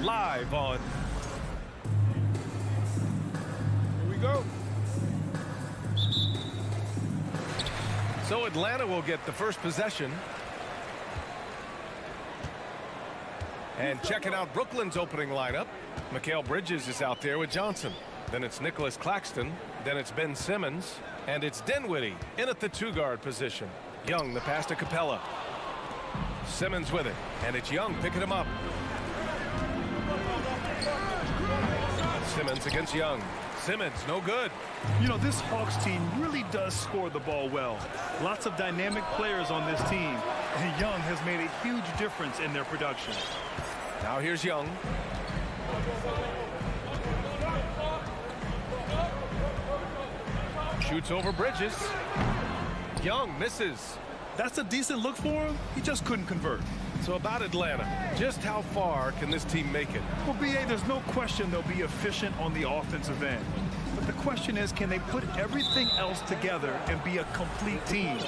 live on. Here we go. So Atlanta will get the first possession. And checking out Brooklyn's opening lineup, Mikal Bridges is out there with Johnson. Then it's Nicholas Claxton. Then it's Ben Simmons. And it's Dinwiddie in at the 2-guard position. Young, the pass to Capella. Simmons with it. And it's Young picking him up. Simmons against Young. Simmons, no good. You know, this Hawks team really does score the ball well. Lots of dynamic players on this team. And Young has made a huge difference in their production. Now here's Young. Shoots over Bridges. Young misses. That's a decent look for him. He just couldn't convert. So about Atlanta, just how far can this team make it? Well, B.A., there's no question they'll be efficient on the offensive end. But the question is, can they put everything else together and be a complete team?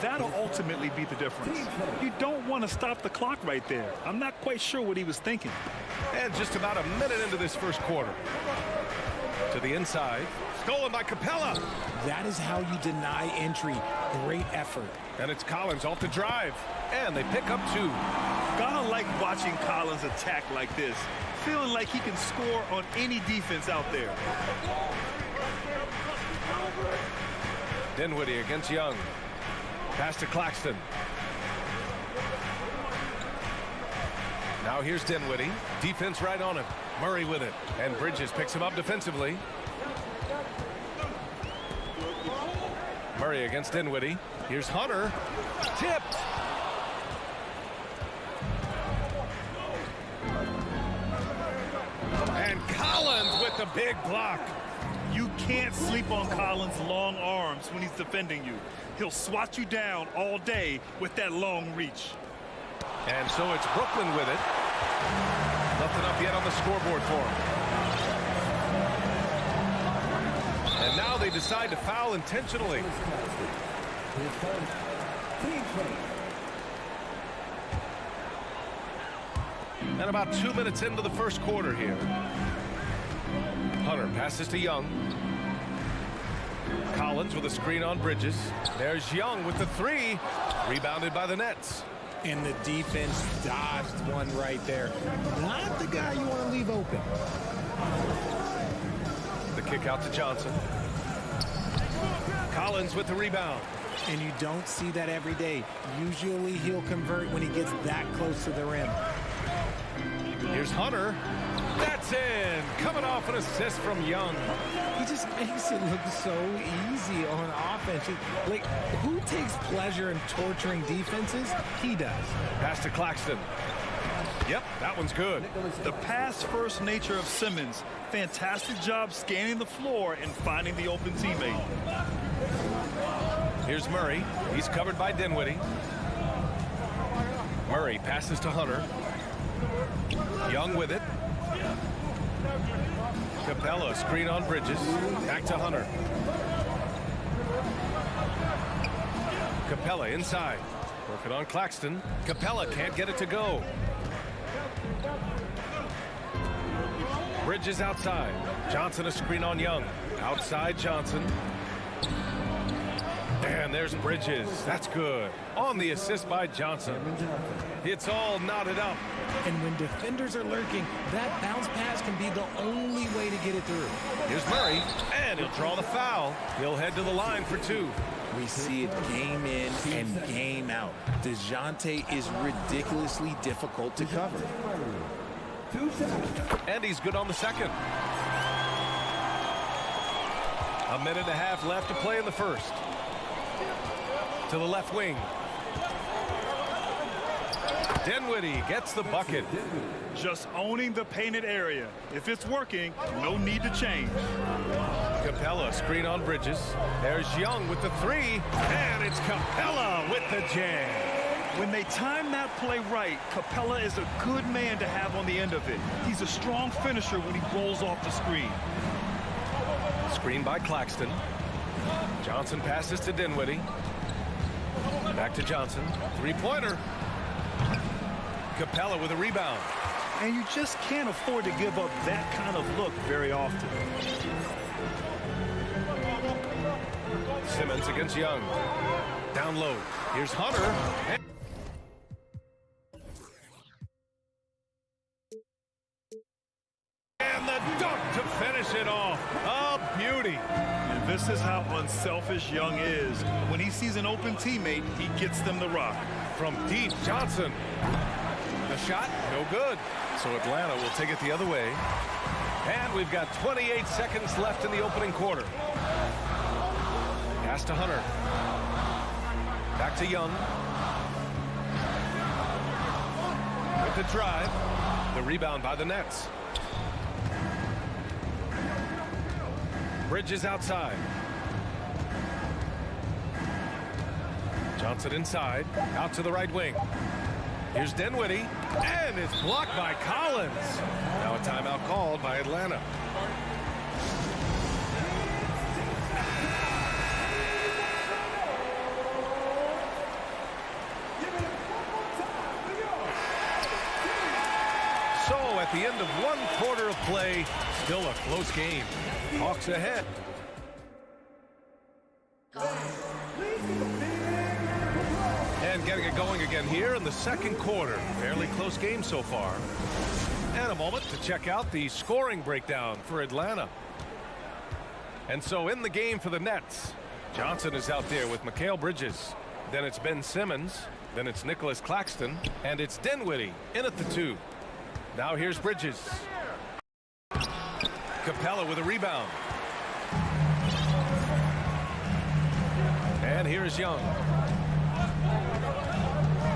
That'll ultimately be the difference. You don't want to stop the clock right there. I'm not quite sure what he was thinking. And just about a minute into this first quarter. To the inside. Stolen by Capella. That is how you deny entry. Great effort. And it's Collins off the drive. And they pick up 2. Gotta like watching Collins attack like this. Feeling like he can score on any defense out there. Dinwiddie against Young. Pass to Claxton. Now here's Dinwiddie. Defense right on him. Murray with it. And Bridges picks him up defensively. Murray against Dinwiddie. Here's Hunter. Tipped. And Collins with the big block. You can't sleep on Collins' long arms when he's defending you. He'll swat you down all day with that long reach. And so it's Brooklyn with it. Nothing up yet on the scoreboard for him. And now they decide to foul intentionally. And about 2 minutes into the first quarter here. Hunter passes to Young. Collins with a screen on Bridges. There's Young with the 3. Rebounded by the Nets. And the defense dodged one right there. Not the guy you want to leave open. The kick out to Johnson. Collins with the rebound. And you don't see that every day. Usually he'll convert when he gets that close to the rim. Here's Hunter. That's in. Coming off an assist from Young. He just makes it look so easy on offense. Like, who takes pleasure in torturing defenses? He does. Pass to Claxton. Yep, that one's good. The pass-first nature of Simmons. Fantastic job scanning the floor and finding the open teammate. Here's Murray. He's covered by Dinwiddie. Murray passes to Hunter. Young with it. Capella screen on Bridges. Back to Hunter. Capella inside. Working on Claxton. Capella can't get it to go. Bridges outside. Johnson a screen on Young. Outside Johnson. And there's Bridges. That's good. On the assist by Johnson. It's all knotted up. And when defenders are lurking, that bounce pass can be the only way to get it through. Here's Murray, and he'll draw the foul. He'll head to the line for 2. We see it game in and game out. DeJounte is ridiculously difficult to cover. And he's good on the second. A minute and a half left to play in the first. To the left wing. Dinwiddie gets the bucket. Just owning the painted area. If it's working, no need to change. Capella screen on Bridges. There's Young with the 3. And it's Capella with the jam. When they time that play right, Capella is a good man to have on the end of it. He's a strong finisher when he rolls off the screen. Screen by Claxton. Johnson passes to Dinwiddie. Back to Johnson. 3-pointer. Capella with a rebound. And you just can't afford to give up that kind of look very often. Simmons against Young. Down low. Here's Hunter. And the dunk to finish it off. A beauty. And this is how unselfish Young is. When he sees an open teammate, he gets them the rock. From deep, Johnson. The shot, no good. So Atlanta will take it the other way. And we've got 28 seconds left in the opening quarter. Pass to Hunter. Back to Young. With the drive. The rebound by the Nets. Bridges outside. Johnson inside. Out to the right wing. Here's Dinwiddie. And it's blocked by Collins. Now a timeout called by Atlanta. So at the end of one quarter of play, still a close game. Hawks ahead. And getting it going again here in the second quarter. Fairly close game so far. And a moment to check out the scoring breakdown for Atlanta. And so in the game for the Nets, Johnson is out there with Mikal Bridges. Then it's Ben Simmons. Then it's Nicholas Claxton. And it's Dinwiddie in at the 2. Now here's Bridges. Capella with a rebound. And here is Young.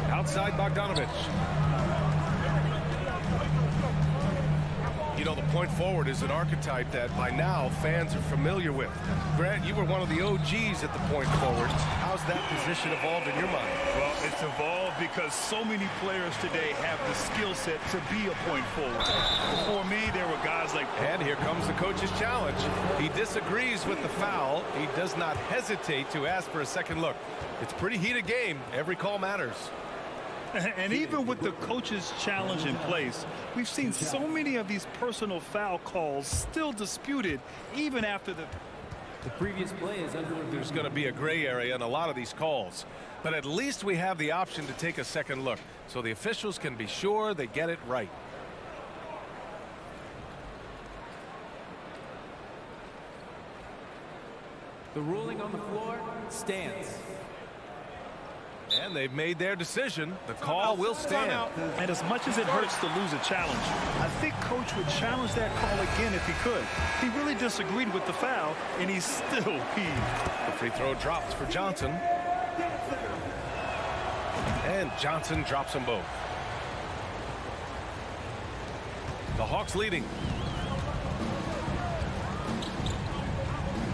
Outside Bogdanovich. You know, the point forward is an archetype that by now fans are familiar with. Grant, you were one of the OGs at the point forward. How's that position evolved in your mind? Well, it's evolved because so many players today have the skill set to be a point forward. Before me, there were guys like... And here comes the coach's challenge. He disagrees with the foul. He does not hesitate to ask for a second look. It's a pretty heated game. Every call matters. And even with the coach's challenge in place, we've seen so many of these personal foul calls still disputed even after the previous play is under review. There's going to be a gray area in a lot of these calls, but at least we have the option to take a second look so the officials can be sure they get it right. The ruling on the floor stands. And they've made their decision. The call will stand. And as much as it hurts to lose a challenge, I think Coach would challenge that call again if he could. He really disagreed with the foul, and he's still peeved. The free throw drops for Johnson. And Johnson drops them both. The Hawks leading.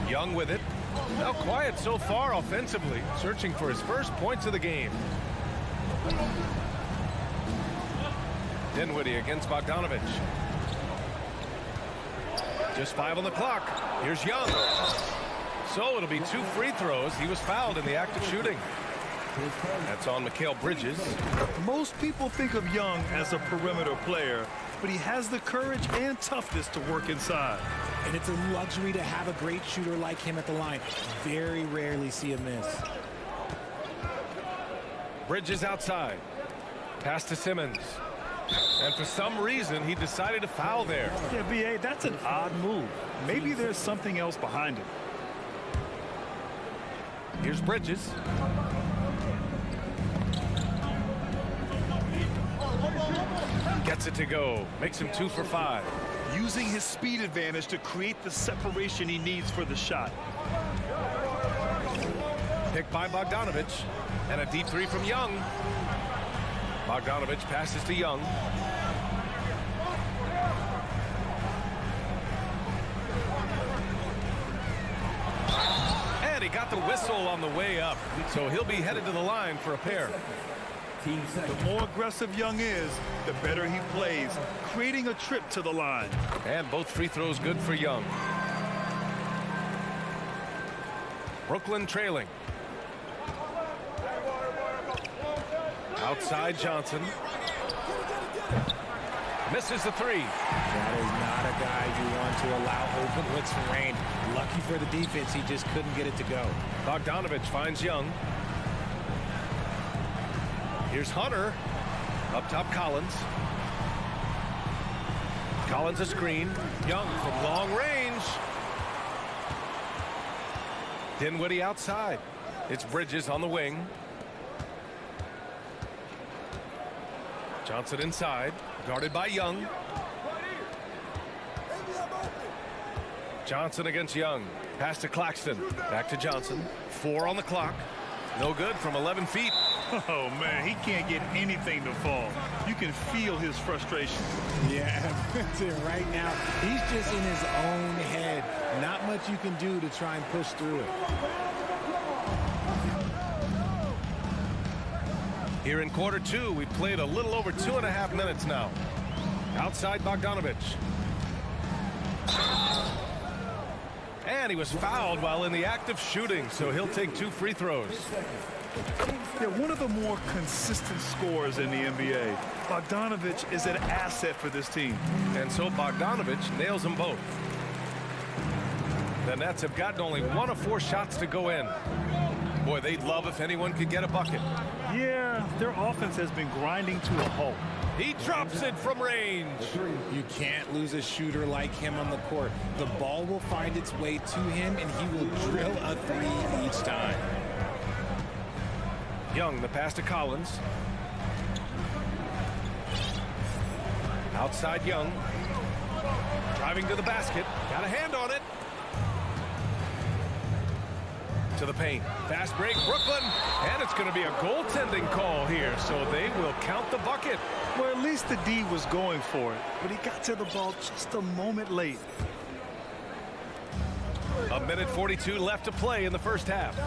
Young with it. Now quiet so far offensively, searching for his first points of the game. Dinwiddie against Bogdanovich. Just 5 on the clock. Here's Young. So it'll be 2 free throws. He was fouled in the act of shooting. That's on Mikal Bridges. Most people think of Young as a perimeter player, but he has the courage and toughness to work inside. And it's a luxury to have a great shooter like him at the line. Very rarely see a miss. Bridges outside. Pass to Simmons. And for some reason, he decided to foul there. Yeah, B.A., that's an odd move. Maybe there's something else behind it. Here's Bridges. Gets it to go. Makes him 2 for 5. Using his speed advantage to create the separation he needs for the shot. Picked by Bogdanovich. And a deep 3 from Young. Bogdanovich passes to Young. And he got the whistle on the way up. So he'll be headed to the line for a pair. The more aggressive Young is, the better he plays, creating a trip to the line. And both free throws good for Young. Brooklyn trailing. Outside Johnson. Misses the three. That is not a guy you want to allow open looks from Rain. Lucky for the defense, he just couldn't get it to go. Bogdanovich finds Young. Here's Hunter. Up top, Collins. Collins a screen. Young from long range. Dinwiddie outside. It's Bridges on the wing. Johnson inside. Guarded by Young. Johnson against Young. Pass to Claxton. Back to Johnson. 4 on the clock. No good from 11 feet. Oh, man, he can't get anything to fall. You can feel his frustration. Yeah, that's it right now. He's just in his own head. Not much you can do to try and push through it. Here in quarter 2, we played a little over 2.5 minutes now. Outside Bogdanovich. And he was fouled while in the act of shooting, so he'll take 2 free throws. Yeah, one of the more consistent scorers in the NBA. Bogdanovich is an asset for this team. And so Bogdanovich nails them both. The Nets have gotten only 1 of 4 shots to go in. Boy, they'd love if anyone could get a bucket. Yeah, their offense has been grinding to a halt. He drops it from range. You can't lose a shooter like him on the court. The ball will find its way to him, and he will drill a 3 each time. Young, the pass to Collins. Outside Young. Driving to the basket. Got a hand on it. To the paint. Fast break, Brooklyn. And it's going to be a goaltending call here, so they will count the bucket. Well, at least the D was going for it, but he got to the ball just a moment late. 1:42 left to play in the first half.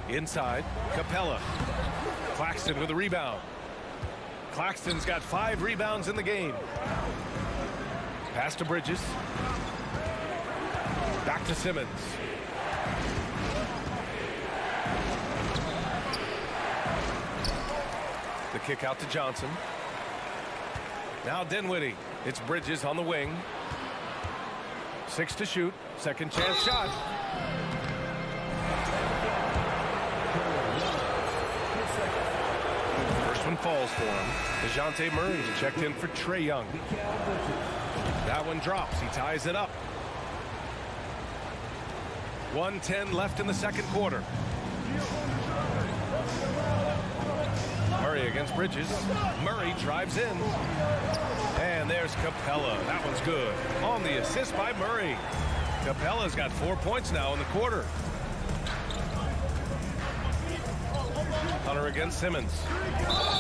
Inside, Capella. Claxton with a rebound. Claxton's got 5 rebounds in the game. Pass to Bridges. Back to Simmons. The kick out to Johnson. Now Dinwiddie. It's Bridges on the wing. 6 to shoot. Second chance shot. First one falls for him. DeJounte Murray checked in for Trae Young. That one drops. He ties it up. 1:10 left in the second quarter. Murray against Bridges. Murray drives in. And there's Capella. That one's good. On the assist by Murray. Capella's got 4 points now in the quarter. Hunter against Simmons.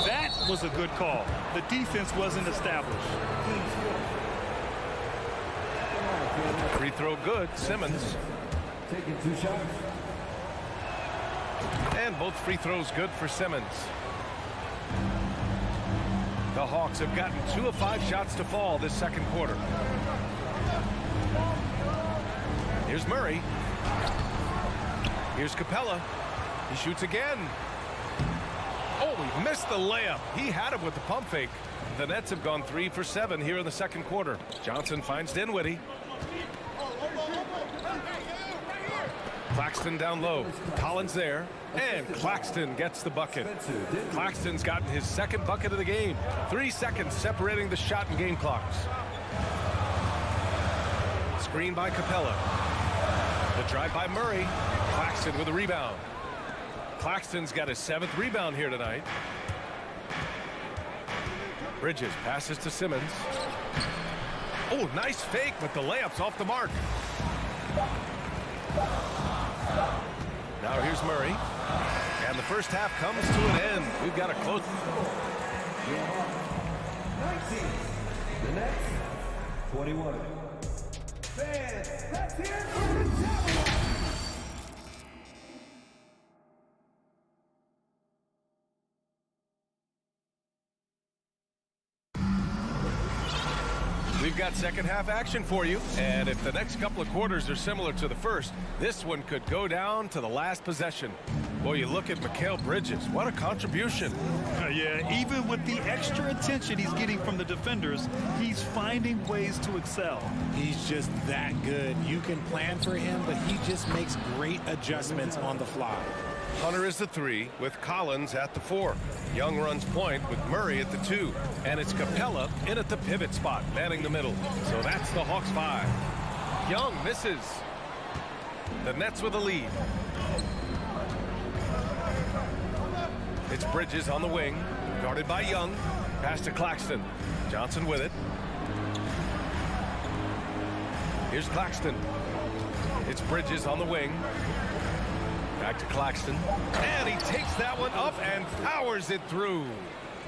That was a good call. The defense wasn't established. Free throw good. Simmons. Taking 2 shots. And both free throws good for Simmons. The Hawks have gotten 2 of 5 shots to fall this second quarter. Here's Murray. Here's Capella. He shoots again. Oh, he missed the layup. He had it with the pump fake. The Nets have gone 3 for 7 here in the second quarter. Johnson finds Dinwiddie. Claxton down low. Collins there. And Claxton gets the bucket. Claxton's gotten his second bucket of the game. 3 seconds separating the shot and game clocks. Screen by Capella. The drive by Murray. Claxton with a rebound. Claxton's got his 7th rebound here tonight. Bridges passes to Simmons. Oh, nice fake, but the layup's off the mark. Now here's Murray. And the first half comes to an end. We've got a close. 19. The Nets, 21. Fans, let's hear it for the Jaguars. We've got second half action for you. And if the next couple of quarters are similar to the first, this one could go down to the last possession. Boy, you look at Mikal Bridges. What a contribution. Yeah, even with the extra attention he's getting from the defenders, he's finding ways to excel. He's just that good. You can plan for him, but he just makes great adjustments on the fly. Hunter is the 3 with Collins at the 4. Young runs point with Murray at the 2. And it's Capella in at the pivot spot, manning the middle. So that's the Hawks 5. Young misses. The Nets with a lead. It's Bridges on the wing, guarded by Young. Pass to Claxton. Johnson with it. Here's Claxton. It's Bridges on the wing. Back to Claxton. And he takes that one up and powers it through.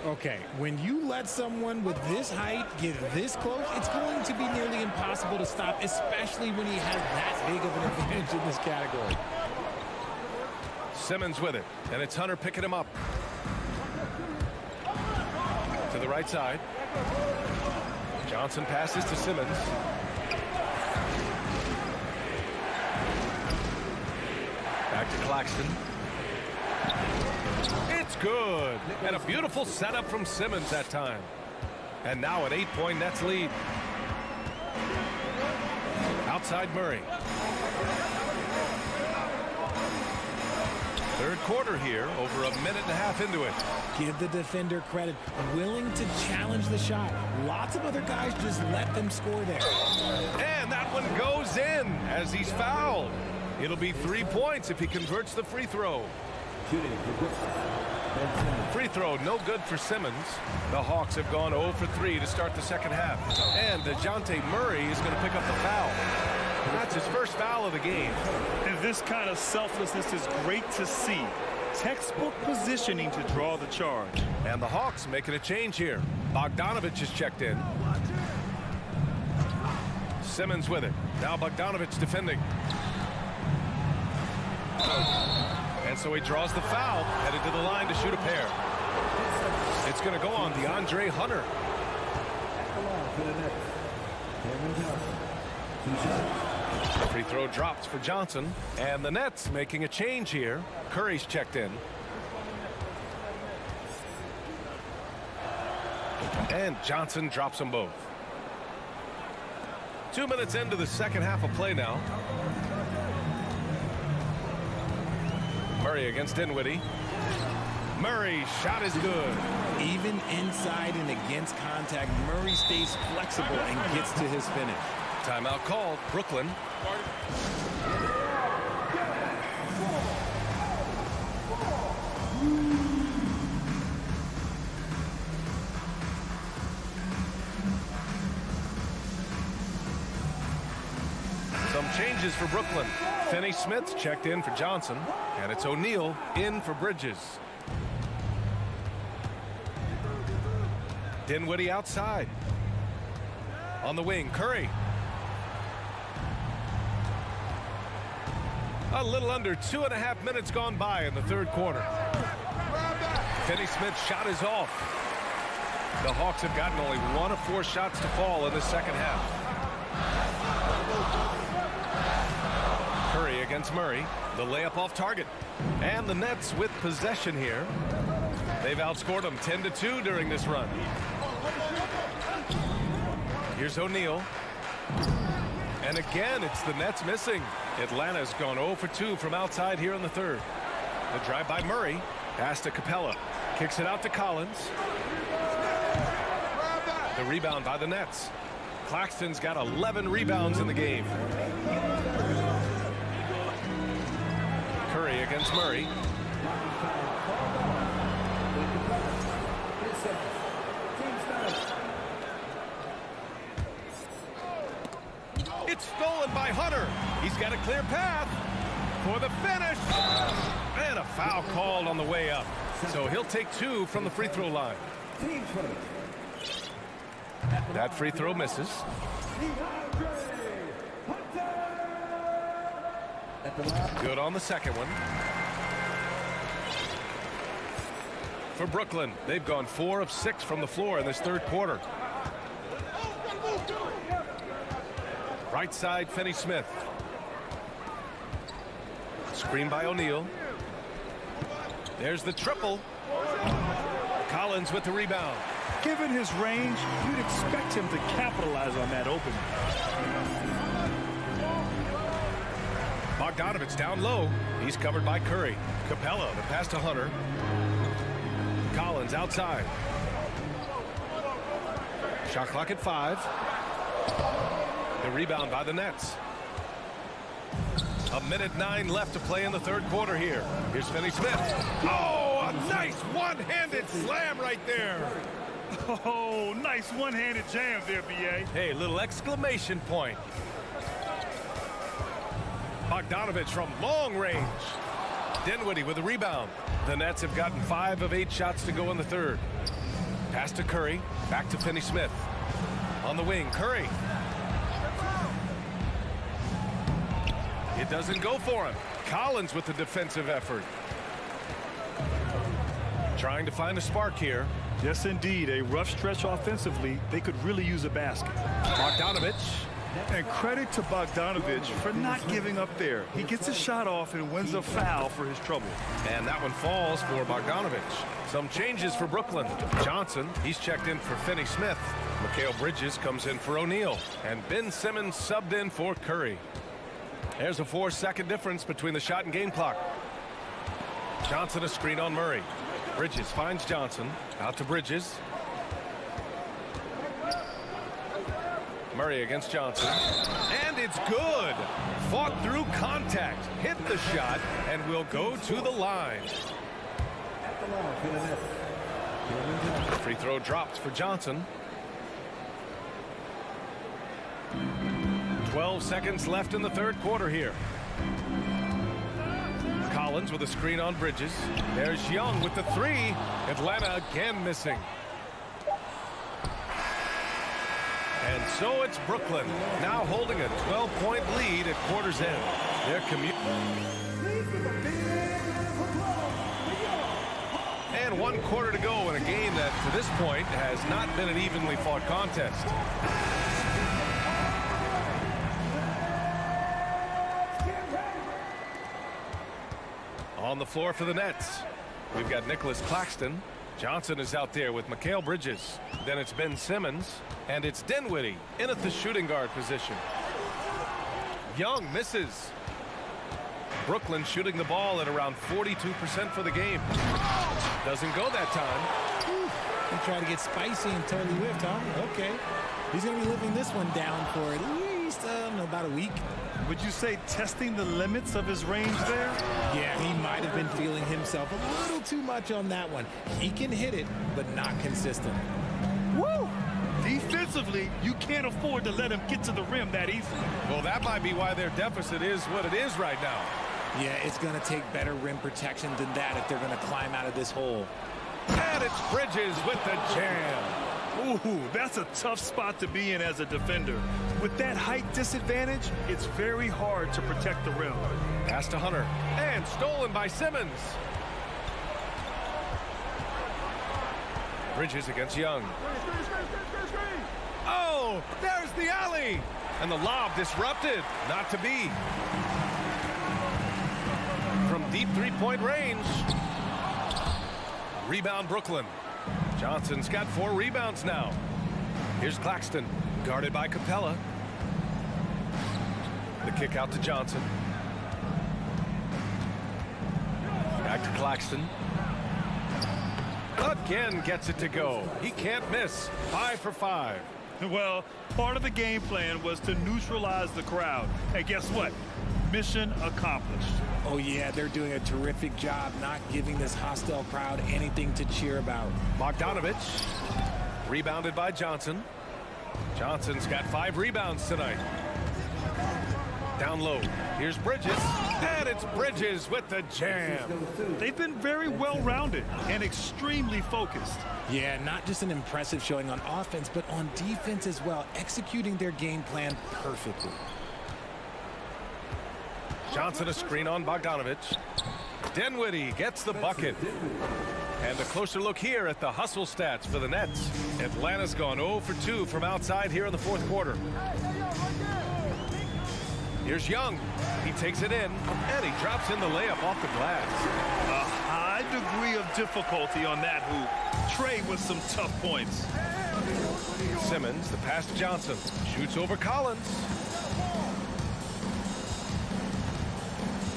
Okay, when you let someone with this height get this close, it's going to be nearly impossible to stop, especially when he has that big of an advantage in this category. Simmons with it, and it's Hunter picking him up. To the right side. Johnson passes to Simmons. Back to Claxton. It's good. And a beautiful setup from Simmons that time. And now an 8-point Nets lead. Outside Murray. Third quarter here, over a minute and a half into it. Give the defender credit, willing to challenge the shot. Lots of other guys just let them score there. And that one goes in as he's fouled. It'll be 3 points if he converts the free throw. Free throw no good for Simmons. The Hawks have gone 0 for 3 to start the second half. And DeJounte Murray is going to pick up the foul. That's his first foul of the game. And this kind of selflessness is great to see. Textbook positioning to draw the charge. And the Hawks making a change here. Bogdanovich is checked in. Simmons with it. Now Bogdanovich defending. And so he draws the foul, headed to the line to shoot a pair. It's going to go on DeAndre Hunter. The free throw drops for Johnson. And the Nets making a change here. Curry's checked in. And Johnson drops them both. 2 minutes into the second half of play now. Murray against Dinwiddie. Murray's shot is good. Even inside and against contact, Murray stays flexible and gets to his finish. Timeout called. Brooklyn. Some changes for Brooklyn. Finney-Smith's checked in for Johnson. And it's O'Neal in for Bridges. Dinwiddie outside. On the wing, Curry. A little under 2.5 minutes gone by in the third quarter. Finney-Smith's shot is off. The Hawks have gotten only 1 of 4 shots to fall in the second half. Curry against Murray. The layup off target. And the Nets with possession here. They've outscored them 10-2 during this run. Here's O'Neal. And again, it's the Nets missing. Atlanta's gone 0 for 2 from outside here in the third. The drive by Murray. Pass to Capella. Kicks it out to Collins. The rebound by the Nets. Claxton's got 11 rebounds in the game. Curry against Murray. It's stolen by Hunter. He's got a clear path for the finish. And a foul called on the way up. So he'll take 2 from the free throw line. That free throw misses. Good on the second one. For Brooklyn, they've gone 4 of 6 from the floor in this third quarter. Right side, Finney-Smith. Screen by O'Neal. There's the triple. Collins with the rebound. Given his range, you'd expect him to capitalize on that opening. Bogdanovich down low. He's covered by Curry. Capella, the pass to Hunter. Collins outside. Shot clock at 5. The rebound by the Nets. 1:09 left to play in the third quarter here. Here's Finney-Smith. Oh, a nice one-handed slam right there. Oh, nice one-handed jam there, B.A. Hey, little exclamation point. Bogdanovich from long range. Dinwiddie with the rebound. The Nets have gotten 5 of 8 shots to go in the third. Pass to Curry. Back to Finney-Smith. On the wing, Curry. It doesn't go for him. Collins with the defensive effort. Trying to find a spark here. Yes, indeed. A rough stretch offensively. They could really use a basket. Bogdanovich. And credit to Bogdanovich for not giving up there. He gets a shot off and wins a foul for his trouble. And that one falls for Bogdanovich. Some changes for Brooklyn. Johnson, he's checked in for Finney-Smith. Mikal Bridges comes in for O'Neal. And Ben Simmons subbed in for Curry. There's a 4-second difference between the shot and game clock. Johnson a screen on Murray. Bridges finds Johnson. Out to Bridges. Murray against Johnson. And it's good. Fought through contact. Hit the shot and will go to the line. Free throw dropped for Johnson. 12 seconds left in the third quarter here. Collins with a screen on Bridges. There's Young with the 3. Atlanta again missing. And so it's Brooklyn now holding a 12-point lead at quarter's end. Their and 1 quarter to go in a game that to this point has not been an evenly fought contest. On the floor for the Nets, we've got Nicholas Claxton. Johnson is out there with Mikal Bridges. Then it's Ben Simmons. And it's Dinwiddie in at the shooting guard position. Young misses. Brooklyn shooting the ball at around 42% for the game. Doesn't go that time. He tried to get spicy and totally whiffed, huh? Okay. He's going to be living this one down for at least, about a week. Would you say testing the limits of his range there? Yeah, he might have been feeling himself a little too much on that one. He can hit it, but not consistent. Woo! Defensively, you can't afford to let him get to the rim that easily. Well, that might be why their deficit is what it is right now. Yeah, it's going to take better rim protection than that if they're going to climb out of this hole. And it's Bridges with the jam. Ooh, that's a tough spot to be in as a defender. With that height disadvantage, it's very hard to protect the rim. Pass to Hunter. And stolen by Simmons. Bridges against Young. Oh, there's the alley. And the lob disrupted. Not to be. From deep three-point range. Rebound Brooklyn. Johnson's got 4 rebounds now. Here's Claxton, guarded by Capella. The kick out to Johnson. Back to Claxton. Again gets it to go. He can't miss. 5 for 5. Well, part of the game plan was to neutralize the crowd. And guess what? Mission accomplished. Oh, yeah, they're doing a terrific job not giving this hostile crowd anything to cheer about. Bogdanovich, rebounded by Johnson. Johnson's got 5 rebounds tonight. Down low. Here's Bridges. And it's Bridges with the jam. They've been very well-rounded and extremely focused. Yeah, not just an impressive showing on offense, but on defense as well, executing their game plan perfectly. Johnson a screen on Bogdanovich. Dinwiddie gets the bucket. And a closer look here at the hustle stats for the Nets. Atlanta's gone 0 for 2 from outside here in the fourth quarter. Here's Young. He takes it in, and he drops in the layup off the glass. A high degree of difficulty on that hoop. Trey with some tough points. Simmons, the pass to Johnson. Shoots over Collins.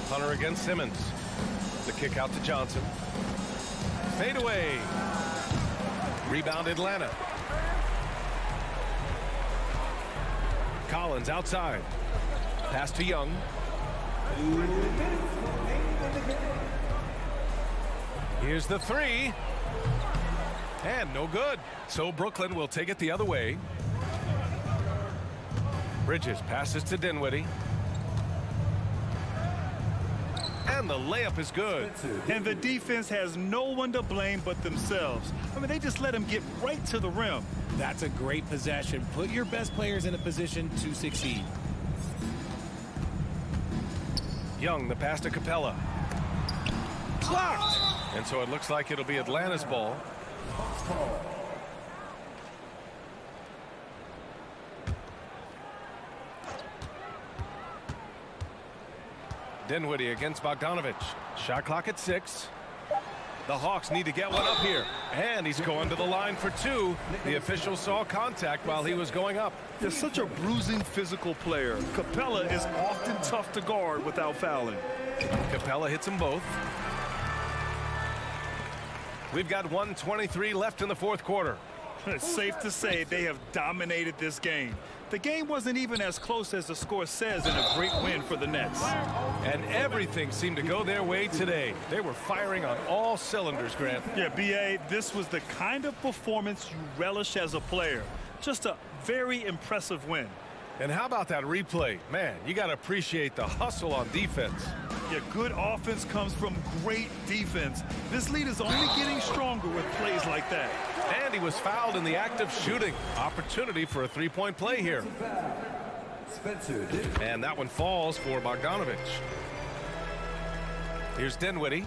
Hunter against Simmons. The kick out to Johnson. Fade away. Rebound Atlanta. Collins outside. Pass to Young. Here's the three. And no good. So Brooklyn will take it the other way. Bridges passes to Dinwiddie. And the layup is good. And the defense has no one to blame but themselves. I mean, they just let him get right to the rim. That's a great possession. Put your best players in a position to succeed. Young, the pass to Capella. Blocked. And so it looks like it'll be Atlanta's ball. Dinwiddie against Bogdanovich. Shot clock at 6. The Hawks need to get one up here. And he's going to the line for 2. The official saw contact while he was going up. They're such a bruising physical player. Capella is often tough to guard without fouling. Capella hits them both. We've got 1:23 left in the fourth quarter. It's safe to say they have dominated this game. The game wasn't even as close as the score says in a great win for the Nets. And everything seemed to go their way today. They were firing on all cylinders, Grant. Yeah, B.A., this was the kind of performance you relish as a player. Just a very impressive win. And how about that replay? Man, you got to appreciate the hustle on defense. Yeah, good offense comes from great defense. This lead is only getting stronger with plays like that. And he was fouled in the act of shooting. Opportunity for a three-point play here. And that one falls for Bogdanovich. Here's Dinwiddie.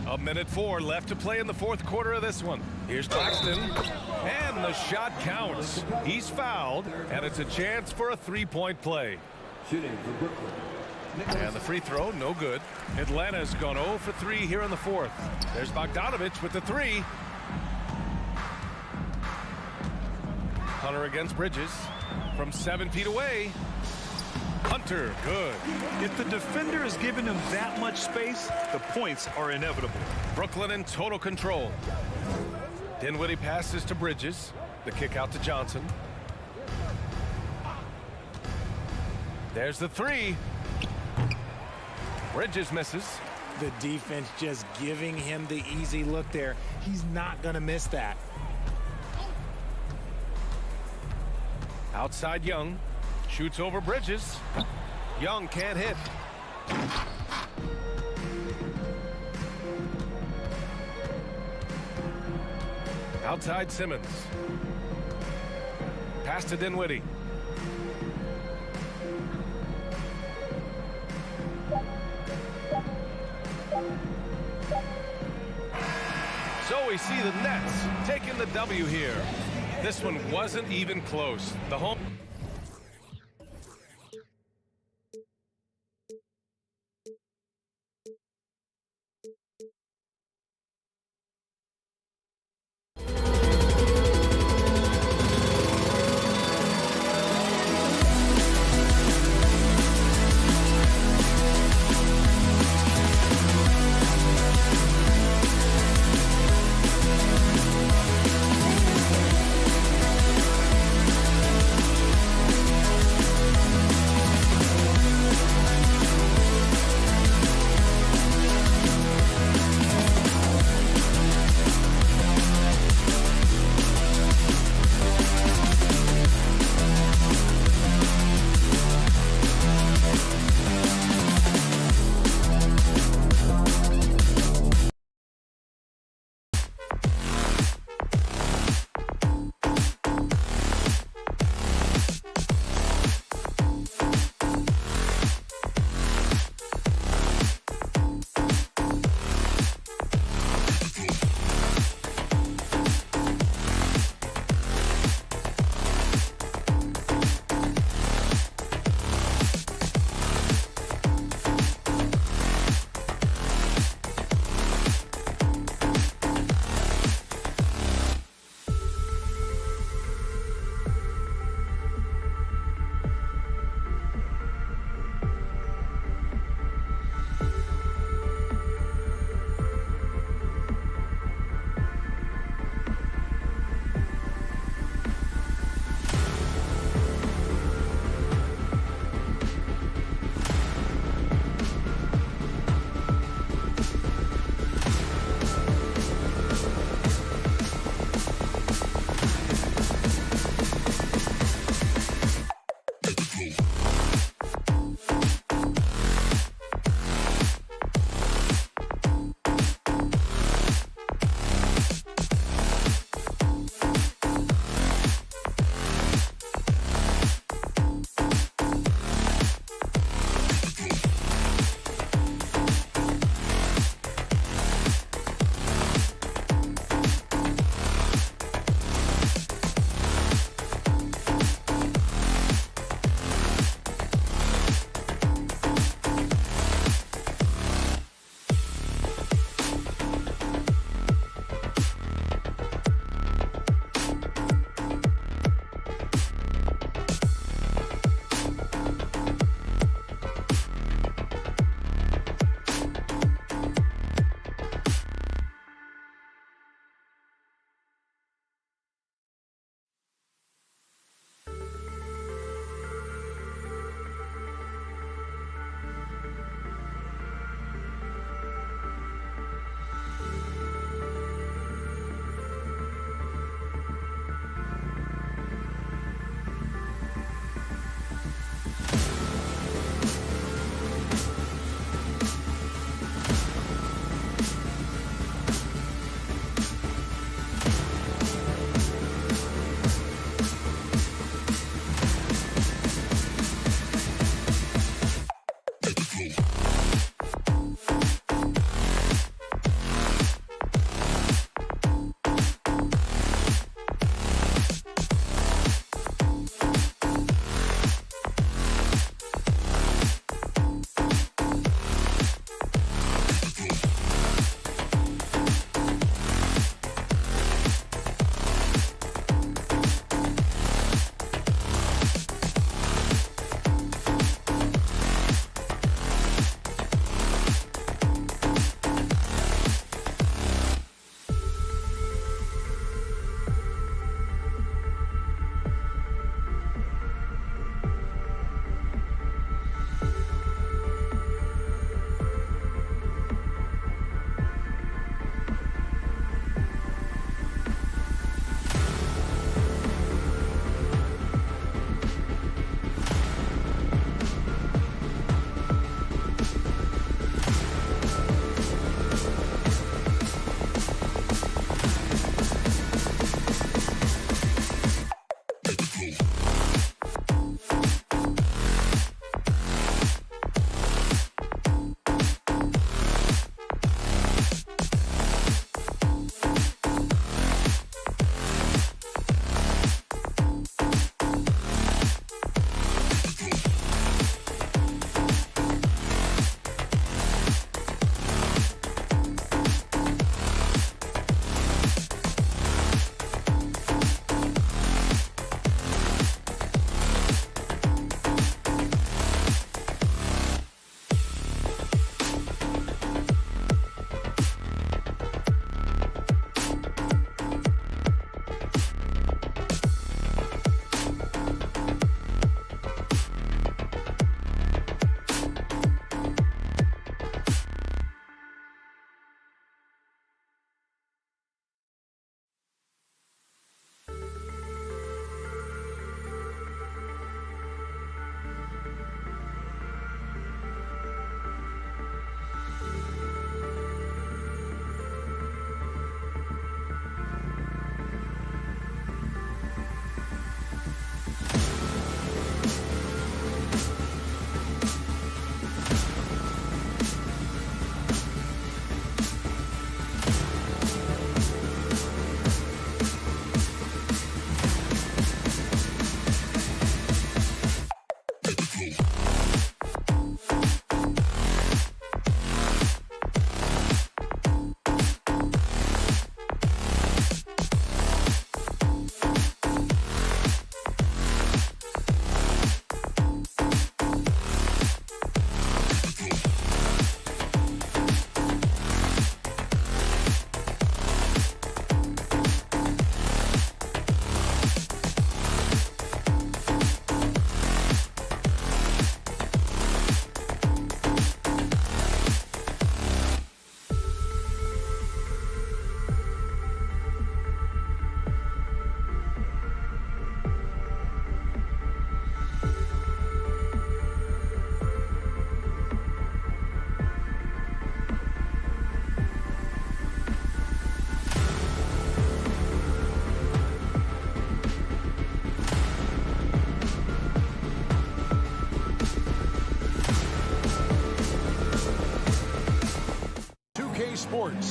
A minute 4 left to play in the fourth quarter of this one. Here's Claxton. And the shot counts. He's fouled, and it's a chance for a three-point play. Shooting for Brooklyn. And the free throw, no good. Atlanta's gone 0 for 3 here in the fourth. There's Bogdanovich with the 3. Hunter against Bridges from 7 feet away. Hunter, good. If the defender is giving him that much space, the points are inevitable. Brooklyn in total control. Dinwiddie passes to Bridges. The kick out to Johnson. There's the 3. Bridges misses. The defense just giving him the easy look there. He's not going to miss that. Outside Young. Shoots over Bridges. Young can't hit. Outside Simmons. Pass to Dinwiddie. So we see the Nets taking the W here. This one wasn't even close. The home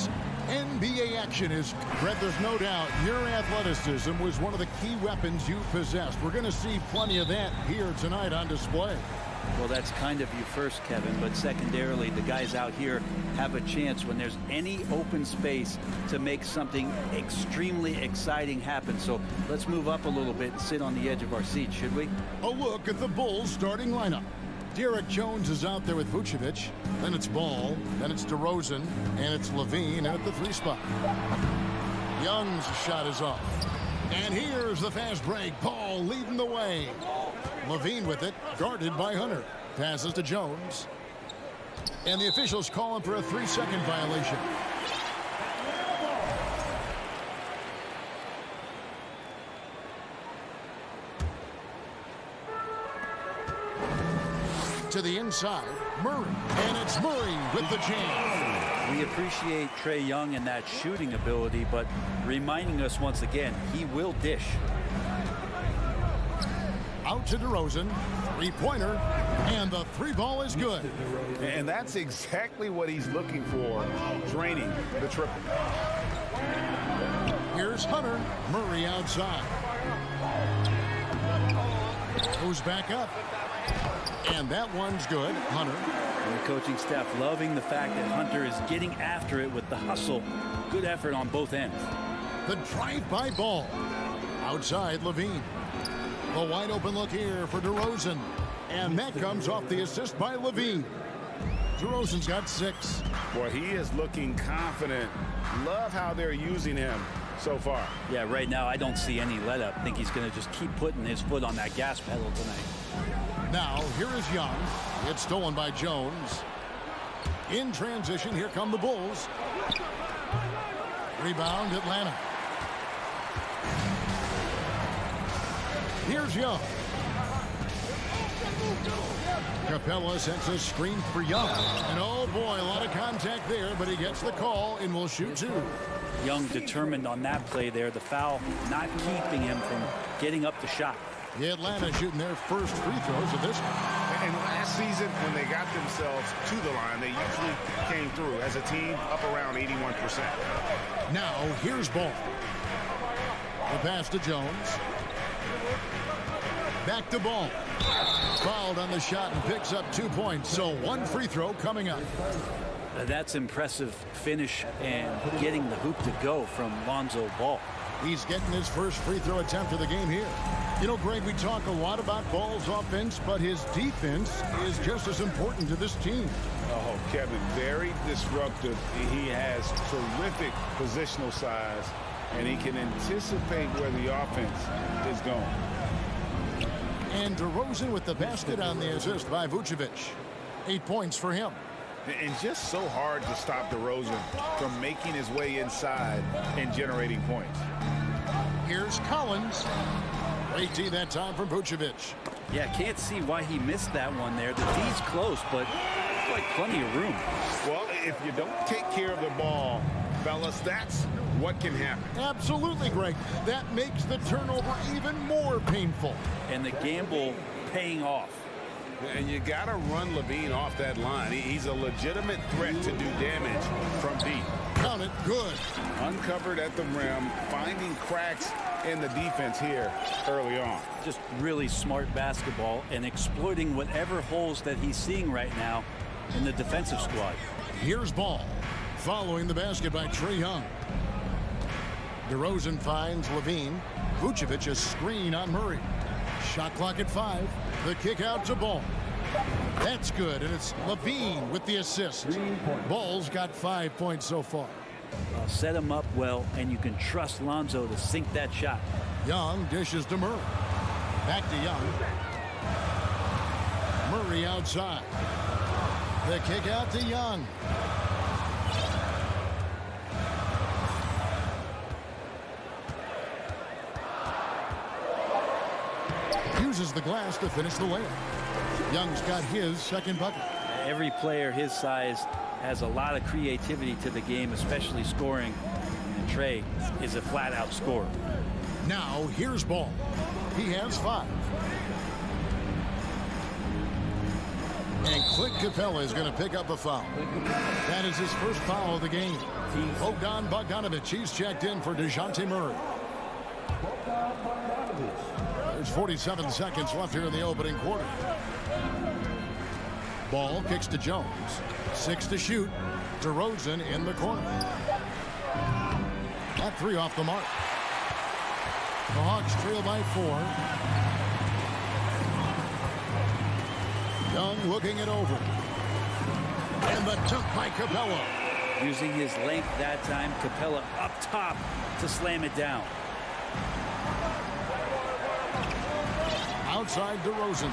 this NBA action is, Brett, there's no doubt your athleticism was one of the key weapons you possessed. We're going to see plenty of that here tonight on display. Well, that's kind of you first, Kevin, but secondarily, the guys out here have a chance when there's any open space to make something extremely exciting happen. So let's move up a little bit and sit on the edge of our seat, should we? A look at the Bulls starting lineup. Derek Jones is out there with Vucevic. Then it's Ball. Then it's DeRozan. And it's Levine at the 3 spot. Young's shot is off. And here's the fast break. Ball leading the way. Levine with it, guarded by Hunter. Passes to Jones. And the officials call him for a 3-second violation. To the inside, Murray. And it's Murray with the jam. We appreciate Trae Young and that shooting ability, but reminding us once again, he will dish. Out to DeRozan, 3-pointer, and the 3-ball is good. And that's exactly what he's looking for, draining the triple. Here's Hunter, Murray outside. Goes back up. And that one's good, Hunter. And the coaching staff loving the fact that Hunter is getting after it with the hustle. Good effort on both ends. The drive-by Ball. Outside, Levine. The wide open look here for DeRozan. And that comes off the assist by Levine. DeRozan's got 6. Boy, he is looking confident. Love how they're using him so far. Yeah, right now I don't see any let up. I think he's going to just keep putting his foot on that gas pedal tonight. Now, here is Young. It's stolen by Jones. In transition, here come the Bulls. Rebound, Atlanta. Here's Young. Capella sets a screen for Young. And oh boy, a lot of contact there, but he gets the call and will shoot 2. Young determined on that play there. The foul not keeping him from getting up the shot. The Atlanta shooting their first free throws of this one. And last season, when they got themselves to the line, they usually came through as a team up around 81%. Now, here's Ball. The pass to Jones. Back to Ball. Fouled on the shot and picks up 2 points. So 1 free throw coming up. That's impressive finish and getting the hoop to go from Lonzo Ball. He's getting his first free throw attempt of the game here. You know, Greg, we talk a lot about Ball's offense, but his defense is just as important to this team. Oh, Kevin, very disruptive. He has terrific positional size, and he can anticipate where the offense is going. And DeRozan with the basket on the assist by Vucevic. 8 points for him. And just so hard to stop DeRozan from making his way inside and generating points. Here's Collins. Great D that time from Vucevic. Yeah, can't see why he missed that one there. The D's close, but like plenty of room. Well, if you don't take care of the ball, fellas, that's what can happen. Absolutely, Greg. That makes the turnover even more painful. And the gamble paying off. And you got to run Levine off that line. He's a legitimate threat to do damage from deep. Count it, good. Uncovered at the rim, finding cracks in the defense here early on. Just really smart basketball and exploiting whatever holes that he's seeing right now in the defensive squad. Here's Ball. Following the basket by Trae Young. DeRozan finds Levine. Vucevic a screen on Murray. Shot clock at 5. The kick out to Ball. That's good, and it's Levine with the assist. Ball's got 5 points so far. Set him up well, and you can trust Lonzo to sink that shot. Young dishes to Murray. Back to Young. Murray outside. The kick out to Young. Uses the glass to finish the layup. Young's got his second bucket. Every player his size has a lot of creativity to the game, especially scoring. And Trae is a flat-out scorer. Now here's Ball. He has 5. And Clint Capella is going to pick up a foul. That is his first foul of the game. Bogdan Bogdanovic, he's checked in for DeJounte Murray. There's 47 seconds left here in the opening quarter. Ball kicks to Jones. 6 to shoot. DeRozan in the corner. That 3 off the mark. The Hawks trail by 4. Young looking it over. And the dunk by Capella. Using his length that time, Capella up top to slam it down. Outside DeRozan.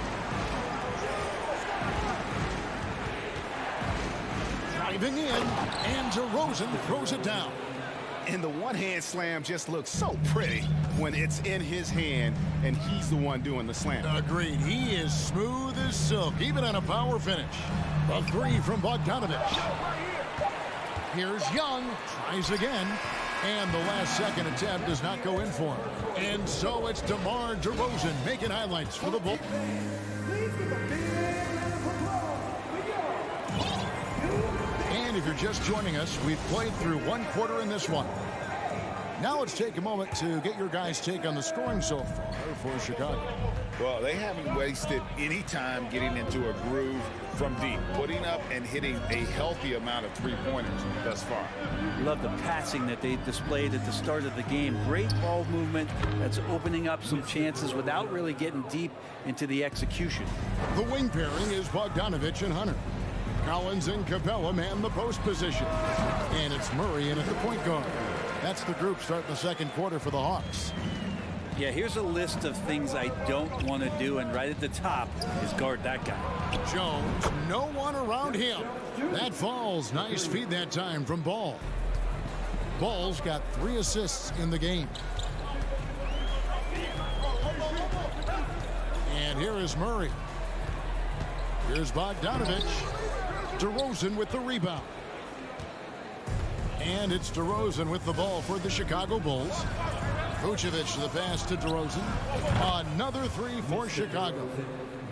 Driving in, and DeRozan throws it down. And the one-hand slam just looks so pretty when it's in his hand and he's the one doing the slam. Agreed. He is smooth as silk, even on a power finish. A 3 from Bogdanovic. Here's Young. Tries again. And the last-second attempt does not go in for him. And so it's DeMar DeRozan making highlights for the Bulls. And if you're just joining us, we've played through one quarter in this one. Now let's take a moment to get your guys' take on the scoring so far for Chicago. Well, they haven't wasted any time getting into a groove from deep, putting up and hitting a healthy amount of three-pointers thus far. Love the passing that they displayed at the start of the game. Great ball movement that's opening up some chances without really getting deep into the execution. The wing pairing is Bogdanovic and Hunter. Collins and Capella man the post position. And it's Murray in at the point guard. That's the group starting the second quarter for the Hawks. Yeah, here's a list of things I don't want to do, and right at the top is guard that guy. Jones, no one around him. That falls. Nice feed that time from Ball. Ball's got 3 assists in the game. And here is Murray. Here's Bogdanovic. DeRozan with the rebound. And it's DeRozan with the ball for the Chicago Bulls. Vucevic the pass to DeRozan. Another 3 for Chicago.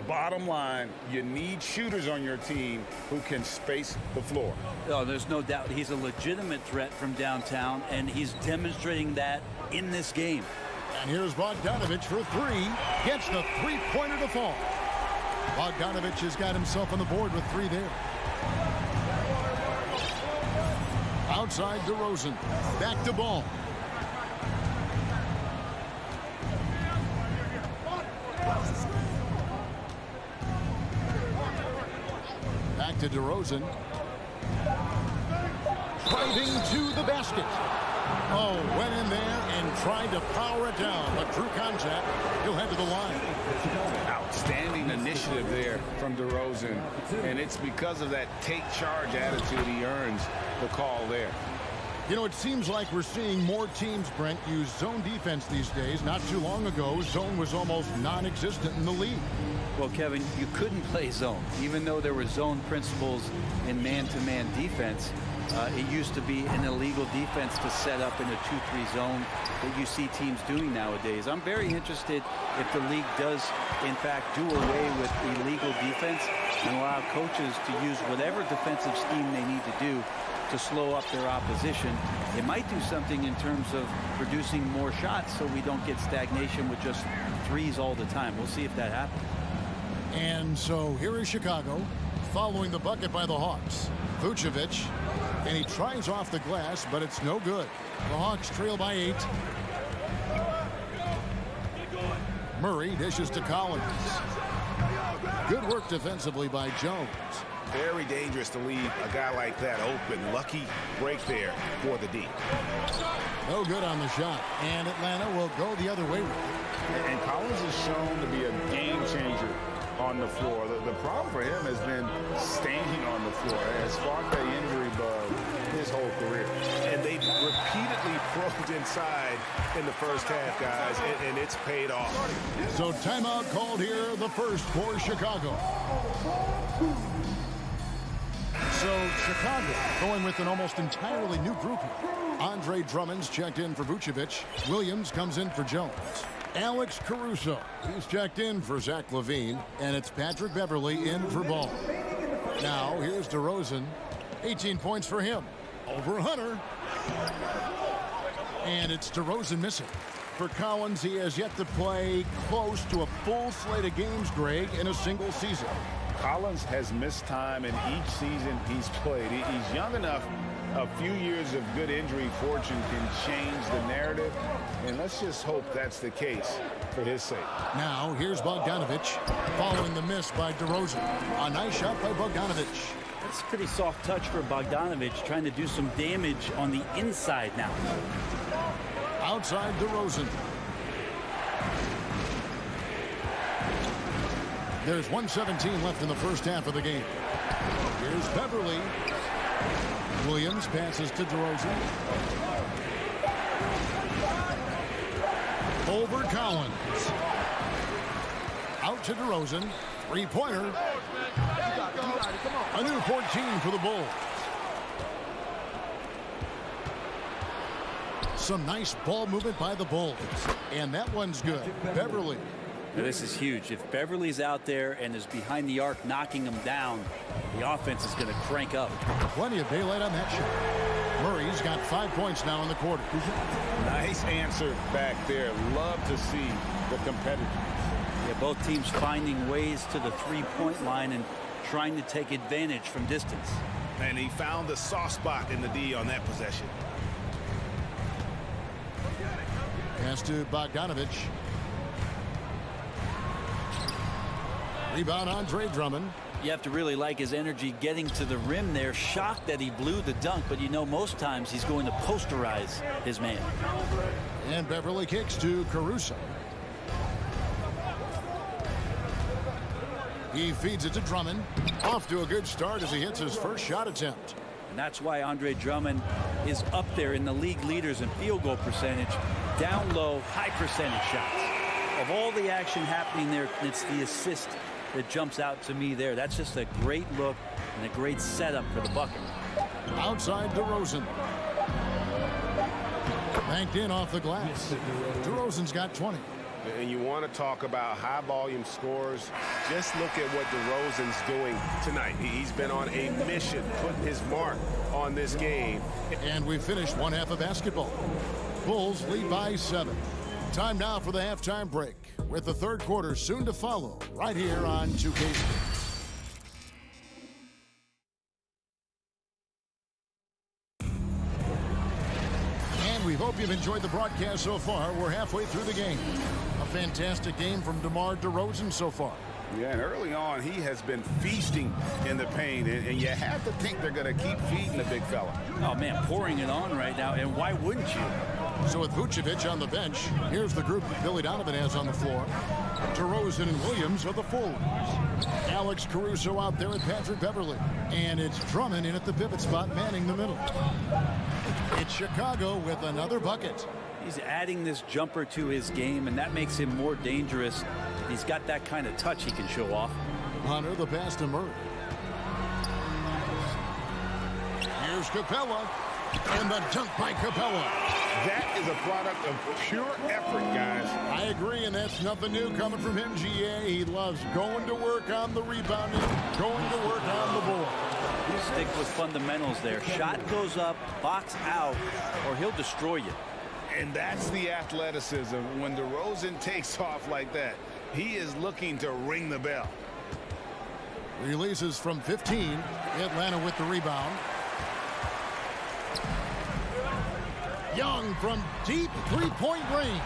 Bottom line, you need shooters on your team who can space the floor. Oh, there's no doubt he's a legitimate threat from downtown, and he's demonstrating that in this game. And here's Bogdanovic for 3. Gets the three-pointer to fall. Bogdanovic has got himself on the board with 3 there. Outside DeRozan. Back to Ball. Back to DeRozan. Driving to the basket. Oh, went in there and tried to power it down, but true contact. He'll head to the line. Outstanding initiative there from DeRozan, and it's because of that take charge attitude he earns the call there. You know, it seems like we're seeing more teams, Brent, use zone defense these days. Not too long ago, zone was almost non-existent in the league. Well, Kevin, you couldn't play zone. Even though there were zone principles in man-to-man defense, it used to be an illegal defense to set up in a 2-3 zone that you see teams doing nowadays. I'm very interested if the league does, in fact, do away with illegal defense and allow coaches to use whatever defensive scheme they need to do to slow up their opposition. It might do something in terms of producing more shots so we don't get stagnation with just threes all the time. We'll see if that happens. And so here is Chicago following the bucket by the Hawks. Vucevic, and he tries off the glass, but it's no good. The Hawks trail by 8. Murray dishes to Collins. Good work defensively by Jones. Very dangerous to leave a guy like that open. Lucky break there for the D. No good on the shot, and Atlanta will go the other way with it. And Collins is shown to be a game changer on the floor. The problem for him has been staying on the floor. Has sparked the injury bug his whole career. And they've repeatedly probed inside in the first half, guys, and it's paid off. So timeout called here, the first for Chicago. So Chicago going with an almost entirely new group here. Andre Drummond's checked in for Vucevic. Williams comes in for Jones. Alex Caruso, he's checked in for Zach LaVine. And it's Patrick Beverley in for Ball. Now here's DeRozan. 18 points for him. Over Hunter. And it's DeRozan missing. For Collins, he has yet to play close to a full slate of games, Greg, in a single season. Collins has missed time in each season he's played. He's young enough. A few years of good injury fortune can change the narrative, and let's just hope that's the case for his sake. Now here's Bogdanovic following the miss by DeRozan. A nice shot by Bogdanovic. That's a pretty soft touch for Bogdanovic, trying to do some damage on the inside now. Outside DeRozan. There's 1:17 left in the first half of the game. Here's Beverly. Williams passes to DeRozan. Over Collins. Out to DeRozan. Three-pointer. A new 14 for the Bulls. Some nice ball movement by the Bulls. And that one's good. Beverly. Now, this is huge. If Beverly's out there and is behind the arc knocking him down, the offense is going to crank up. Plenty of daylight on that shot. Murray's got 5 points now in the quarter. Nice answer back there. Love to see the competitiveness. Yeah, both teams finding ways to the three-point line and trying to take advantage from distance. And he found the soft spot in the D on that possession. Pass to Bogdanovic. Rebound, Andre Drummond. You have to really like his energy getting to the rim there. Shocked that he blew the dunk, but you know most times he's going to posterize his man. And Beverly kicks to Caruso. He feeds it to Drummond. Off to a good start as he hits his first shot attempt. And that's why Andre Drummond is up there in the league leaders in field goal percentage. Down low, high percentage shots. Of all the action happening there, it's the assist that jumps out to me there. That's just a great look and a great setup for the bucket. Outside DeRozan. Banked in off the glass. DeRozan's got 20. And you want to talk about high volume scores. Just look at what DeRozan's doing tonight. He's been on a mission, putting his mark on this game. And we finished one half of basketball. Bulls lead by 7. Time now for the halftime break, with the third quarter soon to follow, right here on 2K Sports. And we hope you've enjoyed the broadcast so far. We're halfway through the game. A fantastic game from DeMar DeRozan so far. Yeah, and early on, he has been feasting in the paint, and you have to think they're going to keep feeding the big fella. Oh, man, pouring it on right now, and why wouldn't you? So with Vucevic on the bench, here's the group that Billy Donovan has on the floor. DeRozan and Williams are the forwards. Alex Caruso out there with Patrick Beverly. And it's Drummond in at the pivot spot, manning the middle. It's Chicago with another bucket. He's adding this jumper to his game, and that makes him more dangerous. He's got that kind of touch he can show off. Hunter, the pass to Murray. Here's Capella. And the dunk by Capella. That is a product of pure effort, guys. I agree, and that's nothing new coming from him, GA. He loves going to work on the rebounding, going to work on the board. Stick with fundamentals there. Shot goes up, box out, or he'll destroy you. And that's the athleticism. When DeRozan takes off like that, he is looking to ring the bell. Releases from 15. Atlanta with the rebound. Young from deep three-point range.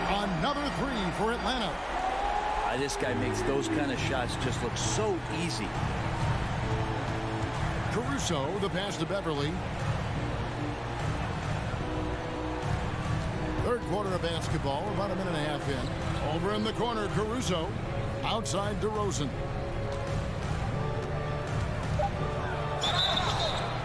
Another three for Atlanta. This guy makes those kind of shots just look so easy. Caruso, the pass to Beverly. Third quarter of basketball, about a minute and a half in. Over in the corner, Caruso. Outside DeRozan.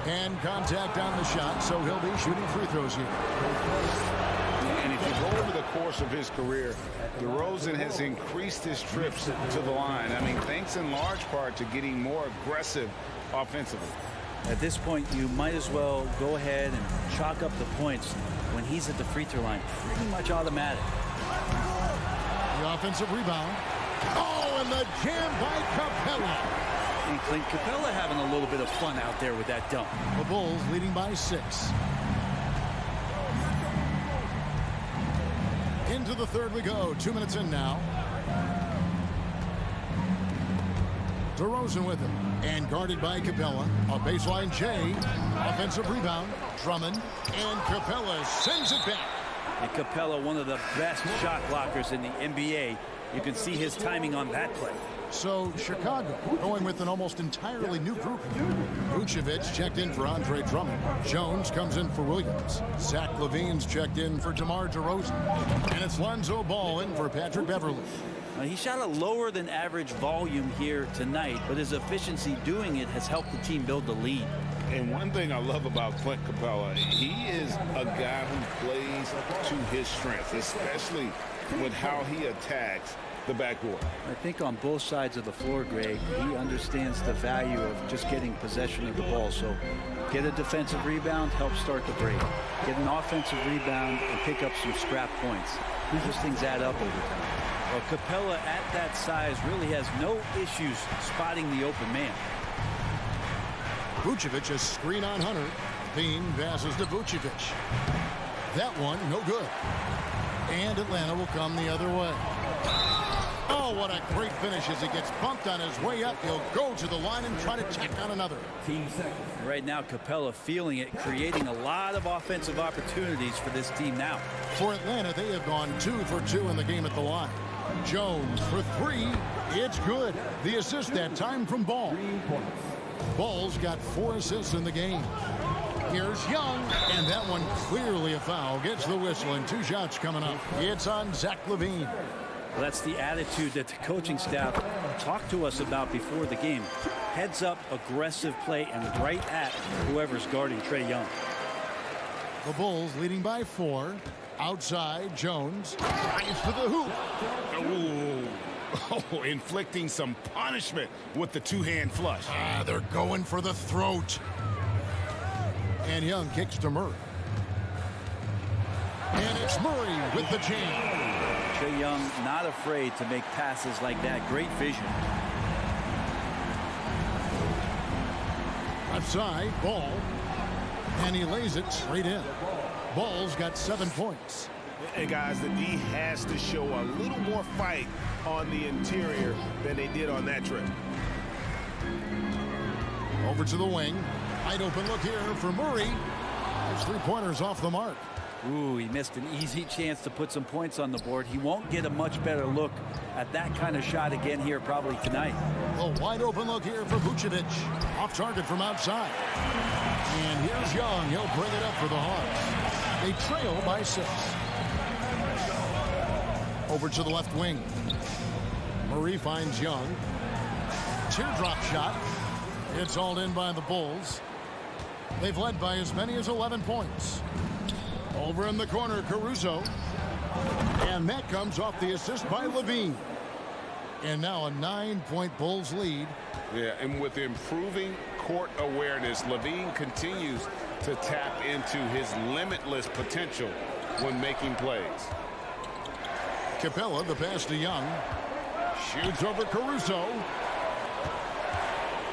And contact on the shot, so he'll be shooting free throws here. And if you go over the course of his career, DeRozan has increased his trips to the line. I mean, thanks in large part to getting more aggressive offensively. At this point, you might as well go ahead and chalk up the points when he's at the free throw line. Pretty much automatic. The offensive rebound. Oh, and the jam by Capella. And Clint Capella having a little bit of fun out there with that dunk. The Bulls leading by 6. Into the third we go. 2 minutes in now. DeRozan with him. And guarded by Capella. A baseline J. Offensive rebound. Drummond. And Capella sends it back. And Capella, one of the best shot blockers in the NBA. You can see his timing on that play. So Chicago going with an almost entirely new group. Vucevic checked in for Andre Drummond. Jones comes in for Williams. Zach LaVine's checked in for DeMar DeRozan. And it's Lonzo Ball in for Patrick Beverly. He shot a lower than average volume here tonight, but his efficiency doing it has helped the team build the lead. And one thing I love about Clint Capella, he is a guy who plays to his strengths, especially with how he attacks the backboard. I think on both sides of the floor, Greg, he understands the value of just getting possession of the ball. So get a defensive rebound, help start the break. Get an offensive rebound and pick up some scrap points. Those things add up over time. Well, Capella at that size really has no issues spotting the open man. Vucevic a screen on Hunter. Bean passes to Vucevic. That one no good. And Atlanta will come the other way. Oh, what a great finish as he gets bumped on his way up. He'll go to the line and try to tack on another. Right now, Capella feeling it, creating a lot of offensive opportunities for this team now. For Atlanta, they have gone 2 for 2 in the game at the line. Jones for 3. It's good. The assist that time from Ball. Ball's got 4 assists in the game. Here's Young, and that one clearly a foul. Gets the whistle, and 2 shots coming up. It's on Zach LaVine. Well, that's the attitude that the coaching staff talked to us about before the game. Heads up, aggressive play, and right at whoever's guarding Trae Young. The Bulls leading by 4. Outside, Jones. Drives to the hoop. Oh, inflicting some punishment with the two-hand flush. They're going for the throat. And Young kicks to Murray. And it's Murray with the jam. Trae Young not afraid to make passes like that. Great vision. Left side, Ball. And he lays it straight in. Ball's got 7 points. And guys, the D has to show a little more fight on the interior than they did on that trip. Over to the wing. Wide open look here for Murray. His 3-pointers off the mark. Ooh, he missed an easy chance to put some points on the board. He won't get a much better look at that kind of shot again here probably tonight. A wide open look here for Vucevic. Off target from outside. And here's Young. He'll bring it up for the Hawks. They trail by 6. Over to the left wing. Murray finds Young. Teardrop shot. It's hauled in by the Bulls. They've led by as many as 11 points. Over in the corner, Caruso. And that comes off the assist by LaVine. And now a 9-point Bulls lead. Yeah, and with improving court awareness, LaVine continues to tap into his limitless potential when making plays. Capella, the pass to Young. Shoots over Caruso.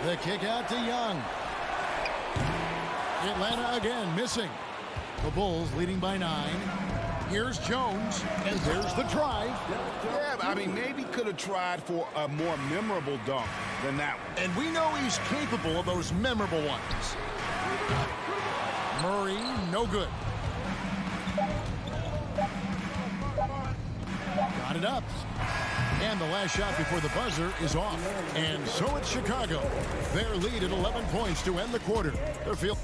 The kick out to Young. Atlanta again missing. The Bulls leading by 9. Here's Jones, and there's the drive. Yeah, I mean, maybe could have tried for a more memorable dunk than that one. And we know he's capable of those memorable ones. Murray, no good. Got it up. And the last shot before the buzzer is off. And so it's Chicago. Their lead at 11 points to end the quarter. Their field.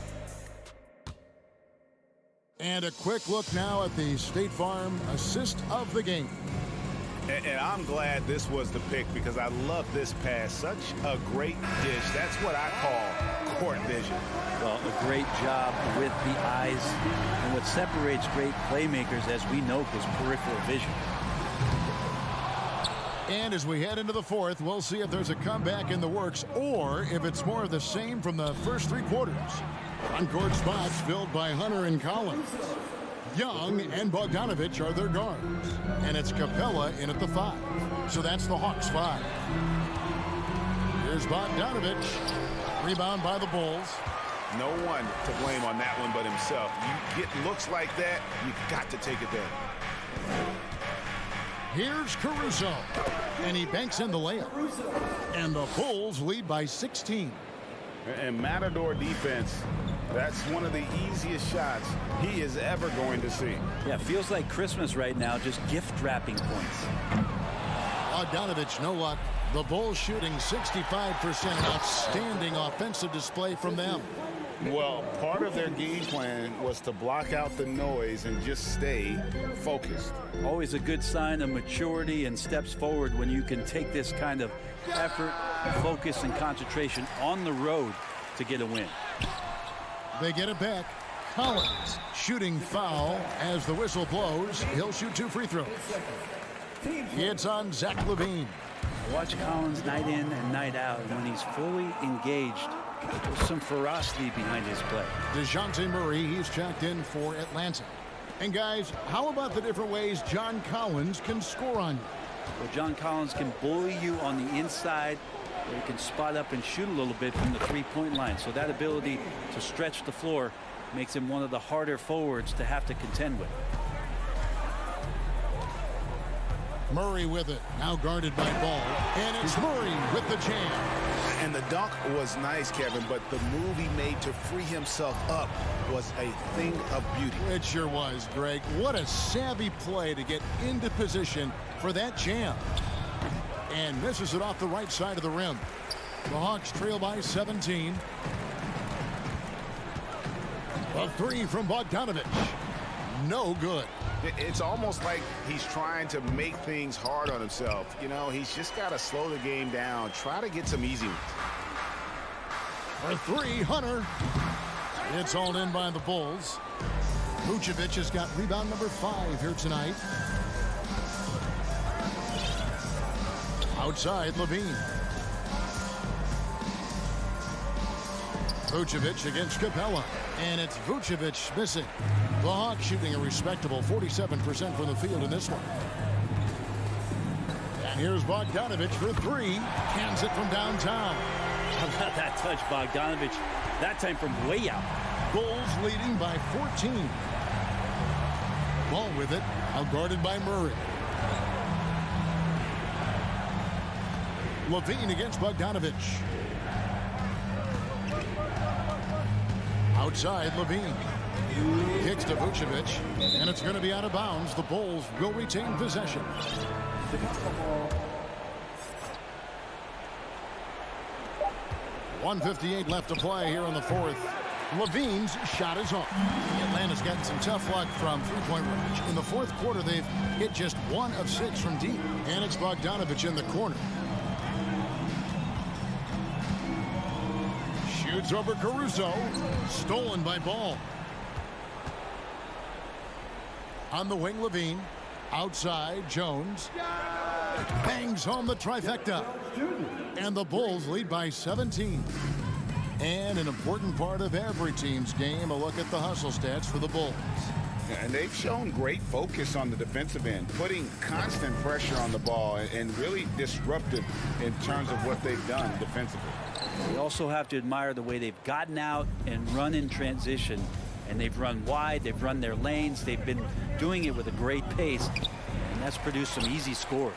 And a quick look now at the State Farm assist of the game. And I'm glad this was the pick because I love this pass. Such a great dish. That's what I call court vision. Well, a great job with the eyes. And what separates great playmakers, as we know, is peripheral vision. And as we head into the fourth, we'll see if there's a comeback in the works or if it's more of the same from the first 3 quarters. On-court spots filled by Hunter and Collins. Young and Bogdanovich are their guards. And it's Capella in at the 5. So that's the Hawks 5. Here's Bogdanovich. Rebound by the Bulls. No one to blame on that one but himself. You get looks like that, you got to take it there. Here's Caruso. And he banks in the layup. And the Bulls lead by 16. And Matador defense, that's one of the easiest shots he is ever going to see. Yeah, feels like Christmas right now, just gift wrapping points. Bogdanovich, no luck. The Bulls shooting 65%. An outstanding offensive display from them. Well, part of their game plan was to block out the noise and just stay focused. Always a good sign of maturity and steps forward when you can take this kind of effort, focus, and concentration on the road to get a win. They get it back. Collins shooting foul as the whistle blows. He'll shoot 2 free throws. It's on Zach LaVine. Watch Collins night in and night out. When he's fully engaged, there's some ferocity behind his play. DeJounte Murray, he's checked in for Atlanta. And guys, how about the different ways John Collins can score on you? Well, John Collins can bully you on the inside, or he can spot up and shoot a little bit from the three-point line. So that ability to stretch the floor makes him one of the harder forwards to have to contend with. Murray with it, now guarded by Ball. And it's Murray with the jam. And the dunk was nice, Kevin, but the move he made to free himself up was a thing of beauty. It sure was, Greg. What a savvy play to get into position for that jam. And misses it off the right side of the rim. The Hawks trail by 17. A 3 from Bogdanovich. No good. It's almost like he's trying to make things hard on himself. You know, he's just got to slow the game down. Try to get some easy ones. For 3, Hunter. It's all in by the Bulls. Vucevic has got rebound number 5 here tonight. Outside, LaVine. Vucevic against Capella. And it's Vucevic missing. The Hawks shooting a respectable 47% from the field in this one. And here's Bogdanovich for 3. Cans it from downtown. How about that touch, Bogdanovich? That time from way out. Bulls leading by 14. Ball with it, outguarded by Murray. LaVine against Bogdanovich. Outside, LaVine. Kicks to Vucevic, and it's going to be out of bounds. The Bulls will retain possession. .158 left to play here in the fourth. LaVine's shot is off. Atlanta's gotten some tough luck from three-point range. In the fourth quarter, they've hit just 1 of 6 from deep. And it's Bogdanovich in the corner. Shoots over Caruso. Stolen by Ball. On the wing, LaVine. Outside, Jones. Bangs home the trifecta. And the Bulls lead by 17. And an important part of every team's game, a look at the hustle stats for the Bulls. And they've shown great focus on the defensive end, putting constant pressure on the ball and really disruptive in terms of what they've done defensively. We also have to admire the way they've gotten out and run in transition. And they've run wide, they've run their lanes, they've been doing it with a great pace, and that's produced some easy scores.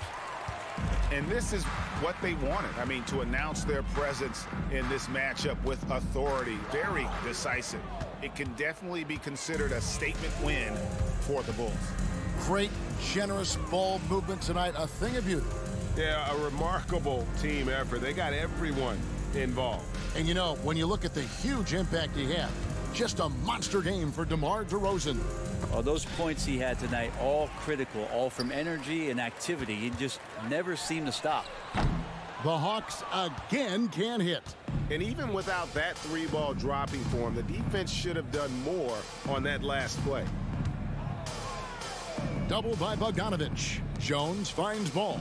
And this is what they wanted. I mean, to announce their presence in this matchup with authority, very decisive. It can definitely be considered a statement win for the Bulls. Great, generous ball movement tonight, a thing of beauty. Yeah, a remarkable team effort. They got everyone involved. And you know, when you look at the huge impact he had, just a monster game for DeMar DeRozan. Oh, those points he had tonight, all critical, all from energy and activity. He just never seemed to stop. The Hawks again can hit. And even without that 3-ball dropping for him, the defense should have done more on that last play. Double by Bogdanovich. Jones finds Ball.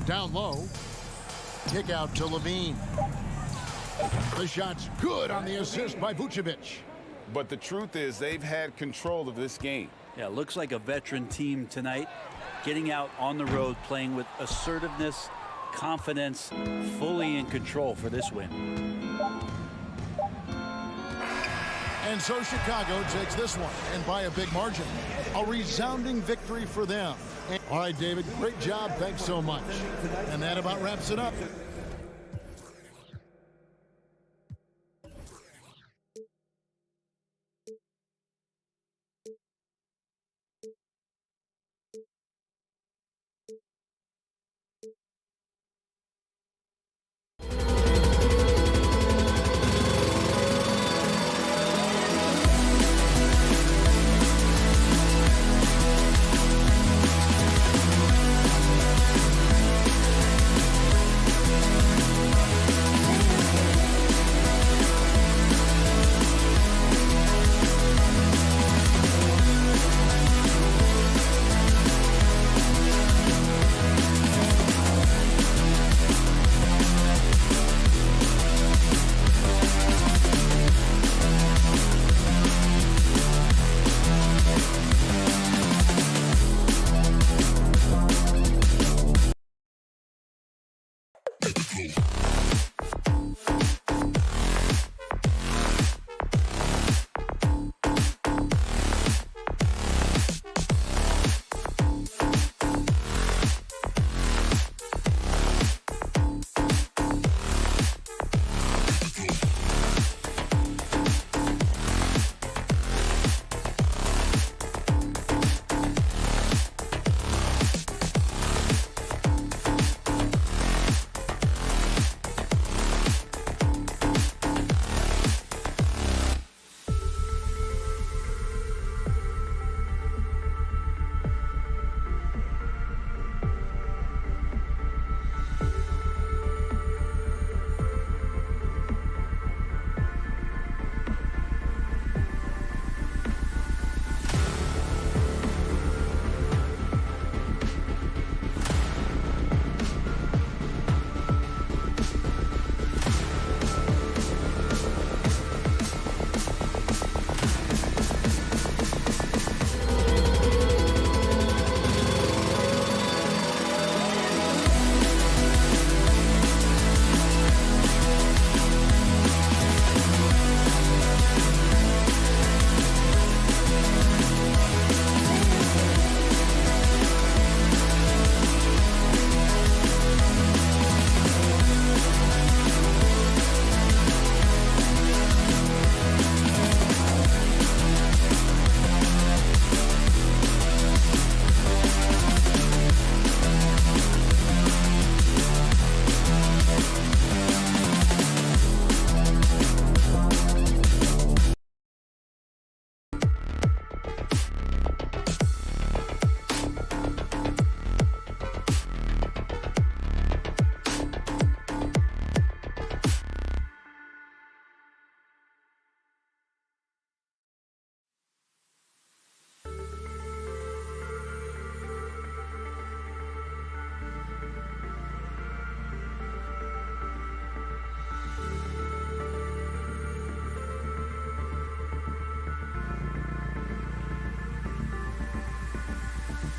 Down low. Kick out to LaVine. The shot's good on the assist by Vucevic. But the truth is they've had control of this game. Yeah, looks like a veteran team tonight, getting out on the road, playing with assertiveness, confidence, fully in control for this win. And so Chicago takes this one, and by a big margin. A resounding victory for them. All right, David, great job. Thanks so much. And that about wraps it up.